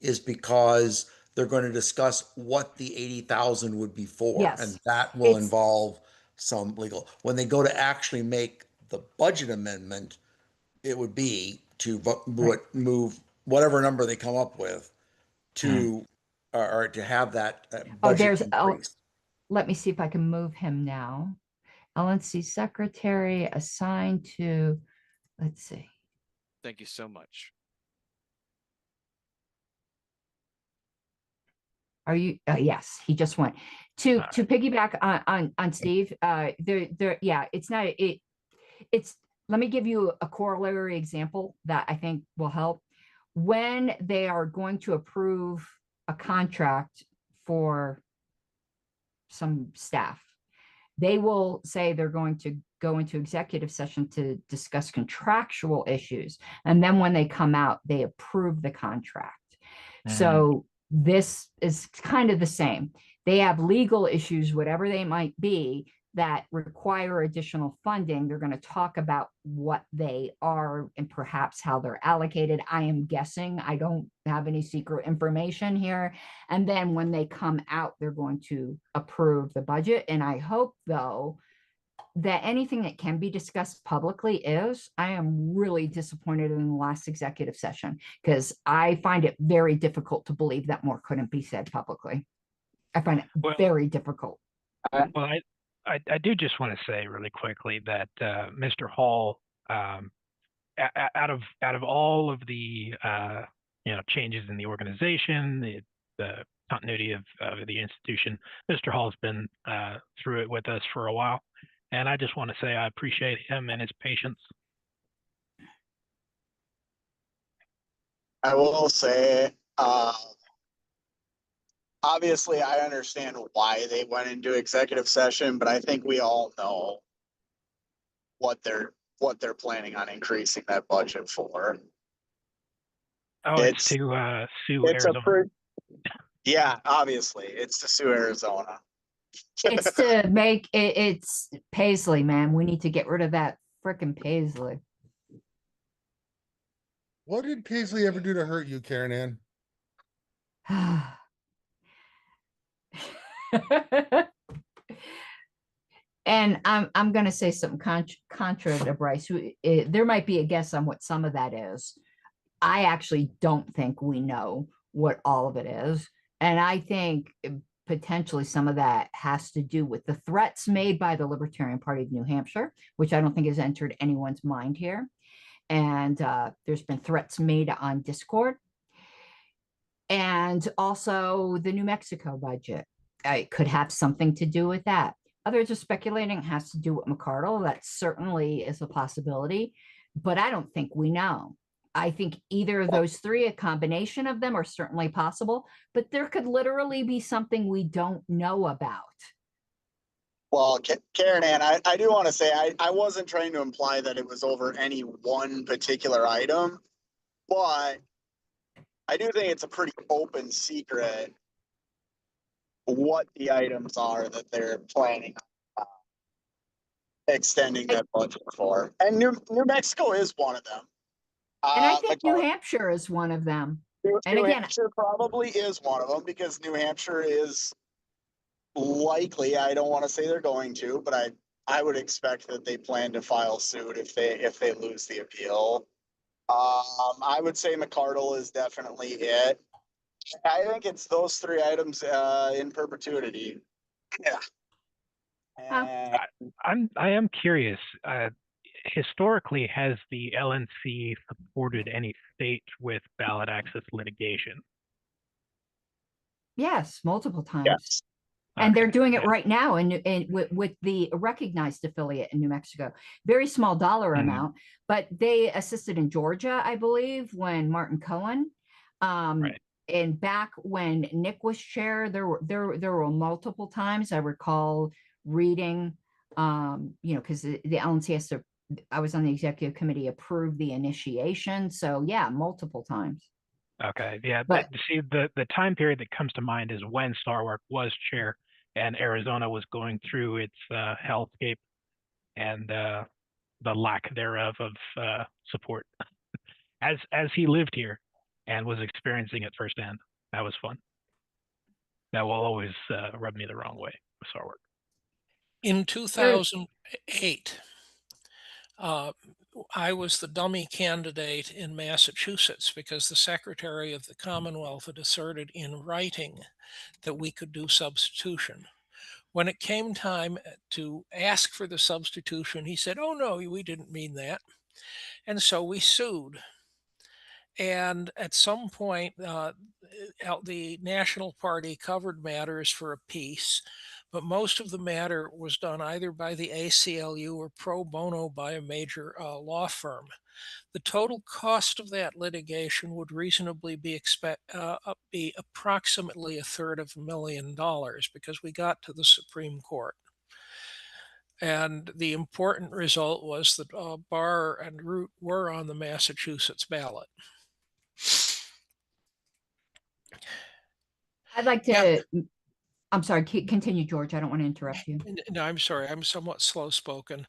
is because they're going to discuss what the 80,000 would be for, Yes. and that will involve some legal. When they go to actually make the budget amendment, it would be to move whatever number they come up with to or to have that budget increase. Let me see if I can move him now. LNC secretary assigned to, let's see. Thank you so much. Are you? Yes, he just went to piggyback on Steve. It's not it's. Let me give you a corollary example that I think will help. When they are going to approve a contract for some staff, they will say they're going to go into executive session to discuss contractual issues, and then when they come out, they approve the contract. So this is kind of the same. They have legal issues, whatever they might be, that require additional funding. They're going to talk about what they are and perhaps how they're allocated. I am guessing. I don't have any secret information here. And then when they come out, they're going to approve the budget. And I hope, though, that anything that can be discussed publicly is. I am really disappointed in the last executive session because I find it very difficult to believe that more couldn't be said publicly. I find it very difficult. Well, I do just want to say really quickly that Mr. Hall, out of all of the changes in the organization, the continuity of the institution. Mr. Hall's been through it with us for a while, and I just want to say I appreciate him and his patience. I will say, obviously, I understand why they went into executive session, but I think we all know what they're planning on increasing that budget for. Oh, it's to sue Arizona. Yeah, obviously, it's to sue Arizona. It's to make it, it's Paisley, man. We need to get rid of that frickin' Paisley. What did Paisley ever do to hurt you, Karen Ann? And I'm going to say something contra to Bryce. There might be a guess on what some of that is. I actually don't think we know what all of it is. And I think potentially some of that has to do with the threats made by the Libertarian Party of New Hampshire, which I don't think has entered anyone's mind here. And there's been threats made on Discord. And also the New Mexico budget. It could have something to do with that. Others are speculating it has to do with McCardle. That certainly is a possibility, but I don't think we know. I think either of those three, a combination of them, are certainly possible, but there could literally be something we don't know about. Well, Karen Ann, I do want to say I wasn't trying to imply that it was over any one particular item, but I do think it's a pretty open secret what the items are that they're planning on extending that budget for. And New Mexico is one of them. And I think New Hampshire is one of them. And New again, Hampshire probably is one of them because New Hampshire is likely, I don't want to say they're going to, but I would expect that they plan to file suit if they lose the appeal. I would say McCardle is definitely it. I think it's those three items in perpetuity. Yeah. I am curious. Historically, has the LNC supported any state with ballot access litigation? yes, multiple times. Yes. And they're doing it right now with the recognized affiliate in New Mexico. Very small dollar amount, but they assisted in Georgia, I believe, when Martin Cohen. And back when Nick was chair, there were multiple times I recall reading, because the LNC has to. I was on the executive committee, approved the initiation. So yeah, multiple times. Okay, yeah, but see, the time period that comes to mind is when Starwark was chair and Arizona was going through its hellscape and the lack thereof of support as he lived here and was experiencing it firsthand. That was fun. That will always rub me the wrong way with Starwark. In 2008, I was the dummy candidate in Massachusetts because the Secretary of the Commonwealth had asserted in writing that we could do substitution. When it came time to ask for the substitution, he said, "Oh, no, we didn't mean that." And so we sued. And at some point, the National Party covered matters for a piece, but most of the matter was done either by the ACLU or pro bono by a major law firm. The total cost of that litigation would reasonably be approximately $250,000 because we got to the Supreme Court. And the important result was that Barr and Root were on the Massachusetts ballot. I'd like to. I'm sorry, continue, George. I don't want to interrupt you. No, I'm sorry. I'm somewhat slow-spoken.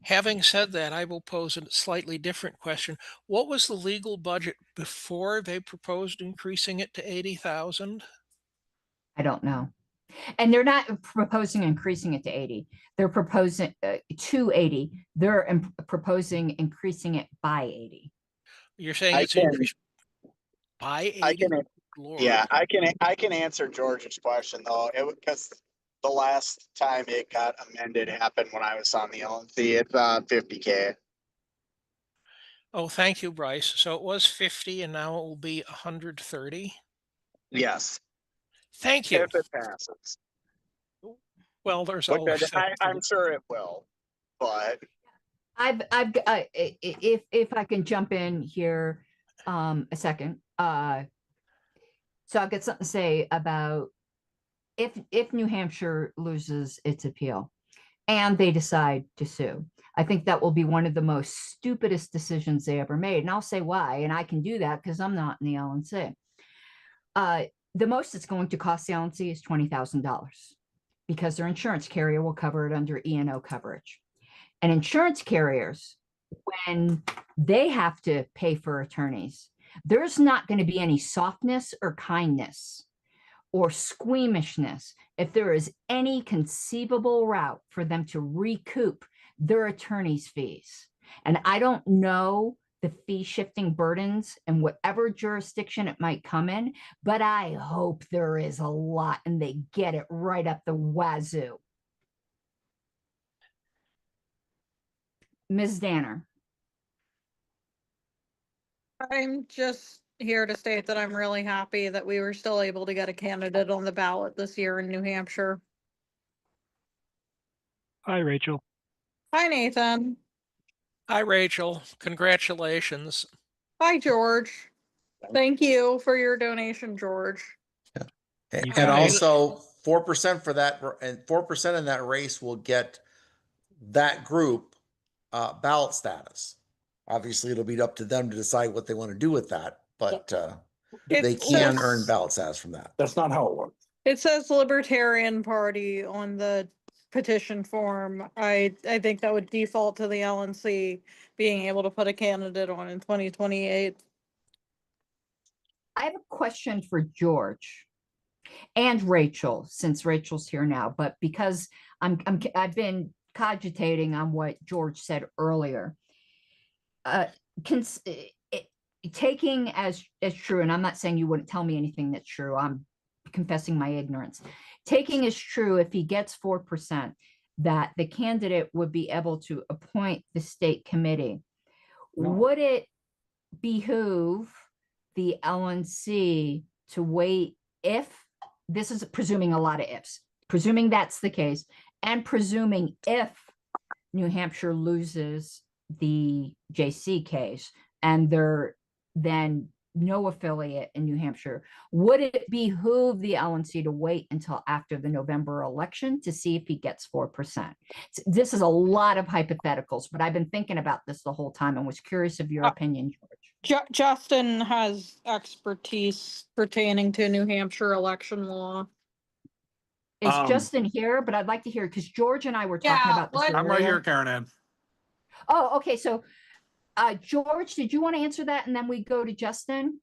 Having said that, I will pose a slightly different question. What was the legal budget before they proposed increasing it to 80,000? I don't know. And they're not proposing increasing it to 80. They're proposing to 80. They're proposing increasing it by 80. You're saying it's increased by 80? Yeah, I can answer George's question though, because the last time it got amended happened when I was on the LNC. It's $50K. Oh, thank you, Bryce. So it was 50 and now it will be 130. Yes, Thank you. if it passes. Well, there's Which always that. I'm sure it will, but if I can jump in here, a second. So I've got something to say about if New Hampshire loses its appeal and they decide to sue. I think that will be one of the most stupidest decisions they ever made. And I'll say why. And I can do that because I'm not in the LNC. The most it's going to cost the LNC is $20,000 because their insurance carrier will cover it under E&O coverage. And insurance carriers, when they have to pay for attorneys, there's not going to be any softness or kindness or squeamishness if there is any conceivable route for them to recoup their attorney's fees. And I don't know the fee shifting burdens in whatever jurisdiction it might come in, but I hope there is a lot and they get it right up the wazoo. Ms. Danner. I'm just here to state that I'm really happy that we were still able to get a candidate on the ballot this year in New Hampshire. Hi, Rachel. Hi, Nathan. Hi, Rachel. Congratulations. Hi, George. Thank you for your donation, George. And also 4% for that, and 4% in that race will get that group ballot status. Obviously, it'll be up to them to decide what they want to do with that, but they can earn ballot status from that. That's not how it works. It says Libertarian Party on the petition form. I think that would default to the LNC being able to put a candidate on in 2028. I have a question for George and Rachel, since Rachel's here now, but because I've been cogitating on what George said earlier. Taking as true, and I'm not saying you wouldn't tell me anything that's true, I'm confessing my ignorance. Taking as true, if he gets 4%, that the candidate would be able to appoint the state committee. No. Would it behoove the LNC to wait, if this is presuming a lot of ifs, presuming that's the case, and presuming if New Hampshire loses the JC case and there then no affiliate in New Hampshire, would it behoove the LNC to wait until after the November election to see if he gets 4%? This is a lot of hypotheticals, but I've been thinking about this the whole time and was curious of your opinion, George. Justin has expertise pertaining to New Hampshire election law. Is Justin here? But I'd like to hear, because George and I were talking about this earlier. I'm right here, Karen Ann. Oh, okay. So George, did you want to answer that? And then we go to Justin.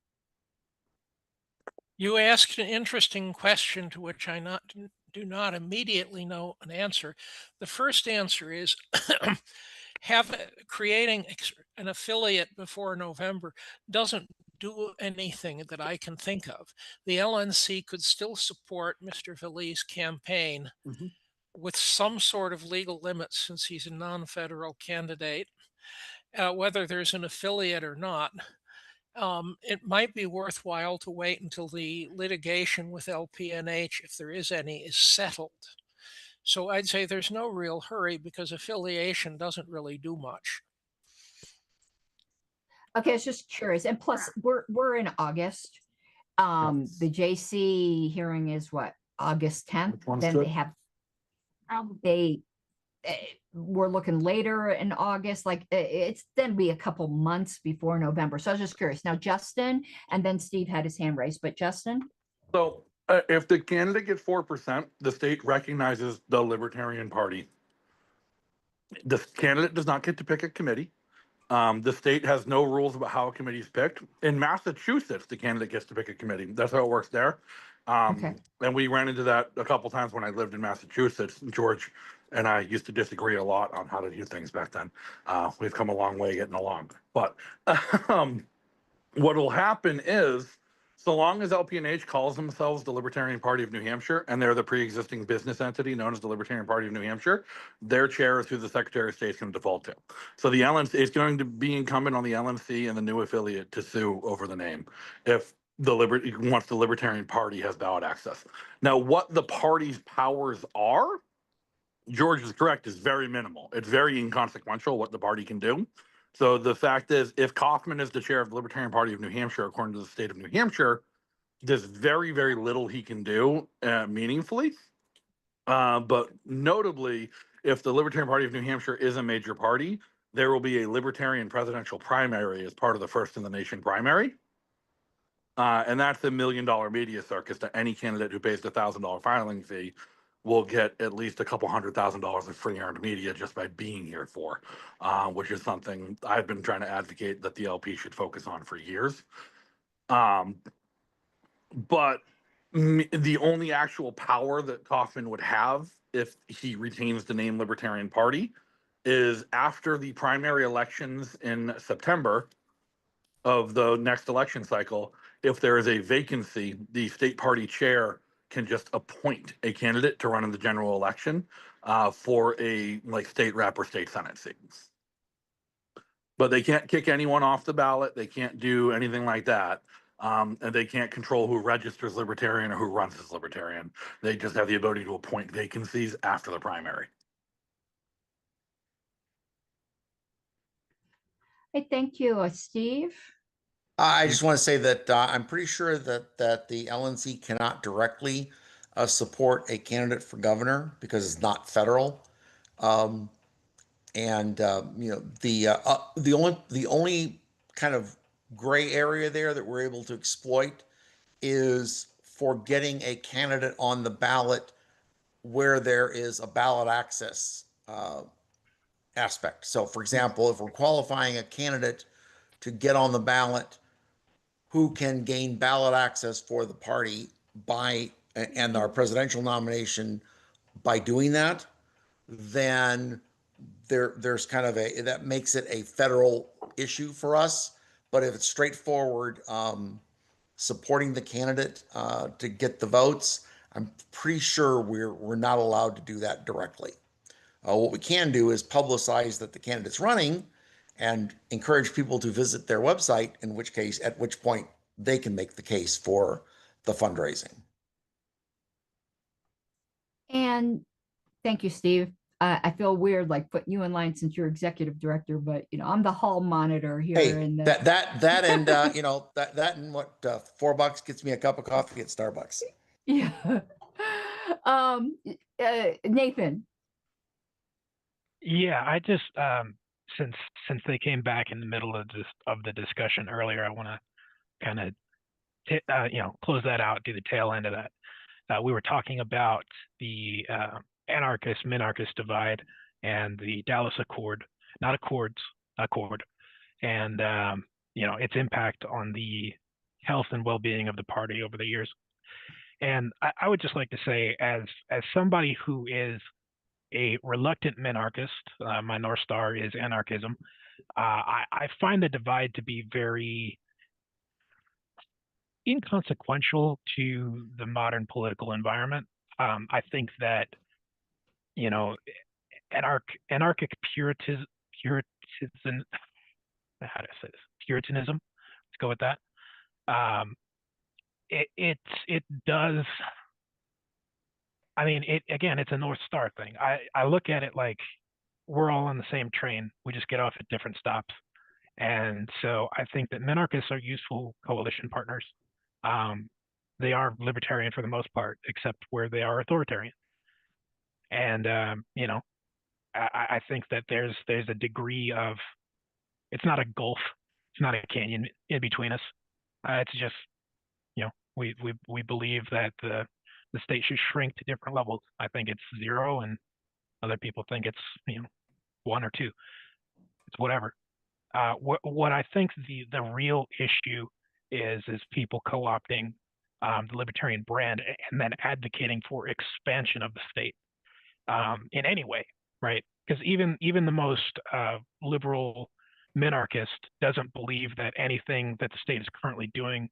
You asked an interesting question to which I do not immediately know an answer. The first answer is creating an affiliate before November doesn't do anything that I can think of. The LNC could still support Mr. Valley's campaign with some sort of legal limits, since he's a non-federal candidate. Whether there's an affiliate or not, it might be worthwhile to wait until the litigation with LPNH, if there is any, is settled. So I'd say there's no real hurry because affiliation doesn't really do much. Okay, I was just curious. And plus, we're in August. The JC hearing is what, August 10th? Then they have we're looking later in August, like it's then be a couple months before November. So I was just curious. Now, Justin, and then Steve had his hand raised, but Justin? So if the candidate gets 4%, the state recognizes the Libertarian Party. The candidate does not get to pick a committee. The state has no rules about how a committee is picked. In Massachusetts, the candidate gets to pick a committee. That's how it works there. And we ran into that a couple times when I lived in Massachusetts. George and I used to disagree a lot on how to do things back then. We've come a long way getting along. But what will happen is, So long as LPNH calls themselves the Libertarian Party of New Hampshire and they're the pre-existing business entity known as the Libertarian Party of New Hampshire, their chair is who the Secretary of State is going to default to. So the LNC is going to be incumbent on the LNC and the new affiliate to sue over the name if once the Libertarian Party has ballot access. Now, what the party's powers are, George is correct, is very minimal. It's very inconsequential what the party can do. So the fact is, if Kaufman is the chair of the Libertarian Party of New Hampshire, according to the state of New Hampshire, there's very, very little he can do meaningfully. But notably, if the Libertarian Party of New Hampshire is a major party, there will be a Libertarian presidential primary as part of the first in the nation primary. And that's $1 million media circus to any candidate who pays the $1,000 filing fee will get at least a couple $100,000 of free earned media just by being here for, which is something I've been trying to advocate that the LP should focus on for years. But the only actual power that Kaufman would have if he retains the name Libertarian Party is after the primary elections in September of the next election cycle. If there is a vacancy, the state party chair can just appoint a candidate to run in the general election for a state rep or state senate seat. But they can't kick anyone off the ballot. They can't do anything like that. And they can't control who registers Libertarian or who runs as Libertarian. They just have the ability to appoint vacancies after the primary. Hey, thank you, Steve. I just want to say that I'm pretty sure that the LNC cannot directly support a candidate for governor because it's not federal. You know, the only kind of gray area there that we're able to exploit is for getting a candidate on the ballot where there is a ballot access aspect. So, for example, if we're qualifying a candidate to get on the ballot who can gain ballot access for the party by and our presidential nomination by doing that, then there's kind of that makes it a federal issue for us. But if it's straightforward supporting the candidate to get the votes, I'm pretty sure we're not allowed to do that directly. What we can do is publicize that the candidate's running and encourage people to visit their website, at which point they can make the case for the fundraising. And thank you, Steve. I feel weird like putting you in line since you're executive director, but you know, I'm the hall monitor here. Hey, in the... that and you know, that and what $4 gets me a cup of coffee at Starbucks. Yeah. Nathan. Yeah, I just since they came back in the middle of the discussion earlier, I want to kind of close that out, do the tail end of that. We were talking about the anarchist-minarchist divide and the Dallas Accord, not accords, accord, and its impact on the health and well-being of the party over the years. And I would just like to say, as somebody who is a reluctant minarchist, my North Star is anarchism. I find the divide to be very inconsequential to the modern political environment. I think that, anarchic Puritanism, how do I say this? Puritanism, let's go with that. It does. I mean, it's a North Star thing. I look at it like we're all on the same train. We just get off at different stops. And so I think that minarchists are useful coalition partners. They are libertarian for the most part, except where they are authoritarian. And, I think that there's a degree of, it's not a gulf, it's not a canyon in between us. It's just, we believe that the state should shrink to different levels. I think it's 0, and other people think it's 1 or 2. It's whatever. What I think the real issue is people co-opting the libertarian brand and then advocating for expansion of the state in any way, right? Because even the most liberal minarchist doesn't believe that anything that the state is currently doing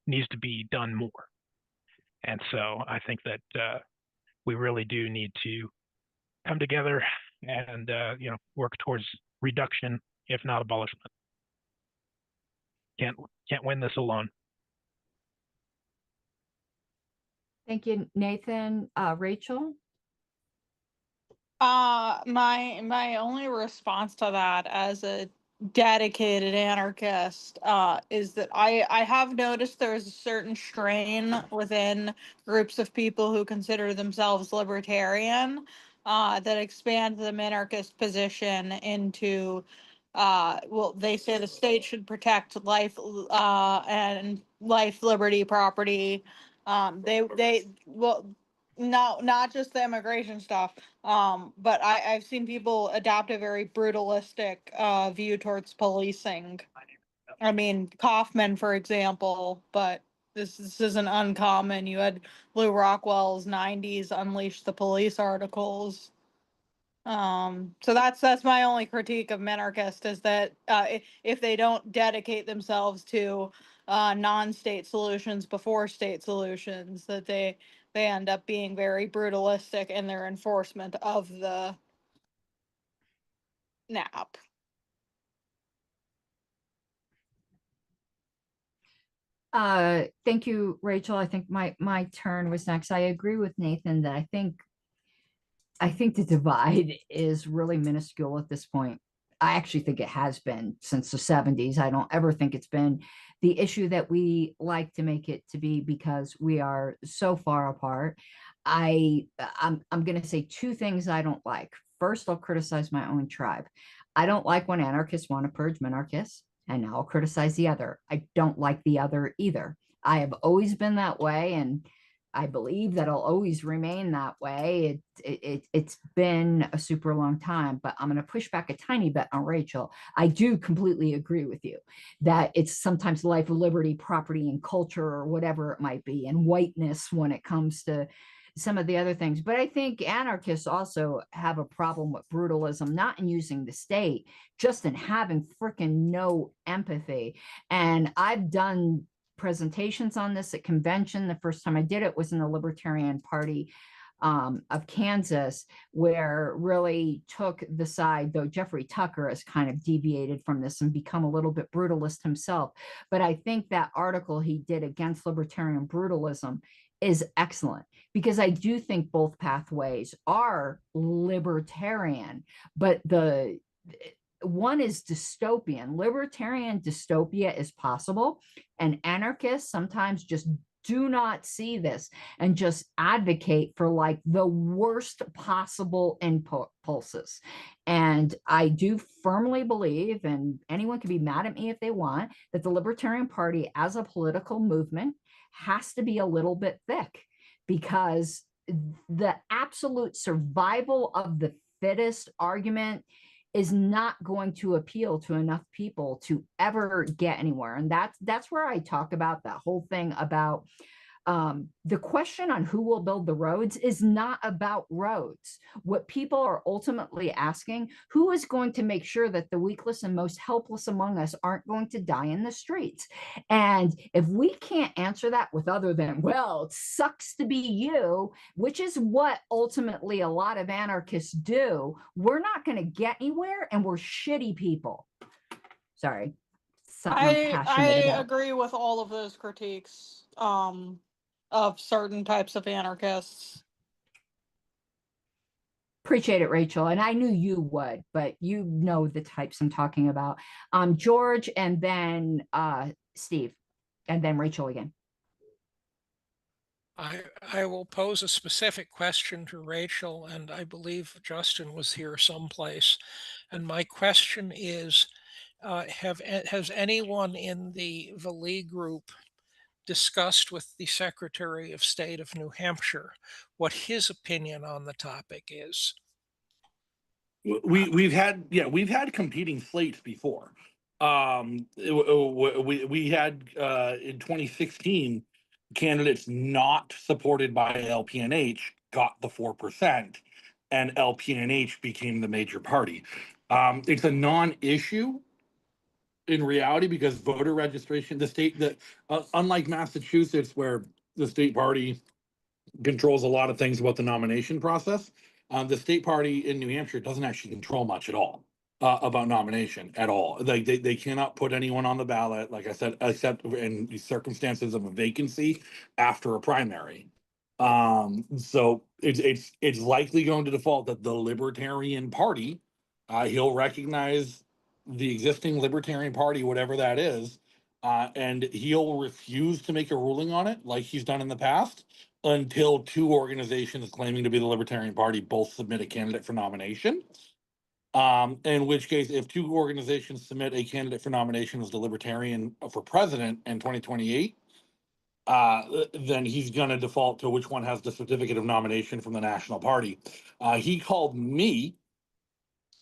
needs to be done more. And so I think that we really do need to come together and work towards reduction, if not abolishment. Can't win this alone. Thank you, Nathan. Rachel? My only response to that as a dedicated anarchist is that I have noticed there's a certain strain within groups of people who consider themselves libertarian that expand the minarchist position into well, they say the state should protect life and life, liberty, property. They well, no, not just the immigration stuff. But I've seen people adopt a very brutalistic view towards policing. I mean, Kaufman, for example, but this isn't uncommon. You had Lou Rockwell's '90s Unleash the Police articles. So that's my only critique of minarchist is that if they don't dedicate themselves to non-state solutions before state solutions, that they end up being very brutalistic in their enforcement of the NAP. Thank you, Rachel. I think my turn was next. I agree with Nathan that I think the divide is really minuscule at this point. I actually think it has been since the 70s. I don't ever think it's been the issue that we like to make it to be because we are so far apart. I'm going to say two things I don't like. First, I'll criticize my own tribe. I don't like when anarchists want to purge minarchists, and now I'll criticize the other. I don't like the other either. I have always been that way, and I believe that I'll always remain that way. It's been a super long time, but I'm going to push back a tiny bit on Rachel. I do completely agree with you that it's sometimes life, liberty, property, and culture, or whatever it might be, and whiteness when it comes to some of the other things. But I think anarchists also have a problem with brutalism, not in using the state, just in having freaking no empathy. And I've done presentations on this at convention. The first time I did it was in the Libertarian Party of Kansas, where really took the side, though Jeffrey Tucker has kind of deviated from this and become a little bit brutalist himself. But I think that article he did against libertarian brutalism is excellent, because I do think both pathways are libertarian, but the one is dystopian. Libertarian dystopia is possible, and anarchists sometimes just do not see this and just advocate for like the worst possible impulses. And I do firmly believe, and anyone can be mad at me if they want, that the Libertarian Party as a political movement has to be a little bit thick, because the absolute survival of the fittest argument is not going to appeal to enough people to ever get anywhere. And that's where I talk about that whole thing about the question on who will build the roads is not about roads. What people are ultimately asking, who is going to make sure that the weakless and most helpless among us aren't going to die in the streets? And if we can't answer that with other than, well, it sucks to be you, which is what ultimately a lot of anarchists do, we're not going to get anywhere, and we're shitty people. Sorry. I agree with all of those critiques of certain types of anarchists. Appreciate it, Rachel. And I knew you would, but you know the types I'm talking about. George, and then Steve, and then Rachel again. I will pose a specific question to Rachel, and I believe Justin was here someplace. And my question is, has anyone in the Valley group discussed with the Secretary of State of New Hampshire what his opinion on the topic is? We've had competing slates before. We had in 2016 candidates not supported by LPNH got the 4%, and LPNH became the major party. It's a non-issue in reality, because voter registration, the state that unlike Massachusetts, where the state party controls a lot of things about the nomination process, the state party in New Hampshire doesn't actually control much at all about nomination at all. Like they cannot put anyone on the ballot, like I said, except in the circumstances of a vacancy after a primary. So it's likely going to default that the Libertarian Party, he'll recognize the existing Libertarian Party, whatever that is, and he'll refuse to make a ruling on it like he's done in the past until two organizations claiming to be the Libertarian Party both submit a candidate for nomination. In which case, if two organizations submit a candidate for nomination as the Libertarian for president in 2028, then he's going to default to which one has the certificate of nomination from the national party. He called me.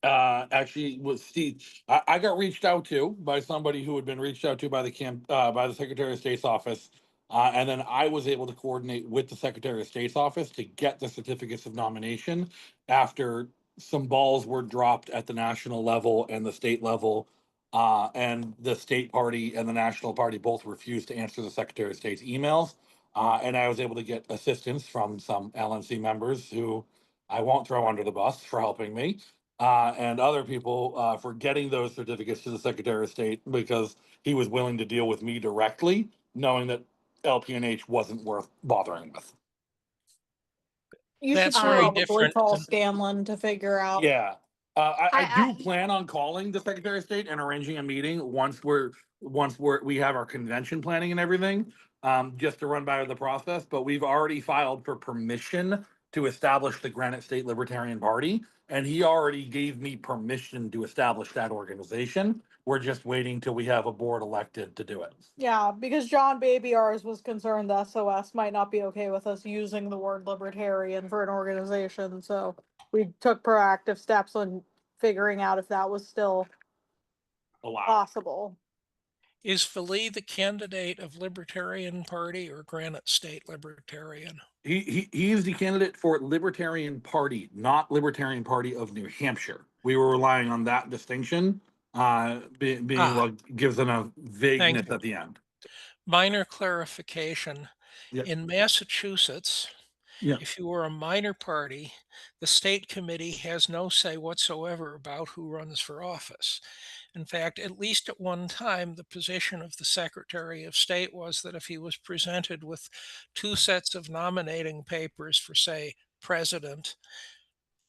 Actually, with Steve, I got reached out to by somebody who had been reached out to by the Secretary of State's office, and then I was able to coordinate with the Secretary of State's office to get the certificates of nomination after some balls were dropped at the national level and the state level, and the state party and the national party both refused to answer the Secretary of State's emails, and I was able to get assistance from some LNC members who I won't throw under the bus for helping me. And other people for getting those certificates to the Secretary of State because he was willing to deal with me directly, knowing that LPNH wasn't worth bothering with. You should That's very probably different call than- Scanlon to figure out. Yeah. I do plan on calling the Secretary of State and arranging a meeting once we have our convention planning and everything, just to run by the process. But we've already filed for permission to establish the Granite State Libertarian Party, and he already gave me permission to establish that organization. We're just waiting till we have a board elected to do it. Yeah, because John Baby ours was concerned the SOS might not be okay with us using the word libertarian for an organization, so we took proactive steps on figuring out if that was still possible. Is Philly the candidate of Libertarian Party or Granite State Libertarian? He's the candidate for Libertarian Party, not Libertarian Party of New Hampshire. We were relying on that distinction, being what gives them a vagueness you. at the end. Minor clarification. Yeah. In Massachusetts, Yeah. if you are a minor party, the state committee has no say whatsoever about who runs for office. In fact, at least at one time, the position of the Secretary of State was that if he was presented with two sets of nominating papers for, say, president,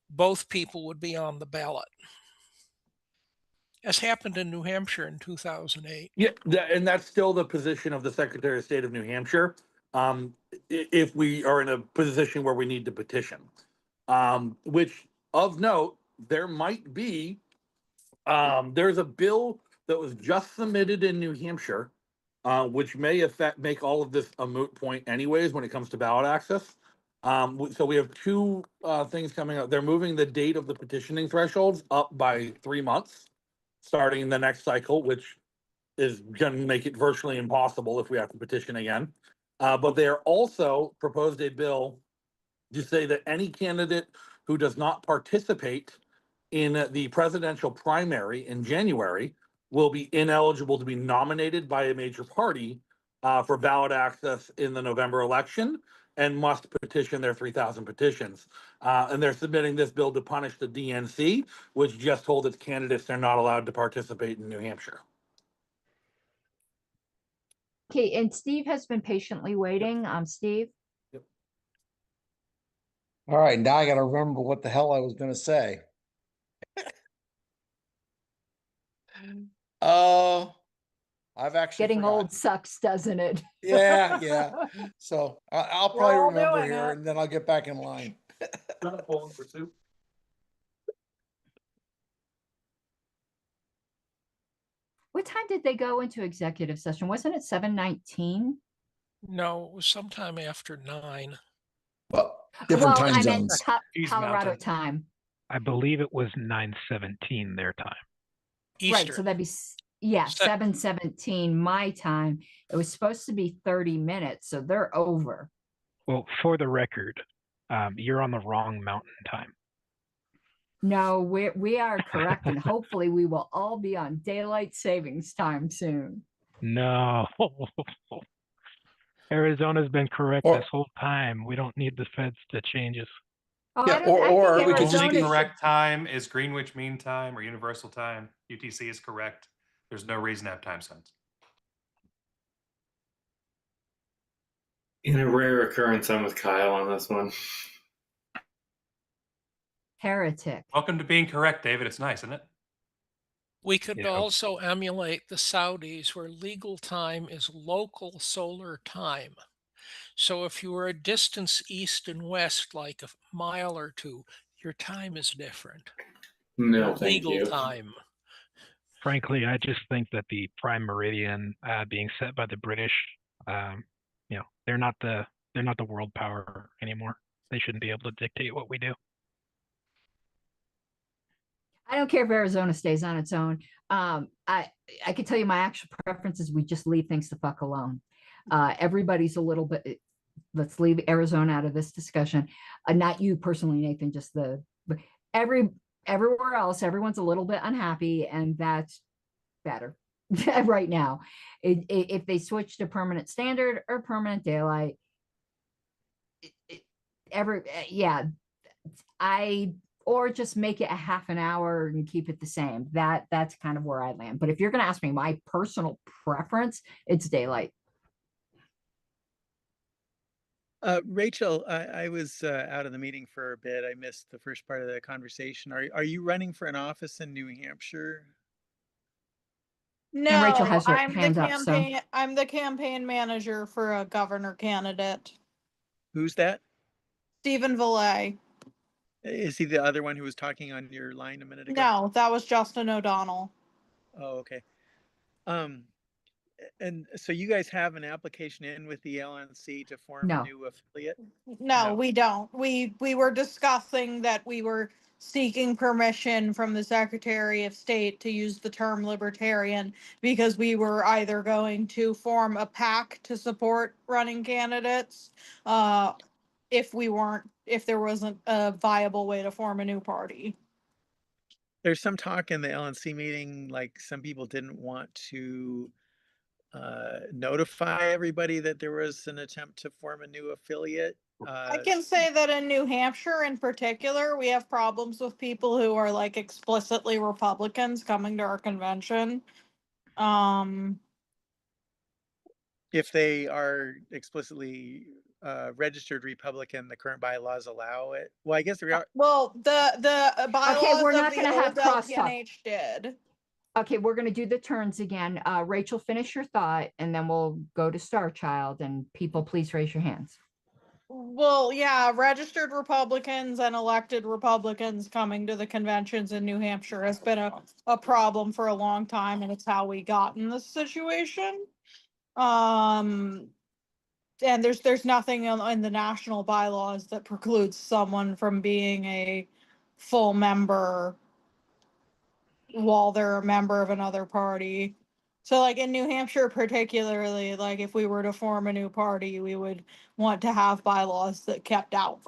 both people would be on the ballot, as happened in New Hampshire in 2008. Yeah, and that's still the position of the Secretary of State of New Hampshire. If we are in a position where we need to petition, which of note, there might be, there's a bill that was just submitted in New Hampshire, which may make all of this a moot point anyways when it comes to ballot access. So we have two things coming up. They're moving the date of the petitioning thresholds up by 3 months, starting in the next cycle, which is going to make it virtually impossible if we have to petition again. But they are also proposed a bill to say that any candidate who does not participate in the presidential primary in January will be ineligible to be nominated by a major party for ballot access in the November election and must petition their 3,000 petitions. And they're submitting this bill to punish the DNC, which just told its candidates they're not allowed to participate in New Hampshire. Okay, and Steve has been patiently waiting. Steve? All right, now I got to remember what the hell I was going to say. I've actually Getting forgotten. old sucks, doesn't it? Yeah. So I'll probably all remember doing here, it. and then I'll get back in line. What time did they go into executive session? Wasn't it 7:19? No, it was sometime after 9. Different Well, time I meant zones. Colorado time. I believe it was 9:17 their time. Right, so that'd be 7:17 my time. It was supposed to be 30 minutes, so they're over. Well, for the record, you're on the wrong mountain time. No, we are correct, and hopefully we will all be on daylight savings time soon. No. Arizona's been correct Or- this whole time. We don't need the feds to change us. Oh, Yeah, I don't. I or think we could Only just Arizona correct time is Greenwich Mean Time or Universal Time. UTC is correct. There's no reason to have time zones. In a rare occurrence, I'm with Kyle on this one. heretic. Welcome to being correct, David. It's nice, isn't it? We could Yeah. also emulate the Saudis where legal time is local solar time. So if you were a distance east and west, like a mile or two, your time is different. No, Your thank legal you. time. Frankly, I just think that the prime meridian being set by the British, they're not the world power anymore. They shouldn't be able to dictate what we do. I don't care if Arizona stays on its own. I can tell you my actual preference is we just leave things the fuck alone. Everybody's a little bit. Let's leave Arizona out of this discussion. Not you personally, Nathan. Just everywhere else. Everyone's a little bit unhappy, and that's better right now. If they switch to permanent standard or permanent daylight, or just make it a half an hour and keep it the same. That's kind of where I land. But if you're going to ask me my personal preference, it's daylight. Rachel, I was out of the meeting for a bit. I missed the first part of the conversation. Are you running for an office in New Hampshire? No, And Rachel has her I'm the hands up, so- campaign. I'm the campaign manager for a governor candidate, Who's that? Stephen Valet. Is he the other one who was talking on your line a minute ago? No, that was Justin O'Donnell. Oh, okay. And so you guys have an application in with the LNC to form No. a new affiliate? No, we don't. We were discussing that we were seeking permission from the Secretary of State to use the term libertarian because we were either going to form a PAC to support running candidates, if there wasn't a viable way to form a new party. There's some talk in the LNC meeting, like some people didn't want to notify everybody that there was an attempt to form a new affiliate. I can say that in New Hampshire in particular, we have problems with people who are like explicitly Republicans coming to our convention. If they are explicitly registered Republican, the current bylaws allow it. Well, I guess there are. Well, the bylaws we're of not the gonna have old crosstalk. LPNH did. Okay, we're going to do the turns again. Rachel, finish your thought, and then we'll go to Star Child. And people, please raise your hands. Well, yeah, registered Republicans and elected Republicans coming to the conventions in New Hampshire has been a problem for a long time, and it's how we got in this situation. And there's nothing in the national bylaws that precludes someone from being a full member while they're a member of another party. So like in New Hampshire particularly, like if we were to form a new party, we would want to have bylaws that kept out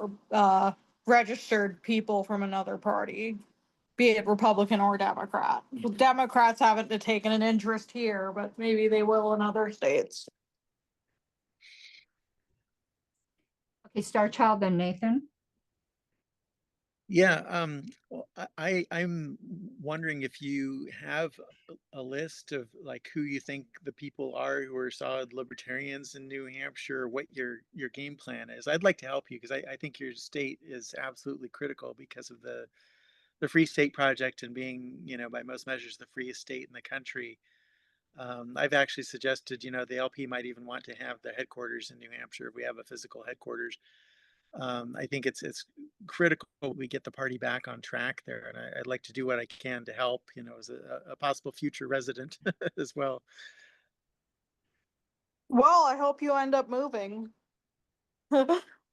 registered people from another party, be it Republican or Democrat. Democrats haven't taken an interest here, but maybe they will in other states. Okay, Star Child, then Nathan. Yeah, well, I'm wondering if you have a list of like who you think the people are who are solid libertarians in New Hampshire, what your game plan is. I'd like to help you because I think your state is absolutely critical because of the Free State Project and being, by most measures, the freest state in the country. I've actually suggested, the LP might even want to have the headquarters in New Hampshire if we have a physical headquarters. I think it's critical we get the party back on track there, and I'd like to do what I can to help, as a possible future resident as well. Well, I hope you end up moving.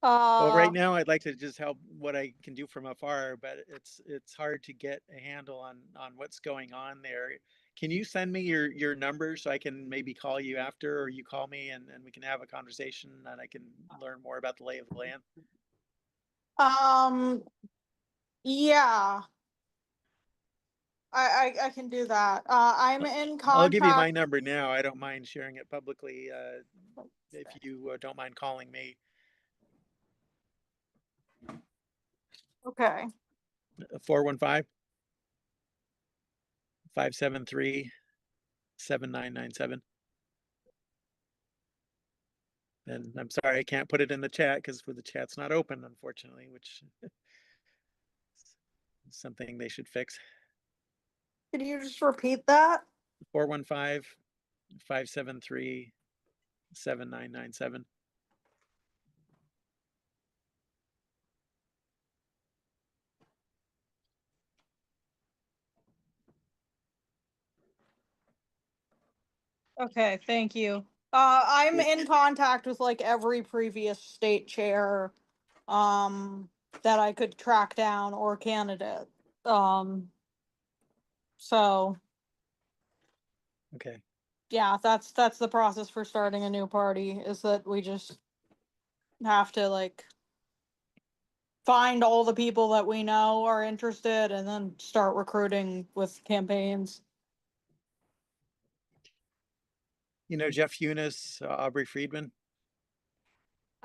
Well, right now I'd like to just help what I can do from afar, but it's hard to get a handle on what's going on there. Can you send me your number so I can maybe call you after, or you call me and we can have a conversation and I can learn more about the lay of the land? Yeah. I can do that. I'm in contact. I'll give you my number now. I don't mind sharing it publicly if you don't mind calling me. Okay. 415-573-7997. And I'm sorry I can't put it in the chat because the chat's not open, unfortunately, which is something they should fix. Can you just repeat that? 415-573-7997. Okay, thank you. I'm in contact with like every previous state chair that I could track down or candidate. So Okay. yeah, that's the process for starting a new party, is that we just have to like find all the people that we know are interested and then start recruiting with campaigns. You know, Jeff Eunice, Aubrey Friedman.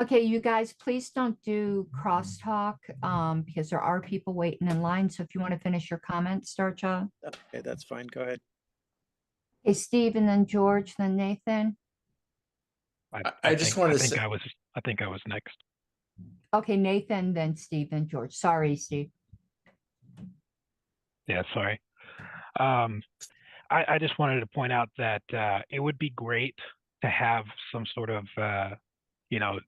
Okay, you guys, please don't do crosstalk because there are people waiting in line. So if you want to finish your comments, Starcha. Okay, that's fine. Go ahead. Hey, Steve, and then George, then Nathan. I just want to say, I think I was next. Okay, Nathan, then Steve, then George. Sorry, Steve. Yeah, sorry. I just wanted to point out that it would be great to have some sort of, you know,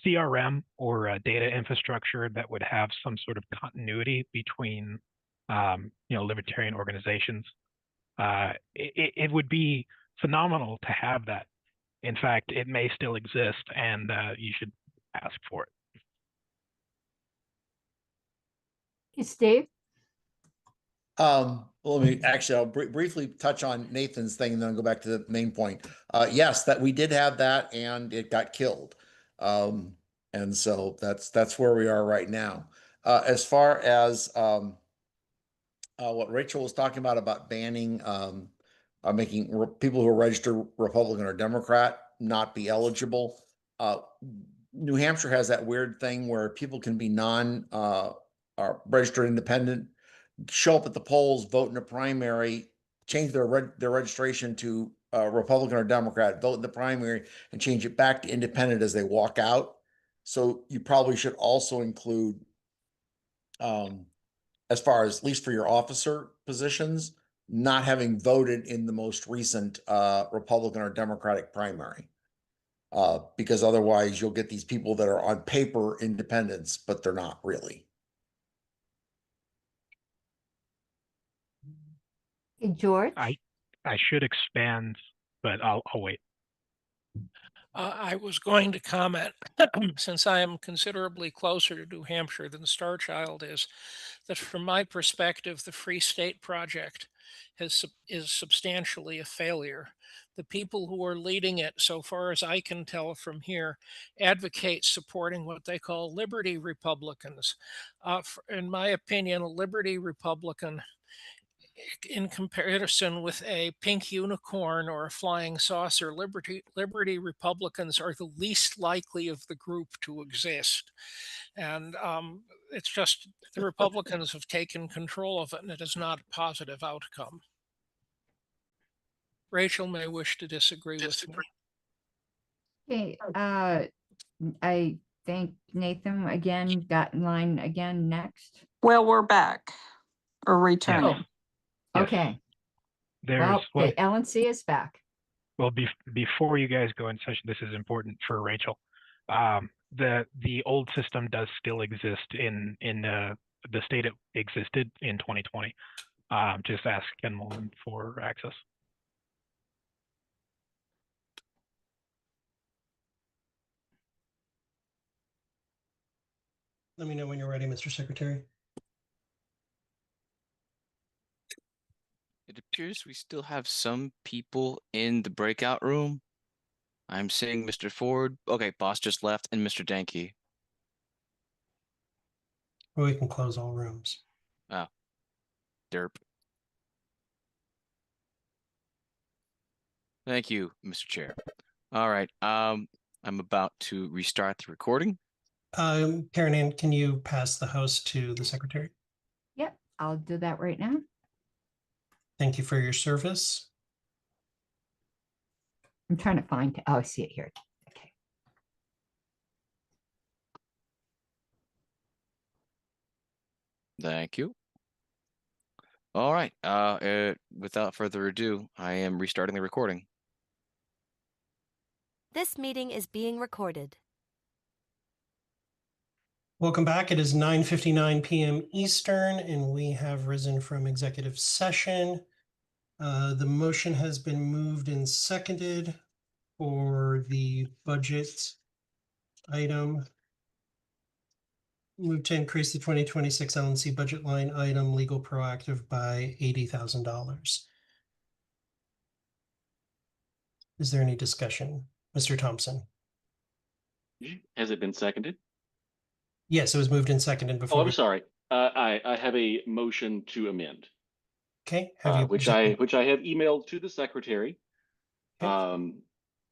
CRM or data infrastructure that would have some sort of continuity between, you know, libertarian organizations. It would be phenomenal to have that. In fact, it may still exist, and you should ask for it. Hey, Steve. Let me actually, I'll briefly touch on Nathan's thing and then I'll go back to the main point. Yes, that we did have that and it got killed. And so that's where we are right now. As far as what Rachel was talking about banning, making people who are registered Republican or Democrat not be eligible. New Hampshire has that weird thing where people can be are registered independent, show up at the polls, vote in a primary, change their registration to Republican or Democrat, vote in the primary, and change it back to independent as they walk out. So you probably should also include, as far as at least for your officer positions, not having voted in the most recent Republican or Democratic primary. Because otherwise you'll get these people that are on paper independents, but they're not really. Hey, George. I should expand, but I'll wait. I was going to comment, since I am considerably closer to New Hampshire than Starchild is, that from my perspective, the Free State Project is substantially a failure. The people who are leading it, so far as I can tell from here, advocate supporting what they call Liberty Republicans. In my opinion, a Liberty Republican, in comparison with a pink unicorn or a flying saucer, Liberty Republicans are the least likely of the group to exist. And it's just the Republicans have taken control of it, and it is not a positive outcome. Rachel may wish to disagree with me. Okay, I think Nathan again got in line again next. Well, we're back or returning. Oh, okay. Well, the LNC is back. Well, before you guys go into session, this is important for Rachel. The old system does still exist in the state it existed in 2020. Just ask Ken Mullen for access. Let me know when you're ready, Mr. Secretary. It appears we still have some people in the breakout room. I'm seeing Mr. Ford. Okay, boss just left, and Mr. Danke. Or we can close all rooms. Oh, derp. Thank you, Mr. Chair. All right, I'm about to restart the recording. Karen Ann, can you pass the host to the secretary? Yep, I'll do that right now. Thank you for your service. I'm trying to find, oh, I see it here. Okay. Thank you. All right, without further ado, I am restarting the recording. This meeting is being recorded. Welcome back. It is 9:59 p.m. Eastern, and we have risen from executive session. The motion has been moved and seconded for the budget item. Move to increase the 2026 LNC budget line item legal proactive by $80,000. Is there any discussion? Mr. Thompson? Has it been seconded? Yes, it was moved and seconded before. Oh, I'm sorry. I have a motion to amend. Okay, have you? Which I have emailed to the secretary. Okay.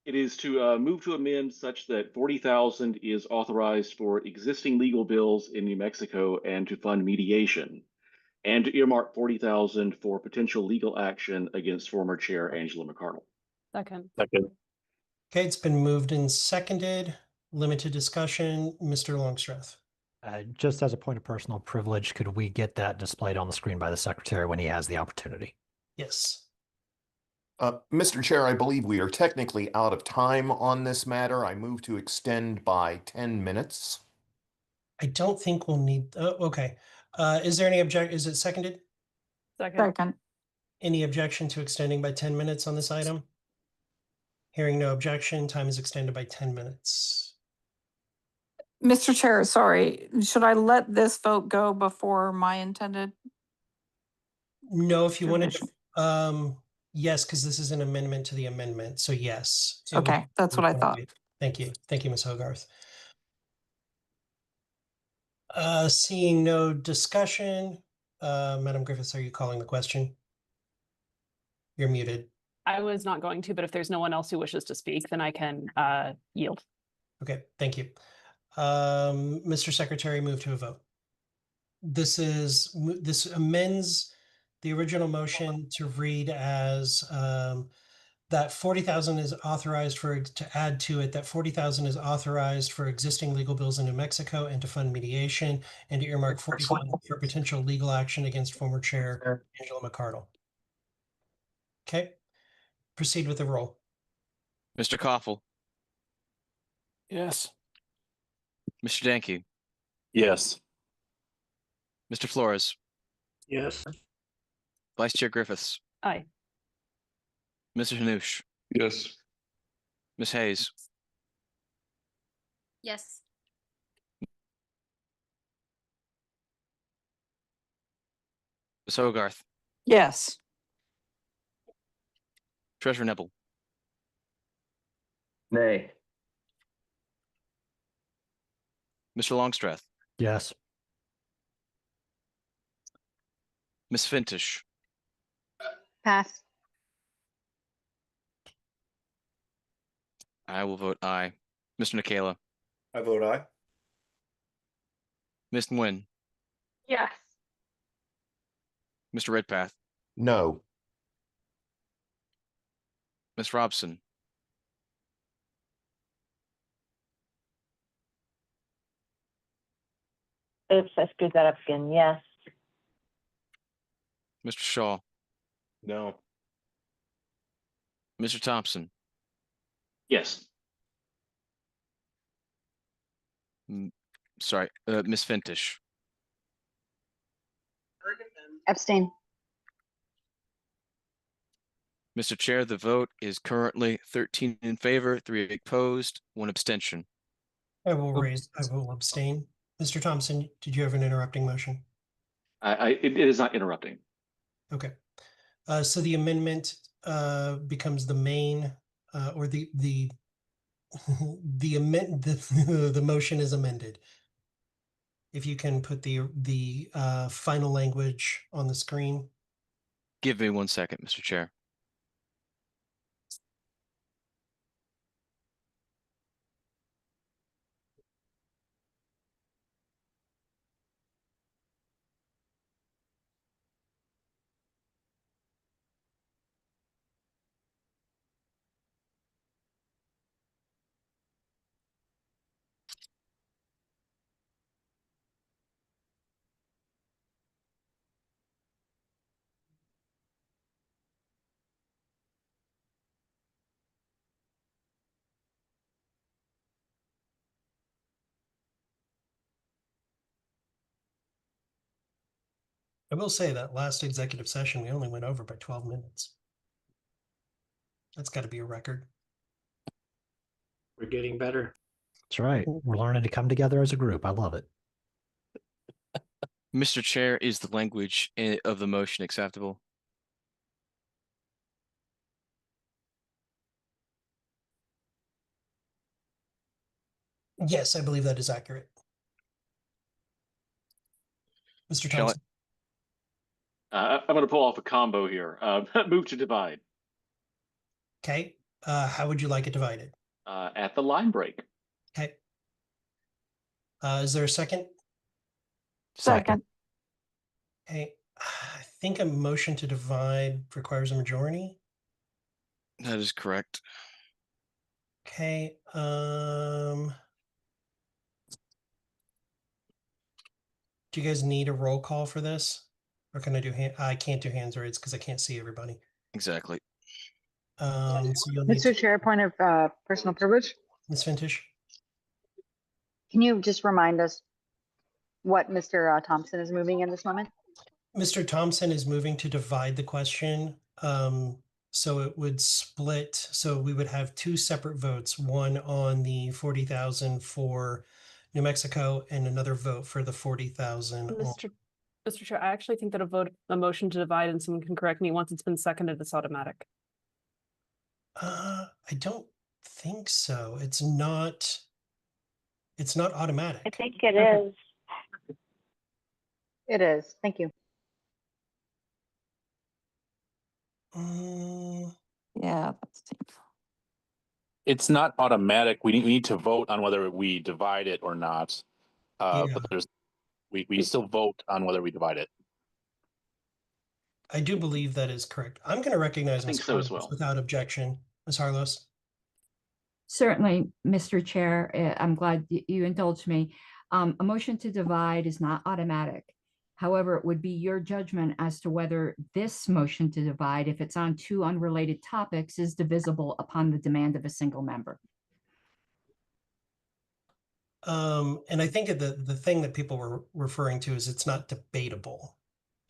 It is to move to amend such that 40,000 is authorized for existing legal bills in New Mexico and to fund mediation, and to earmark 40,000 for potential legal action against former chair Angela McCardle. Second. Second. Okay, it's been moved and seconded. Limited discussion. Mr. Longstreth. Just as a point of personal privilege, could we get that displayed on the screen by the secretary when he has the opportunity? Yes. Mr. Chair, I believe we are technically out of time on this matter. I move to extend by 10 minutes. I don't think we'll need, okay. Is there any is it seconded? Second. Any objection to extending by 10 minutes on this item? Hearing no objection, time is extended by 10 minutes. Mr. Chair, sorry, should I let this vote go before my intended? No, if you wanted to, yes, because this is an amendment to the amendment. So yes. Okay, that's what I thought. Thank you. Thank you, Ms. Hogarth. Seeing no discussion, Madam Griffiths, are you calling the question? You're muted. I was not going to, but if there's no one else who wishes to speak, then I can yield. Okay, thank you. Mr. Secretary, move to a vote. This amends the original motion to read as that 40,000 is authorized to add to it that 40,000 is authorized for existing legal bills in New Mexico and to fund mediation, and to earmark 40,000 for potential legal action against former chair Angela McCardle. Okay, proceed with the roll. Mr. Koffel. Yes. Mr. Danke. Yes. Mr. Flores. Yes. Vice Chair Griffiths. Aye. Mr. Hanush. Yes. Ms. Hayes. Yes. Ms. Hogarth. Yes. Treasurer Nebel. Nay. Mr. Longstreth. Yes. Ms. Fintish. Pass. I will vote aye. Mr. Nikela. I vote aye. Ms. Nguyen. Yes. Mr. Redpath. No. Ms. Robson. Oops, I screwed that up again. Yes. Mr. Shaw. No. Mr. Thompson. Yes. Sorry, Ms. Fintish. Abstain. Mr. Chair, the vote is currently 13 in favor, 3 opposed, 1 abstention. I will abstain. Mr. Thompson, did you have an interrupting motion? It is not interrupting. Okay. So the amendment becomes the main, or the the motion is amended. If you can put the final language on the screen. Give me 1 second, Mr. Chair. I will say that last executive session, we only went over by 12 minutes. That's got to be a record. We're getting better. That's right. We're learning to come together as a group. I love it. Mr. Chair, is the language of the motion acceptable? Yes, I believe that is accurate. Mr. Shall I- Thompson. I'm going to pull off a combo here. Move to divide Okay. How would you like it divided? at the line break. Okay. Is there a second? Second. Okay. I think a motion to divide requires a majority. That is correct. Okay. Do you guys need a roll call for this? Or can I do I can't do hands raised because I can't see everybody. Exactly. So you'll need Mr. Chair, point of personal privilege. Ms. Fintish. Can you just remind us what Mr. Thompson is moving in this moment? Mr. Thompson is moving to divide the question. So it would split. So we would have two separate votes, one on the 40,000 for New Mexico and another vote for the 40,000. Mr. Chair, I actually think that a motion to divide, and someone can correct me, once it's been seconded, it's automatic. I don't think so. It's not automatic. I think it is. It is. Thank you. Yeah. It's not automatic. We need to vote on whether we divide it or not. But we still vote on whether we divide it. I do believe that is correct. I'm going to recognize think Ms. so as Harlos well. without objection. Ms. Harlos. Certainly, Mr. Chair, I'm glad you indulged me. A motion to divide is not automatic. However, it would be your judgment as to whether this motion to divide, if it's on two unrelated topics, is divisible upon the demand of a single member. And I think the thing that people were referring to is it's not debatable,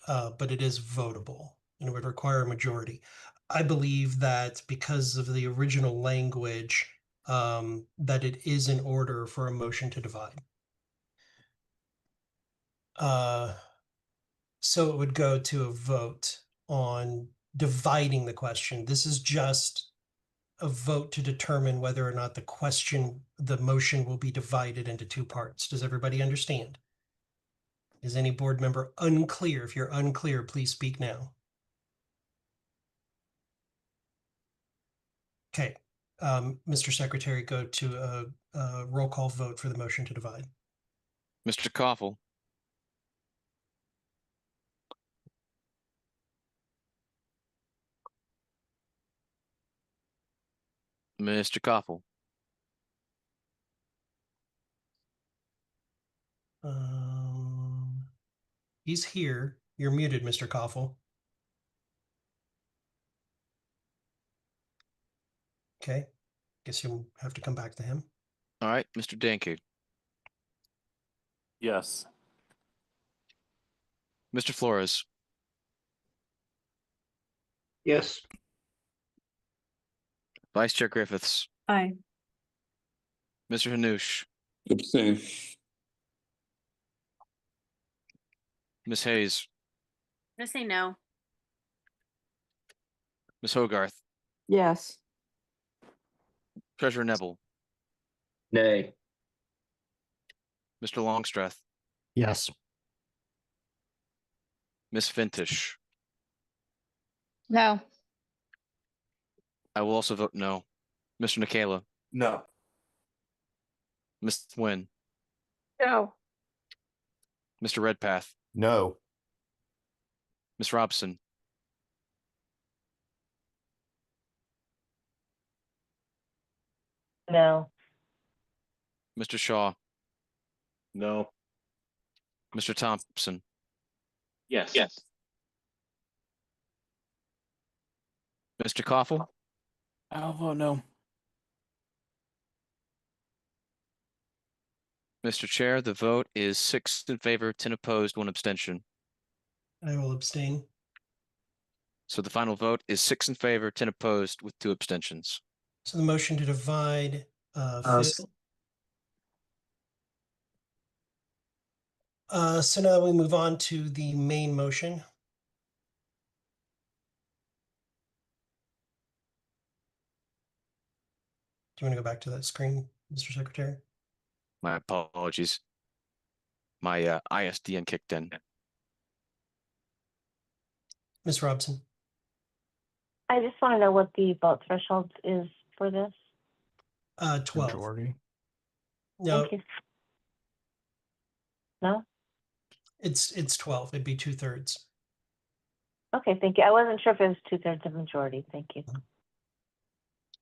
but it is votable and it would require a majority. I believe that because of the original language, that it is in order for a motion to divide. So it would go to a vote on dividing the question. This is just a vote to determine whether or not the motion will be divided into two parts. Does everybody understand? Is any board member unclear? If you're unclear, please speak now. Okay. Mr. Secretary, go to a roll call vote for the motion to divide. Mr. Koffel. Mr. Koffel. He's here. You're muted, Mr. Koffel. Okay. Guess you'll have to come back to him. All right, Mr. Dankard. Yes. Mr. Flores. Yes. Vice Chair Griffiths. Aye. Mr. Hanush. Abstain. Ms. Hayes. I'm gonna say no. Ms. Hogarth. Yes. Treasurer Nebel. Nay. Mr. Longstreth. Yes. Ms. Fintish. No. I will also vote no. Mr. Nikela. No. Ms. Nguyen. No. Mr. Redpath. No. Ms. Robson. No. Mr. Shaw. No. Mr. Thompson. Yes. Yes. Mr. Koffel. I'll vote no. Mr. Chair, the vote is 6 in favor, 10 opposed, 1 abstention. I will abstain. So the final vote is 6 in favor, 10 opposed with 2 abstentions. So the motion to divide failed. So now we move on to the main motion. Do you want to go back to that screen, Mr. Secretary? My apologies. My ISDN kicked in. Ms. Robson? I just want to know what the vote threshold is for this. 12. Majority. No, Thank you. No? it's 12. It'd be 2/3. Okay, thank you. I wasn't sure if it was 2/3 of majority. Thank you.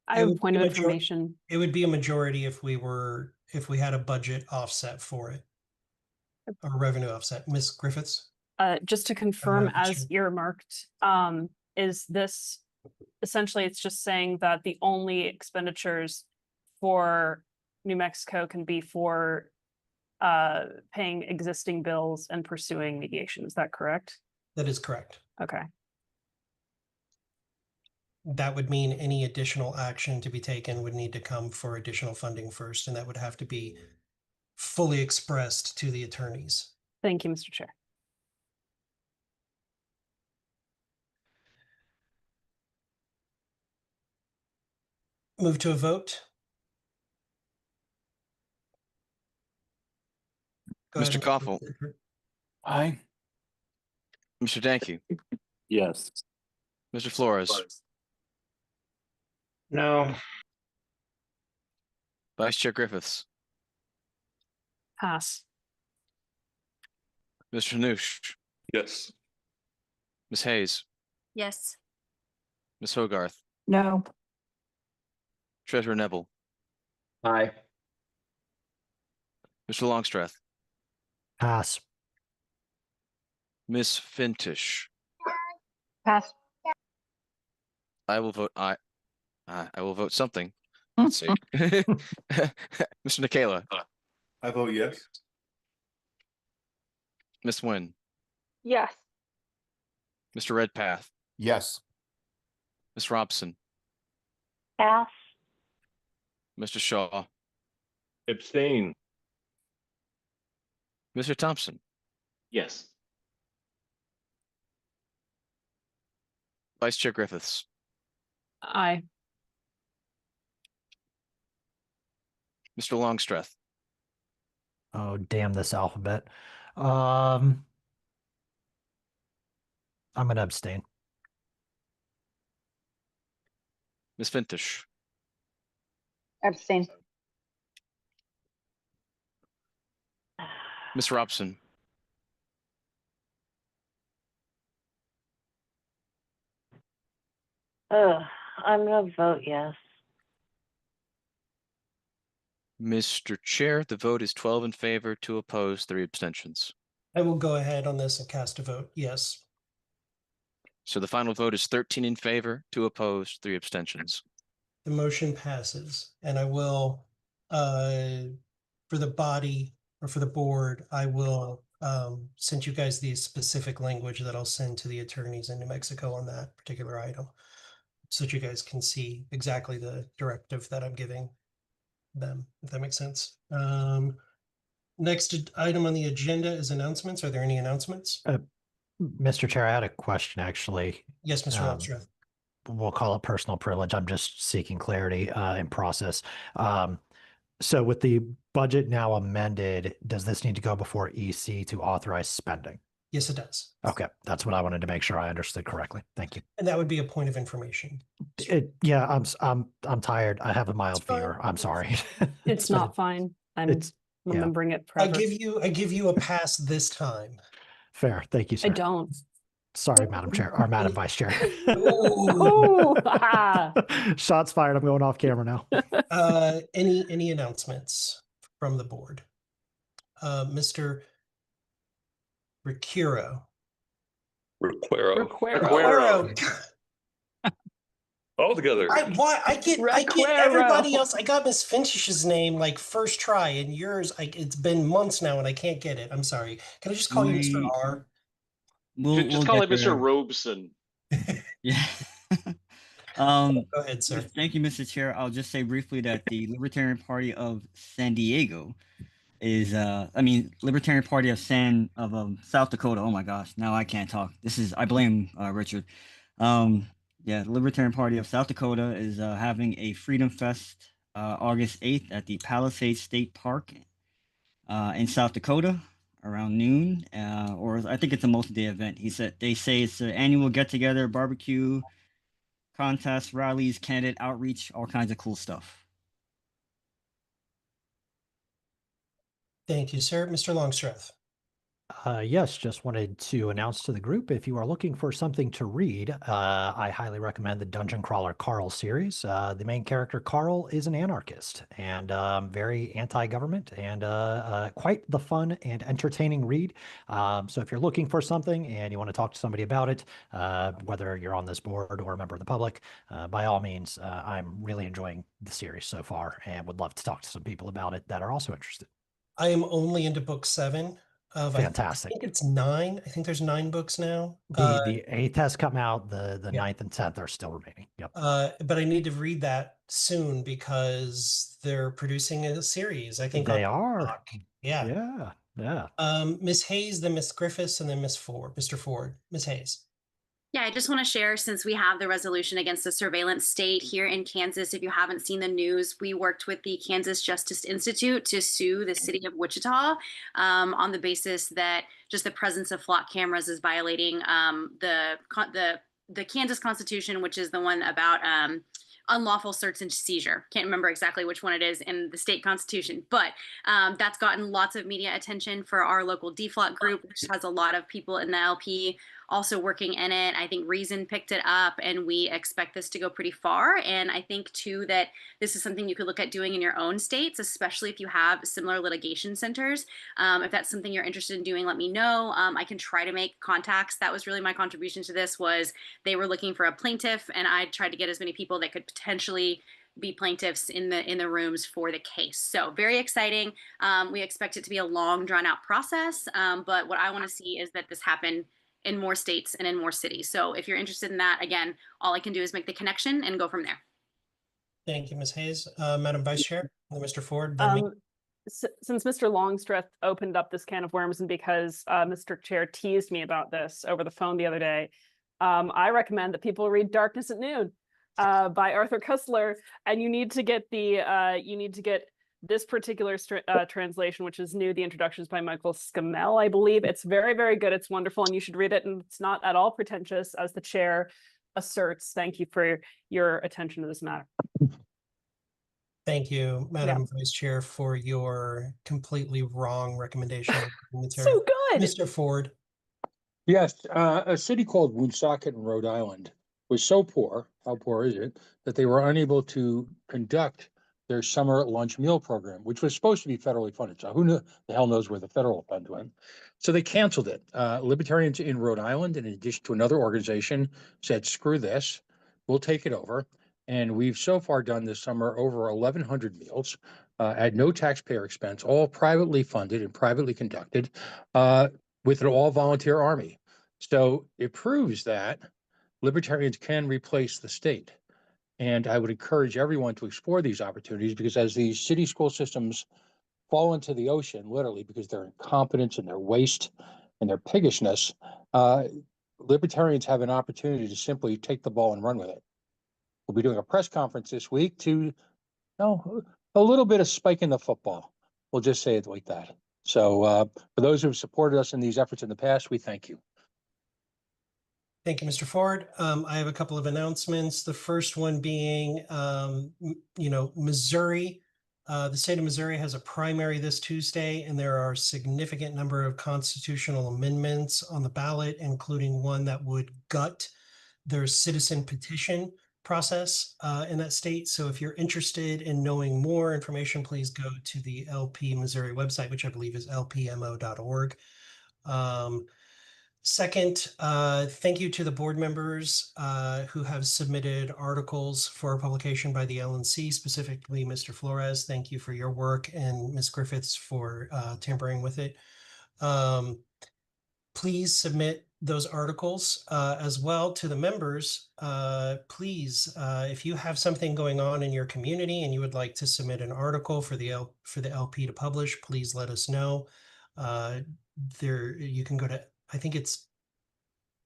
I have a point of information. It would be a majority if we had a budget offset for it. Or revenue offset. Ms. Griffiths? Just to confirm, Madam as Chair. earmarked, is this essentially it's just saying that the only expenditures for New Mexico can be for paying existing bills and pursuing mediation. Is that correct? That is correct. Okay. That would mean any additional action to be taken would need to come for additional funding first, and that would have to be fully expressed to the attorneys. Thank you, Mr. Chair. Move to a vote. Go Mr. ahead, Koffel. Aye. Mr. Danke. Yes. Mr. Flores. No. Vice Chair Griffiths. Pass. Mr. Noosh. Yes. Ms. Hayes. Yes. Ms. Hogarth. No. Treasurer Neville. Aye. Mr. Longstreth. Pass. Ms. Fintish. Pass. I will vote aye. I will vote something. Let's see. Mr. Nikela. I vote yes. Ms. Nguyen. Yes. Mr. Redpath. Yes. Ms. Robson. Pass. Mr. Shaw. Abstain. Mr. Thompson. Yes. Vice Chair Griffiths. Aye. Mr. Longstreth. Oh, damn this alphabet. I'm gonna abstain. Ms. Fintish. Abstain. Ms. Robson. I'm gonna vote yes. Mr. Chair, the vote is 12 in favor, 2 opposed, 3 abstentions. I will go ahead on this and cast a vote. Yes. So the final vote is 13 in favor, 2 opposed, 3 abstentions. The motion passes, and I will, for the body or for the board, I will send you guys the specific language that I'll send to the attorneys in New Mexico on that particular item, so that you guys can see exactly the directive that I'm giving them, if that makes sense. Next item on the agenda is announcements. Are there any announcements? Mr. Chair, I had a question actually. Yes, Mr. Longstreth. We'll call it personal privilege. I'm just seeking clarity in process. So with the budget now amended, does this need to go before EC to authorize spending? Yes, it does. Okay, that's what I wanted to make sure I understood correctly. Thank you. And that would be a point of information. Yeah, I'm tired. I have a mild fever. I'm sorry. It's not fine. I'm remembering it I forever. give you a pass this time. Fair. Thank you, sir. I don't. Sorry, Madam Chair or Madam Vice Chair. Ooh, Shots fired. I'm going off camera now. Any announcements from the board? Mr. Requero. All together. I get everybody else. I got Miss Finch's name like first try, and yours it's been months now and I can't get it. I'm sorry. Can I just call you Mr. R? Just call him Mr. Robeson. Yeah. Go ahead, sir. Thank you, Mr. Chair. I'll just say briefly that the Libertarian Party of San Diego is Libertarian Party of South Dakota. Oh my gosh, now I can't talk. I blame Richard. The Libertarian Party of South Dakota is having a Freedom Fest August 8th at the Palisades State Park in South Dakota around noon, or I think it's a multi-day event. They say it's an annual get-together, barbecue, contests, rallies, candidate outreach, all kinds of cool stuff. Thank you, sir. Mr. Longstreth. Yes, just wanted to announce to the group, if you are looking for something to read, I highly recommend the Dungeon Crawler Carl series. The main character, Carl, is an anarchist and very anti-government and quite the fun and entertaining read. So if you're looking for something and you want to talk to somebody about it, whether you're on this board or a member of the public, by all means, I'm really enjoying the series so far and would love to talk to some people about it that are also interested. I am only into book 7. Fantastic. I think it's 9. I think there's 9 books now. The 8th has come out. The 9th and 10th are still remaining. Yep. But I need to read that soon because they're producing a series. I think They on are. TikTok. Yeah. Yeah. Miss Hayes, then Miss Griffiths, and then Mr. Ford. Miss Hayes. Yeah, I just want to share, since we have the resolution against the surveillance state here in Kansas, if you haven't seen the news, we worked with the Kansas Justice Institute to sue the city of Wichita on the basis that just the presence of flock cameras is violating the Kansas Constitution, which is the one about unlawful search and seizure. Can't remember exactly which one it is in the state constitution, but that's gotten lots of media attention for our local DFLOC group, which has a lot of people in the LP also working in it. I think Reason picked it up, and we expect this to go pretty far. And I think too that this is something you could look at doing in your own states, especially if you have similar litigation centers. If that's something you're interested in doing, let me know. I can try to make contacts. That was really my contribution to this, was they were looking for a plaintiff, and I tried to get as many people that could potentially be plaintiffs in the rooms for the case. So very exciting. We expect it to be a long, drawn out process. But what I want to see is that this happen in more states and in more cities. So if you're interested in that, again, all I can do is make the connection and go from there. Thank you, Ms. Hayes. Madam Vice Chair, Mr. Ford, then me. Since Mr. Longstreth opened up this can of worms, and because Mr. Chair teased me about this over the phone the other day, I recommend that people read Darkness at Noon by Arthur Koestler, and you need to get this particular translation, which is new. The introduction is by Michael Scamell, I believe. It's very, very good. It's wonderful, and you should read it. And it's not at all pretentious, as the chair asserts. Thank you for your attention to this matter. Thank you, Madam Vice Chair, for your completely wrong recommendation. So good. Mr. Ford. Yes, a city called Woonsocket in Rhode Island was so poor, how poor is it, that they were unable to conduct their summer lunch meal program, which was supposed to be federally funded. So who knew, the hell knows where the federal fund went. So they canceled it. Libertarians in Rhode Island, in addition to another organization, said, screw this, we'll take it over. And we've so far done this summer over 1,100 meals at no taxpayer expense, all privately funded and privately conducted with an all volunteer army. So it proves that libertarians can replace the state. And I would encourage everyone to explore these opportunities, because as these city school systems fall into the ocean, literally, because their incompetence and their waste and their piggishness, libertarians have an opportunity to simply take the ball and run with it. We'll be doing a press conference this week to, a little bit of spike in the football. We'll just say it like that. So for those who have supported us in these efforts in the past, we thank you. Thank you, Mr. Ford. I have a couple of announcements. The first one being, Missouri. The state of Missouri has a primary this Tuesday, and there are a significant number of constitutional amendments on the ballot, including one that would gut their citizen petition process in that state. So if you're interested in knowing more information, please go to the LP Missouri website, which I believe is lpmo.org. Second, thank you to the board members who have submitted articles for publication by the LNC, specifically Mr. Flores. Thank you for your work, and Ms. Griffiths for tampering with it. Please submit those articles as well to the members. Please, if you have something going on in your community and you would like to submit an article for the LP to publish, please let us know. There you can go to, I think it's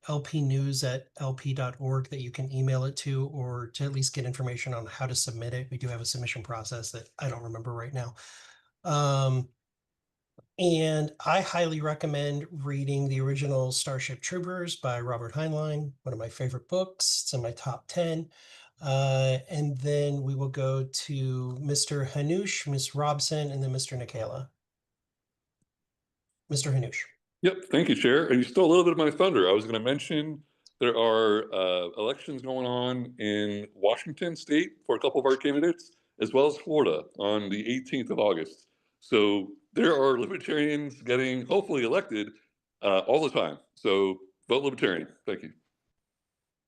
lpnews@lp.org that you can email it to, or to at least get information on how to submit it. We do have a submission process that I don't remember right now. And I highly recommend reading the original Starship Troopers by Robert Heinlein, one of my favorite books. It's in my top 10. And then we will go to Mr. Hanush, Ms. Robson, and then Mr. Nikela. Mr. Hanush. Yep, thank you, Chair. And you stole a little bit of my thunder. I was going to mention there are elections going on in Washington State for a couple of our candidates, as well as Florida on the 18th of August. So there are Libertarians getting hopefully elected all the time. So vote Libertarian. Thank you.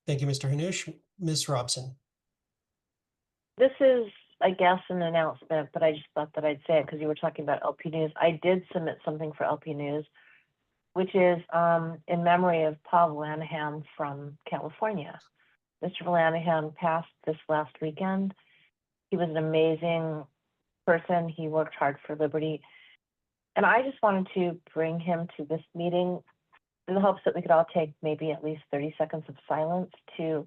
Thank you, Mr. Hanush. Ms. Robson. This is, I guess, an announcement, but I just thought that I'd say it because you were talking about LP News. I did submit something for LP News, which is in memory of Paul Vallandigham from California. Mr. Vallandigham passed this last weekend. He was an amazing person. He worked hard for liberty. And I just wanted to bring him to this meeting in the hopes that we could all take maybe at least 30 seconds of silence to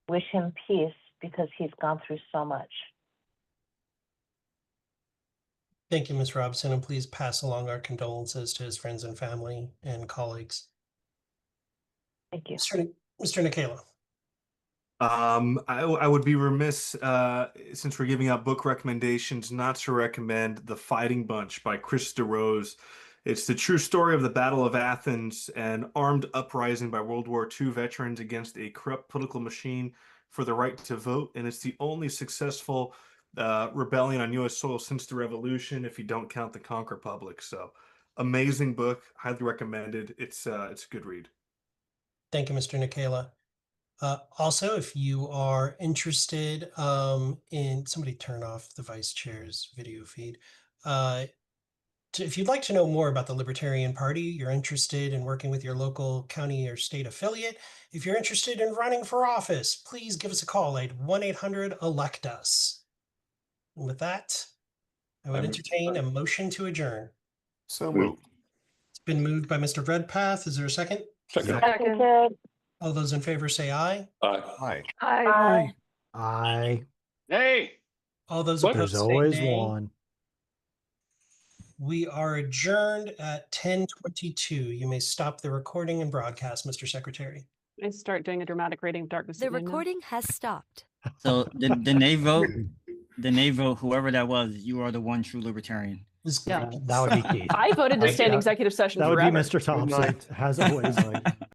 wish him peace because he's gone through so much. Thank you, Ms. Robson, and please pass along our condolences to his friends and family and colleagues. Thank you. Mr. Nikela. I would be remiss, since we're giving out book recommendations, not to recommend The Fighting Bunch by Chris DeRose. It's the true story of the Battle of Athens, an armed uprising by World War II veterans against a corrupt political machine for the right to vote. And it's the only successful rebellion on U.S. soil since the revolution, if you don't count the Conch Republic. So amazing book, highly recommended. It's a good read. Thank you, Mr. Nikela. Also, if you are interested in, somebody turn off the vice chair's video feed. If you'd like to know more about the Libertarian Party, you're interested in working with your local county or state affiliate, if you're interested in running for office, please give us a call at 1-800-ELECT-US. And with that, I would entertain a motion to adjourn. So moved. It's been moved by Mr. Redpath. Is there a second? Seconded. All those in favor say aye. Aye. Aye. Aye. Nay. All those There's opposed say always nay. one. We are adjourned at 10:22. You may stop the recording and broadcast, Mr. Secretary. I start doing a dramatic rating of darkness. The recording has stopped. So the nay vote, whoever that was, you are the one true libertarian. Yeah. That would be Keith. I voted to stay in executive session That would forever. be Mr. Thompson, as always.